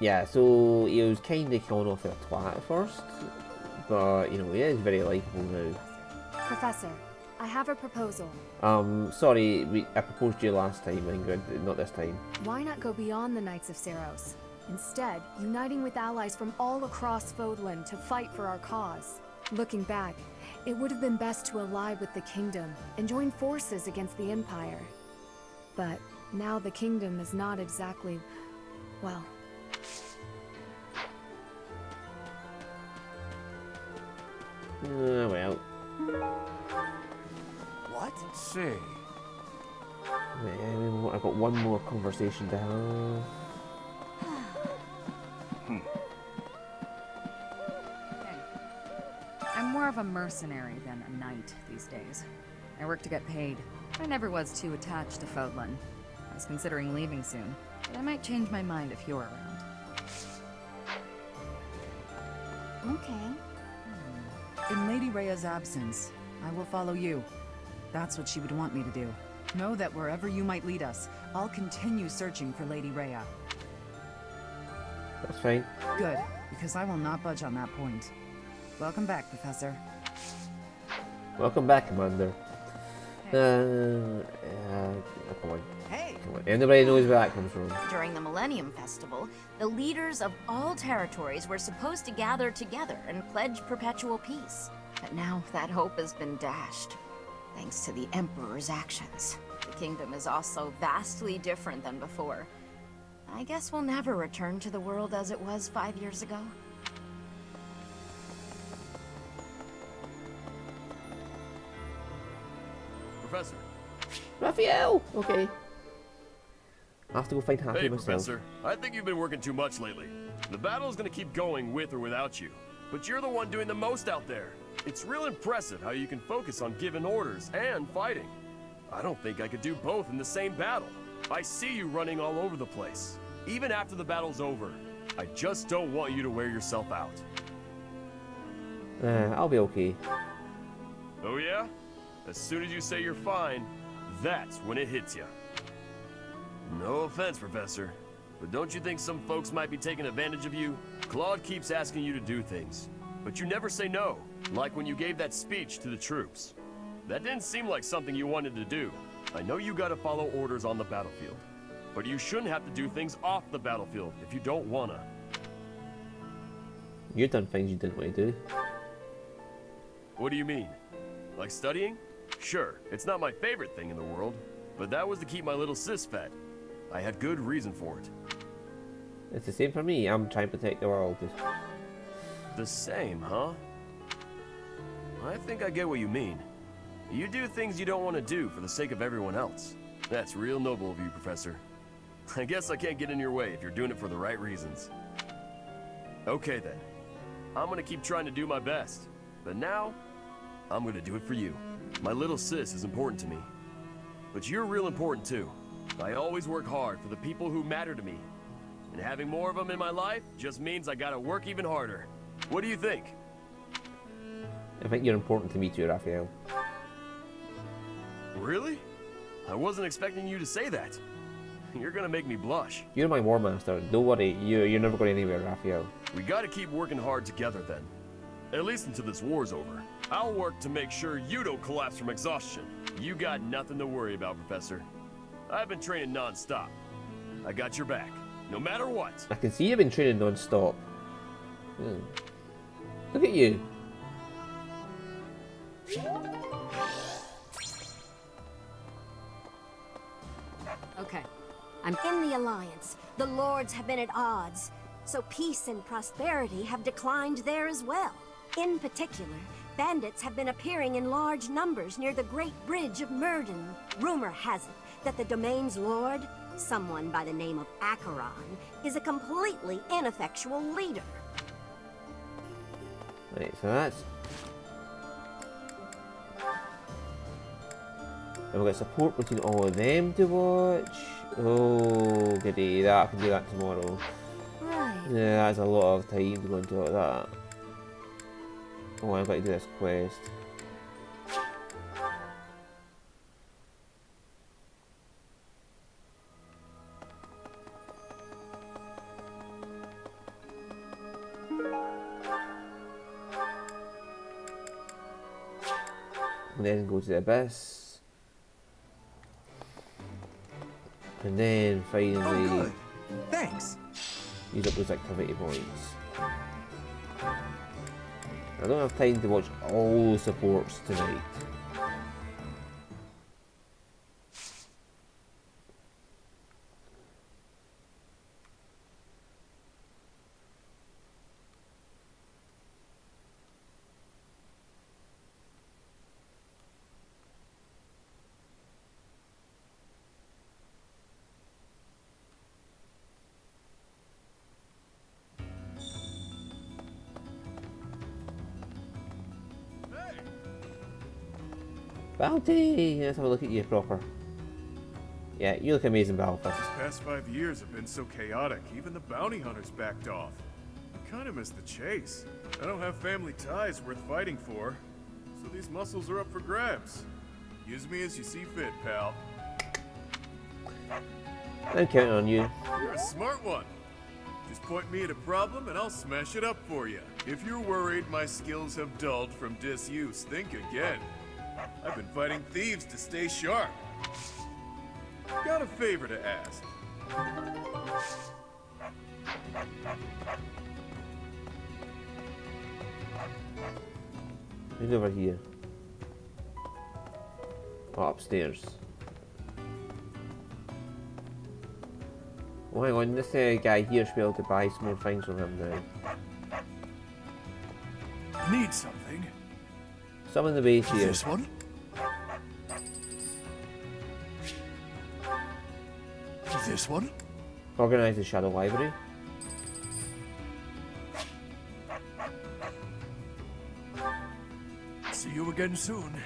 Yeah, so he was kind of killing off a twat at first, but you know, he is very likeable now. Professor, I have a proposal. Sorry, I proposed to you last time, Ingrid, not this time. Why not go beyond the Knights of Seros? Instead, uniting with allies from all across Fodlan to fight for our cause. Looking back, it would have been best to ally with the kingdom and join forces against the Empire. But now the kingdom is not exactly, well... Well. What? See. I've got one more conversation to have. I'm more of a mercenary than a knight these days. I work to get paid. I never was too attached to Fodlan. I was considering leaving soon, but I might change my mind if you're around. Okay. In Lady Rhea's absence, I will follow you. That's what she would want me to do. Know that wherever you might lead us, I'll continue searching for Lady Rhea. That's fine. Good, because I will not budge on that point. Welcome back, Professor. Welcome back, Commander. Come on. Hey. Come on. Anybody knows where that comes from? During the Millennium Festival, the leaders of all territories were supposed to gather together and pledge perpetual peace. But now that hope has been dashed, thanks to the Emperor's actions. The kingdom is also vastly different than before. I guess we'll never return to the world as it was 5 years ago. Professor. Raphael! Okay. I have to go find Happy Hey, myself. Professor. I think you've been working too much lately. The battle's gonna keep going with or without you. But you're the one doing the most out there. It's real impressive how you can focus on giving orders and fighting. I don't think I could do both in the same battle. I see you running all over the place. Even after the battle's over. I just don't want you to wear yourself out. I'll be okay. Oh yeah? As soon as you say you're fine, that's when it hits you. No offense, Professor, but don't you think some folks might be taking advantage of you? Claude keeps asking you to do things, but you never say no, like when you gave that speech to the troops. That didn't seem like something you wanted to do. I know you gotta follow orders on the battlefield, but you shouldn't have to do things off the battlefield if you don't wanna. You've done things you didn't want to do. What do you mean? Like studying? Sure, it's not my favorite thing in the world, but that was to keep my little sis fed. I had good reason for it. It's the same for me. I'm trying to protect the world. The same, huh? I think I get what you mean. You do things you don't want to do for the sake of everyone else. That's real noble of you, Professor. I guess I can't get in your way if you're doing it for the right reasons. Okay then. I'm gonna keep trying to do my best. But now, I'm gonna do it for you. My little sis is important to me. But you're real important too. I always work hard for the people who matter to me. And having more of them in my life just means I gotta work even harder. What do you think? I think you're important to me too, Raphael. Really? I wasn't expecting you to say that. You're gonna make me blush. You're my war master. Don't worry. You're never going anywhere, Raphael. We gotta keep working hard together then. At least until this war's over. I'll work to make sure you don't collapse from exhaustion. You got nothing to worry about, Professor. I've been training non-stop. I got your back, no matter what. I can see you've been training non-stop. Look at you. Okay. I'm in the Alliance. The Lords have been at odds, so peace and prosperity have declined there as well. In particular, bandits have been appearing in large numbers near the Great Bridge of Murden. Rumor has it that the domain's lord, someone by the name of Acheron, is a completely ineffectual leader. Right, so that's... And we've got support between all of them to watch. Oh, goody, that I can do that tomorrow. Right. Yeah, that's a lot of time to go into all that. Oh, I've got to do this quest. And then go to the abyss. And then finally Thanks. use up those activity points. I don't have time to watch all the supports tonight. Bounty! Let's have a look at you proper. Yeah, you look amazing, Balthus. These past 5 years have been so chaotic, even the bounty hunters backed off. I kinda miss the chase. I don't have family ties worth fighting for, so these muscles are up for grabs. Use me as you see fit, pal. I'm counting on you. You're a smart one. Just point me at a problem and I'll smash it up for you. If you're worried my skills have dulled from disuse, think again. I've been fighting thieves to stay sharp. Got a favor to ask. Who's over here? Oh, upstairs. Oh, hang on, this guy here should be able to buy some more things from him now. Need something? Some in the base here. This one? This one? Organize the Shadow Library. See you again soon.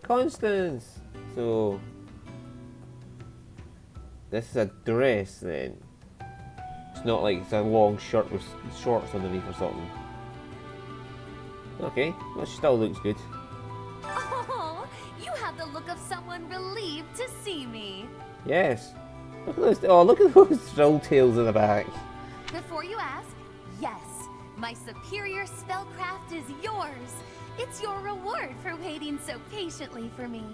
Constance! So... this is a dress then. It's not like it's a long shirt with shorts underneath or something. Okay, well she still looks good. Oh, you have the look of someone relieved to see me. Yes. Look at those, oh, look at those drill tails in the back. Before you ask, yes, my superior spellcraft is yours. It's your reward for waiting so patiently for me.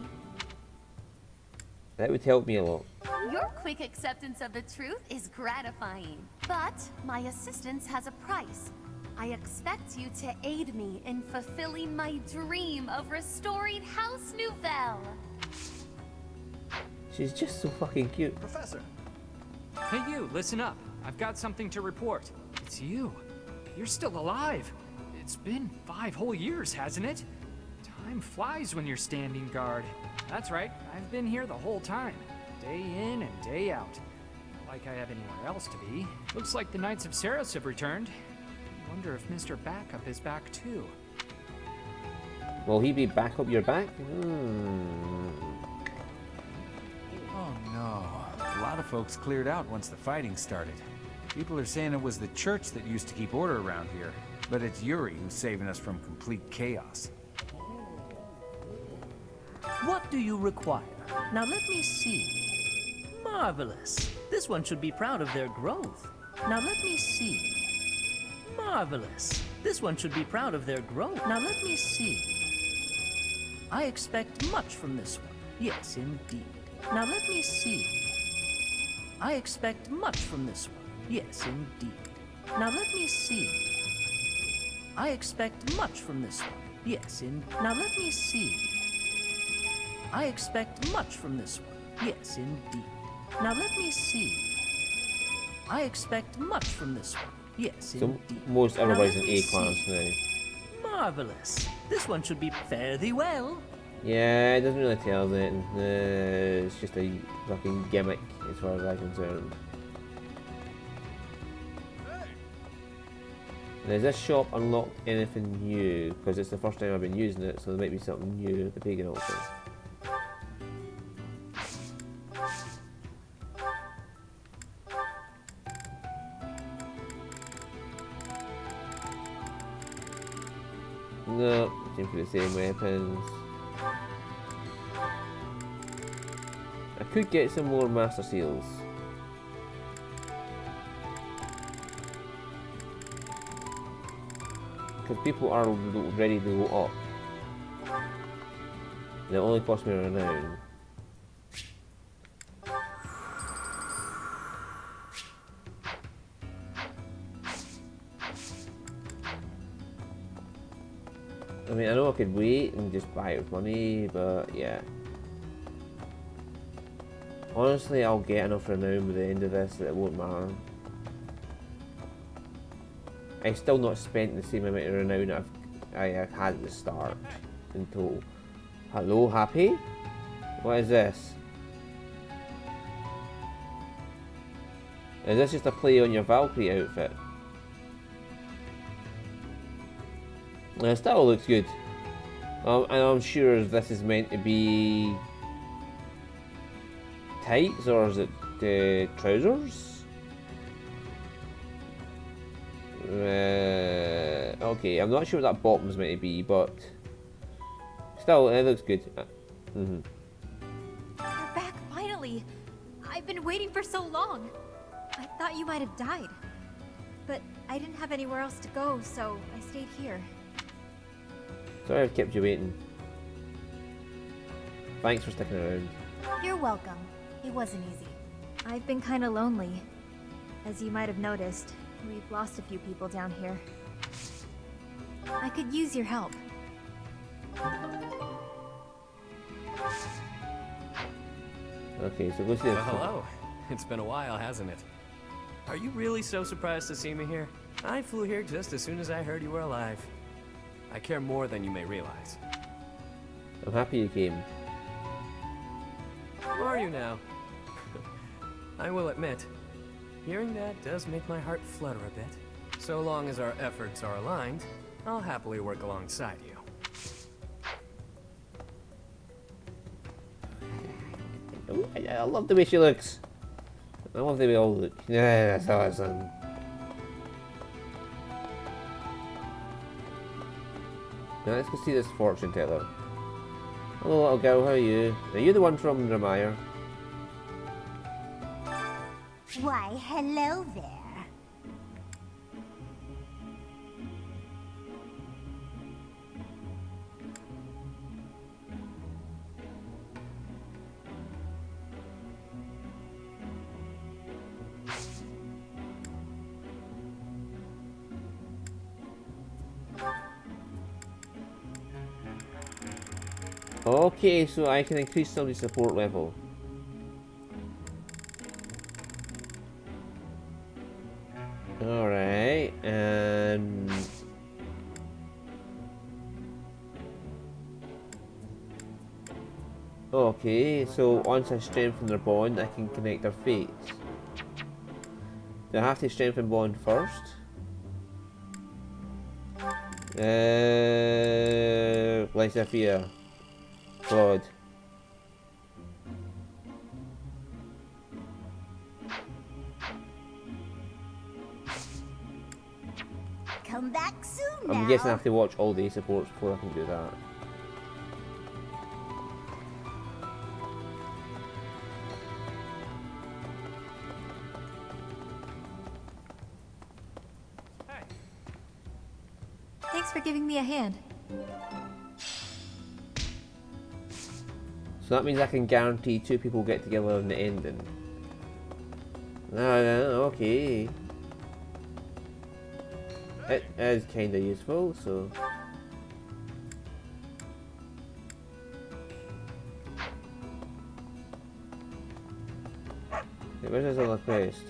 That would help me a lot. Your quick acceptance of the truth is gratifying, but my assistance has a price. I expect you to aid me in fulfilling my dream of restoring House Nouvelle. She's just so fucking cute. Professor! Hey you, listen up. I've got something to report. It's you. You're still alive. It's been 5 whole years, hasn't it? Time flies when you're standing guard. That's right, I've been here the whole time. Day in and day out. Not like I have anywhere else to be. Looks like the Knights of Ceres have returned. I wonder if Mr. Backup is back too. Will he be back up your back? Oh no. A lot of folks cleared out once the fighting started. People are saying it was the church that used to keep order around here. But it's Yuri who's saving us from complete chaos. What do you require? Now let me see. Marvelous. This one should be proud of their growth. Now let me see. Marvelous. This one should be proud of their growth. Now let me see. I expect much from this one. Yes, indeed. Now let me see. I expect much from this one. Yes, indeed. Now let me see. I expect much from this one. Yes, now let me see. I expect much from this one. Yes, indeed. Now let me see. I expect much from this one. Yes, So indeed. most everybody's Now in let me A-class see. now. Marvelous. This one should be fare thee well. Yeah, it doesn't really tell us anything. It's just a fucking gimmick as far as I'm concerned. And has this shop unlocked anything new? Because it's the first time I've been using it, so there might be something new at the beginning also. No, seem for the same weapons. I could get some more Master Seals. Because people are ready to go up. And it only costs me a renown. I mean, I know I could wait and just buy it with money, but yeah. Honestly, I'll get enough renown by the end of this that it won't matter. I still not spent the same amount of renown I had at the start in total. Hello, happy? What is this? Is this just a play on your Valkyrie outfit? It still looks good. And I'm sure this is meant to be tights, or is it trousers? Okay, I'm not sure what that bottom's meant to be, but still, it looks good. You're back, finally! I've been waiting for so long! I thought you might have died. But I didn't have anywhere else to go, so I stayed here. Sorry I've kept you waiting. Thanks for sticking around. You're welcome. It wasn't easy. I've been kinda lonely. As you might have noticed, we've lost a few people down here. I could use your help. Okay, so go see the... Well, hello. It's been a while, hasn't it? Are you really so surprised to see me here? I flew here just as soon as I heard you were alive. I care more than you may realize. I'm happy you came. Are you now? I will admit, hearing that does make my heart flutter a bit. So long as our efforts are aligned, I'll happily work alongside you. Ooh, I love the way she looks. I love the way we all look. Yeah, that's awesome. Now let's go see this fortune teller. Hello little girl, how are you? Are you the one from Ramire? Why, hello there. Okay, so I can increase somebody's support level. Alright, okay, so once I strengthen their bond, I can connect their fates. Do I have to strengthen bond first? Lysaphia. God. Come back soon I'm now. guessing I have to watch all the supports before I can do that. Thanks for giving me a hand. So that means I can guarantee 2 people get together in the ending. Okay. It is kinda useful, so... Okay, where's this other quest?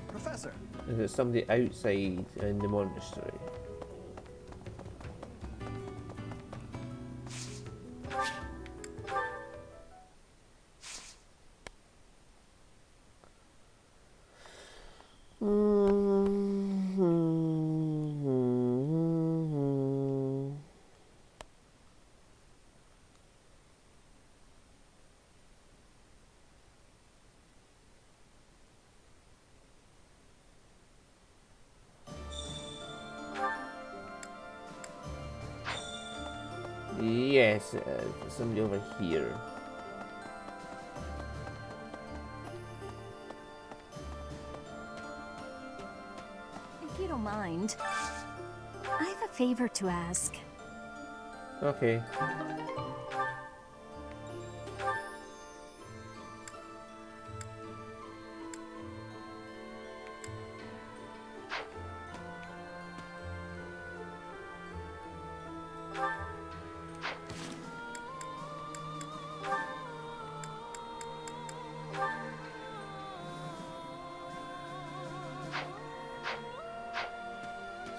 Professor! Is it somebody outside in the monastery? Yes, somebody over here. If you don't mind, I have a favor to ask. Okay.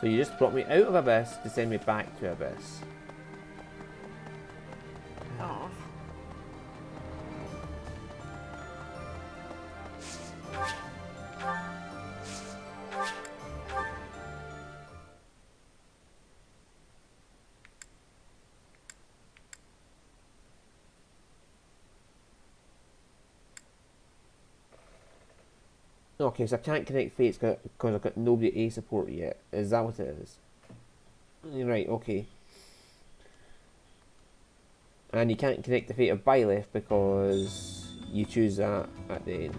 So you just brought me out of Abyss to send me back to Abyss. Oh. Okay, so I can't connect Fates because I've got nobody A support yet. Is that what it is? Right, okay. And you can't connect the Fate of Byleth because you choose that at the end.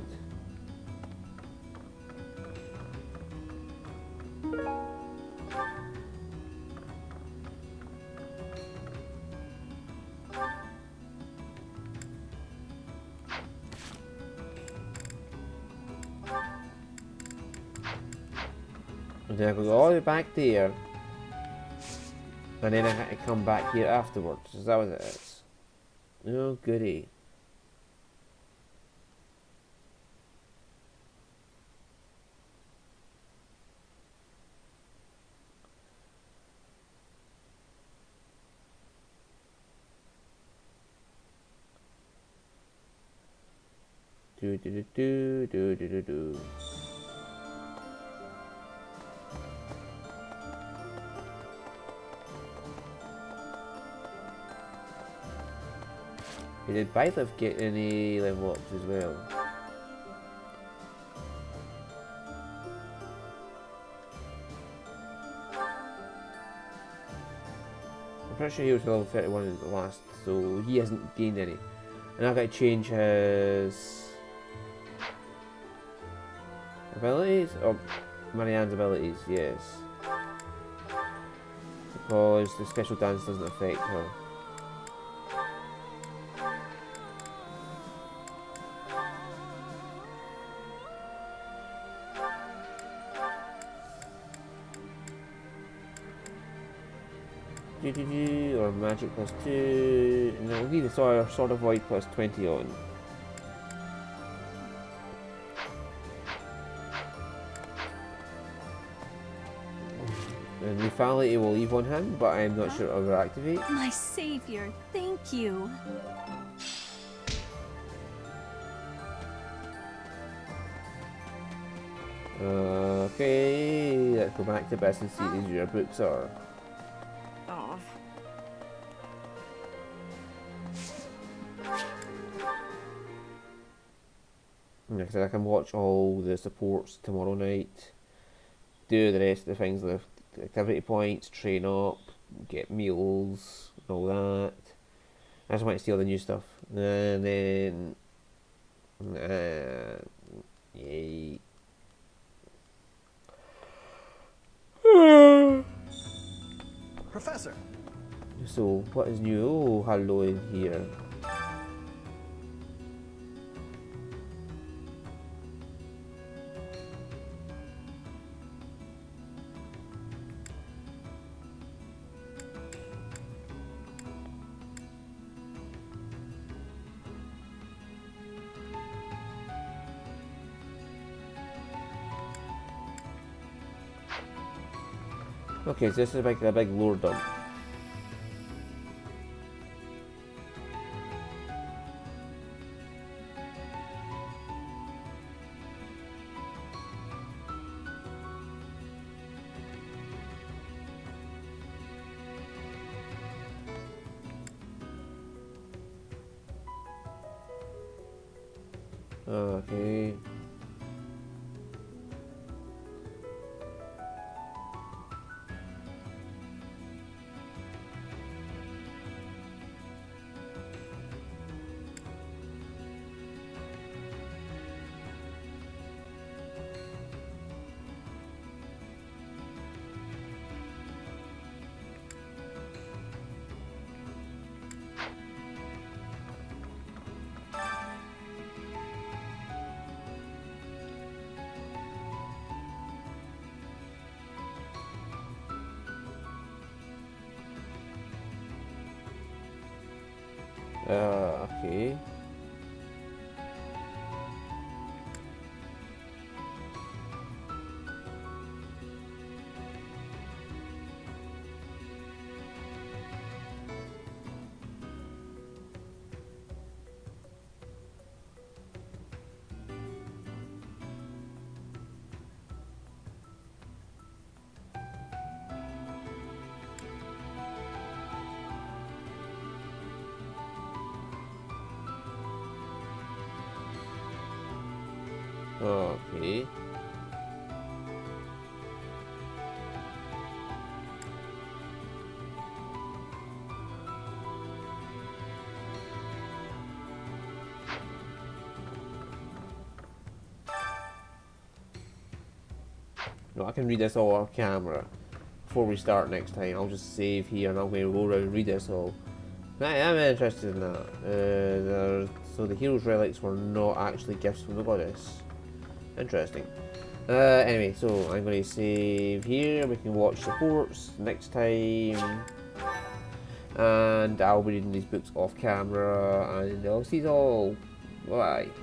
And then I go all the way back there, and then I have to come back here afterwards. Is that what it is? Oh, goody. Do do do do do do do do. Did Byleth get any level ups as well? I'm pretty sure he was level 31 at the last, so he hasn't gained any. And I've got to change his abilities? Or Marianne's abilities, yes. Because the special dance doesn't affect her. Or magic plus 2. No, we'll leave the Sword of Void plus 20 on. And lethality will leave on him, but I'm not sure it will activate. My savior, thank you. Okay, let's go back to Best and see what these rare books are. Oh. Because I can watch all the supports tomorrow night, do the rest of the things with activity points, train up, get meals, all that. I just want to see all the new stuff. And then... yay. Professor! So, what is new? Oh, hello in here. Okay, so this is like a big lore dump. Okay. Okay. Okay. No, I can read this all off camera before we start next time. I'll just save here and I'm going to go around and read this all. I am interested in that. So the hero's relics were not actually gifts from the goddess. Interesting. Anyway, so I'm going to save here. We can watch supports next time. And I'll be reading these books off camera. And I'll see you all. Bye.